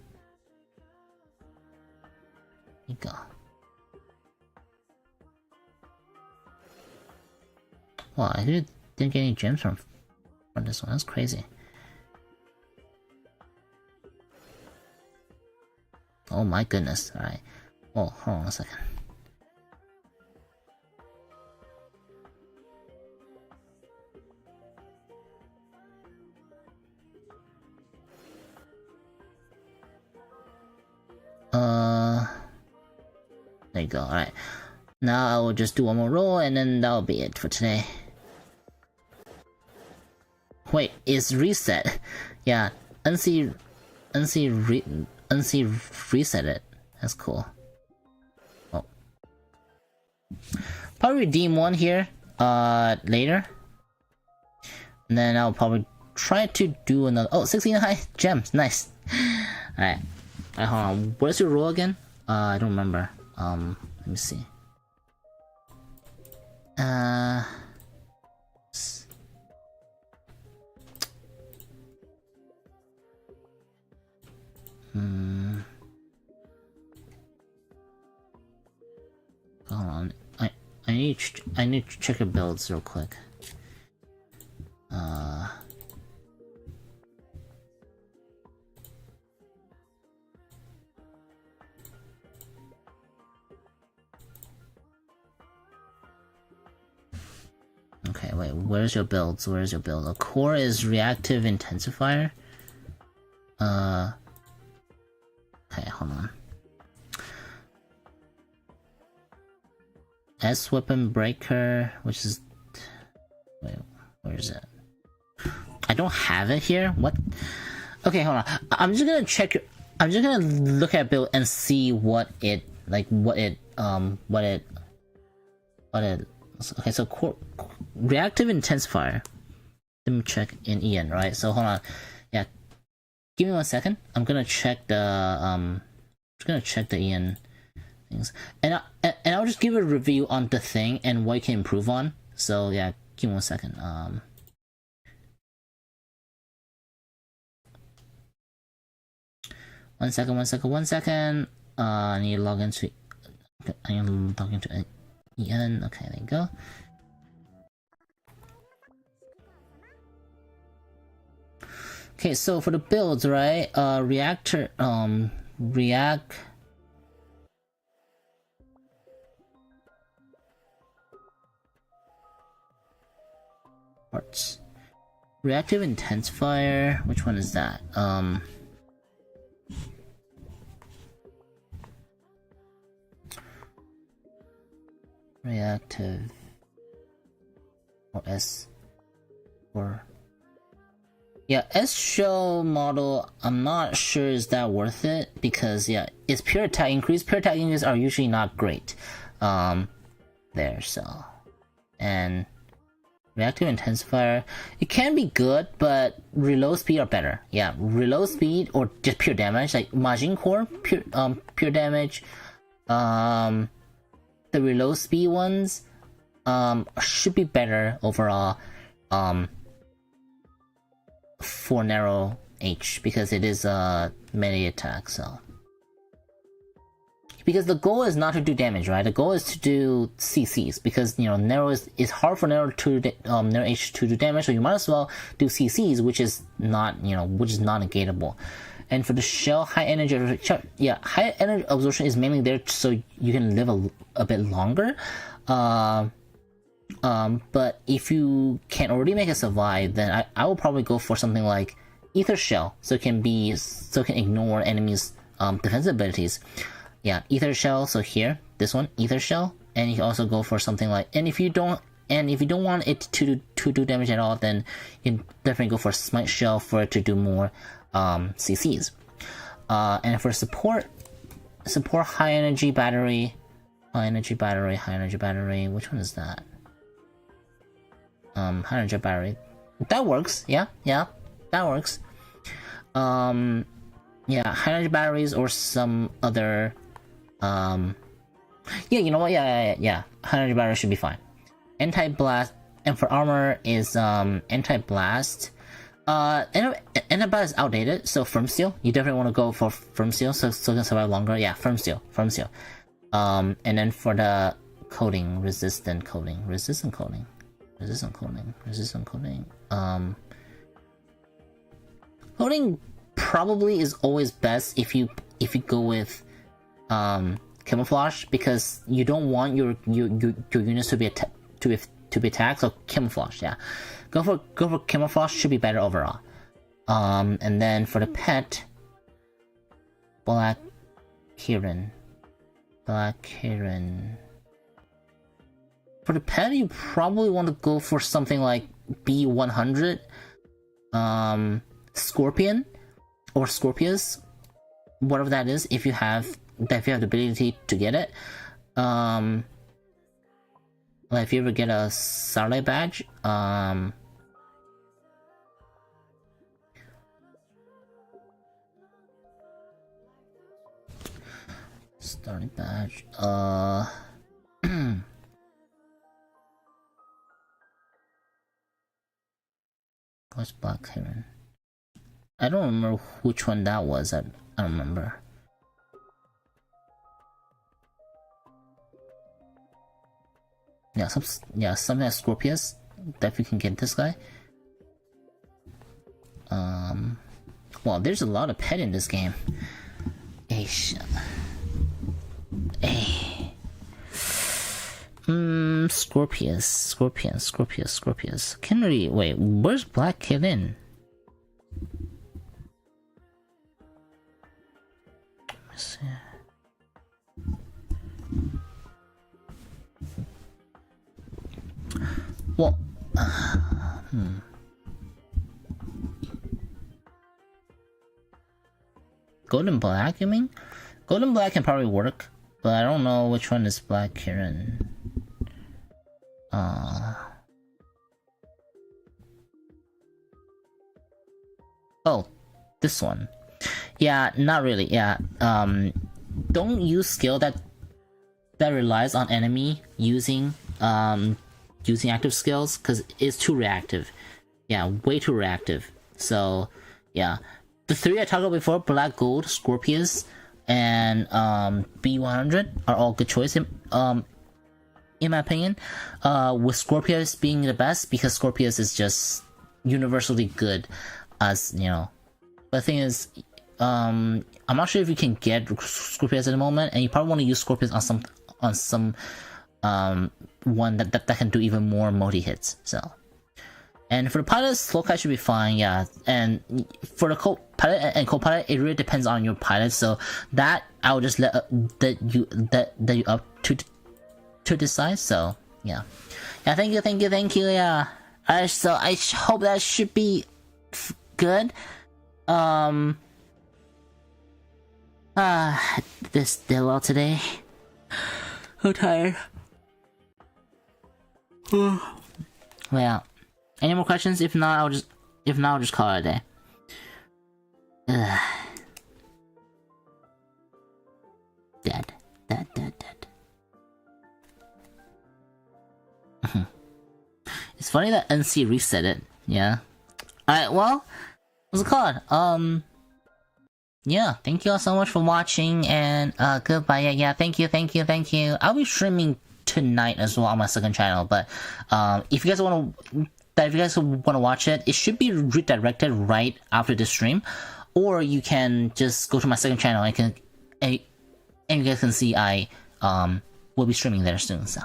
Here you go. Wow, I didn't get any gems from this one. That's crazy. Oh my goodness. Alright. Oh, hold on a second. There you go. Alright. Now I will just do one more roll and then that'll be it for today. Wait, it's reset. Yeah, unsee reset it. That's cool. Oh. Probably redeem one here later. And then I'll probably try to do another. Oh, 16 high gems. Nice. Alright. Hold on. Where's your roll again? I don't remember. Let me see. Hold on. I need to check your builds real quick. Okay, wait, where's your builds? Where's your build? A core is reactive intensifier. Okay, hold on. S weapon breaker, which is... Wait, where is it? I don't have it here? What? Okay, hold on. I'm just gonna check... I'm just gonna look at build and see what it... Like, okay, so core... Reactive intensifier. Let me check in EN, right? So hold on. Yeah. Give me 1 second. I'm gonna check the EN things. And I'll just give a review on the thing and what you can improve on. So yeah, give me 1 second. 1 second, 1 second, 1 second. I need to log into EN. Okay, there you go. Okay, so for the builds, right? Reactor, react. Parts. Reactive intensifier. Which one is that? Reactive. Or S. Or. Yeah, S shell model, I'm not sure is that worth it because yeah, it's pure attack increase. Pure attack increase are usually not great. There, so. And reactive intensifier, it can be good, but reload speed are better. Yeah, reload speed or just pure damage, like Majin Core, pure damage. The reload speed ones should be better overall. For narrow H because it is a melee attack, so because the goal is not to do damage, right? The goal is to do CCs because you know narrow is hard for narrow narrow H to do damage, so you might as well do CCs, which is not negatable. And for the shell, high energy absorption is mainly there so you can live a bit longer. But if you can already make it survive, then I will probably go for something like Ether Shell, so it can ignore enemies' defensive abilities. Yeah, Ether Shell. So here, this one, Ether Shell, and you can also go for something like. And if you don't want it to do damage at all, then you can definitely go for Smite Shell for it to do more CCs. And for support high energy battery. Which one is that? 100 battery. That works. Yeah, that works. Yeah, 100 batteries or some other. Yeah, you know what? Yeah. 100 batteries should be fine. Anti-blast, and for armor is anti-blast. Anti-blast is outdated, so firm steel. You definitely want to go for firm steel, so it can survive longer. Yeah, firm steel. And then for the coating, resistant coating. Coating probably is always best if you go with camouflage, because you don't want your units to be attacked. So camouflage, yeah, go for camouflage, should be better overall. And then for the pet, Black Kirin. For the pet, you probably want to go for something like B100, Scorpion or Scorpius, whatever that is. If you have the ability to get it, like if you ever get a Starlight badge, Starlight badge, what's Black Heron? I don't remember which one that was. I don't remember. Yeah, something like Scorpius. Definitely can get this guy. Well, there's a lot of pet in this game. Scorpius. Can't really wait. Where's Black Kevin? Let's see. Well, Golden Black, you mean? Golden Black can probably work, but I don't know which one is Black Kirin. Oh, this one. Yeah, not really. Yeah. Don't use skill that relies on enemy using active skills, because it's too reactive. Yeah, way too reactive. So yeah, the three I talked about before, Black Gold, Scorpius, and B100 are all good choice in my opinion. With Scorpius being the best, because Scorpius is just universally good, as you know. But the thing is, I'm not sure if you can get Scorpius at the moment, and you probably want to use Scorpius on some one that can do even more multi hits. So, and for the pilot, slow kite should be fine. Yeah, and for the co-pilot and co-pilot, it really depends on your pilot. So that I will just let you up to decide. So yeah. Thank you. Yeah. So I hope that should be good. This did a lot today. I'm tired. Well, any more questions? If not, I'll just call it a day. Dead. It's funny that NC reset it. Yeah. Alright, well, what's it called? Yeah, thank you all so much for watching, and goodbye. Yeah, thank you. I'll be streaming tonight as well on my second channel, but if you guys want to watch it, it should be redirected right after the stream, or you can just go to my second channel and you guys can see I will be streaming there soon. So,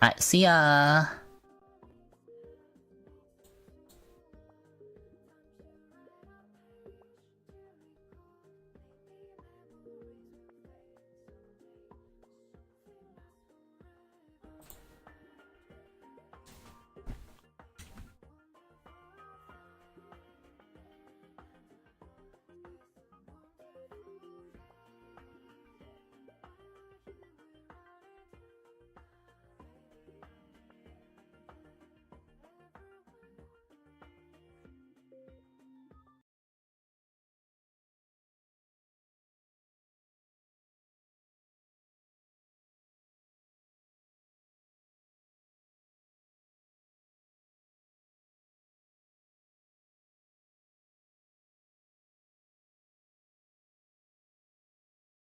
alright, see ya.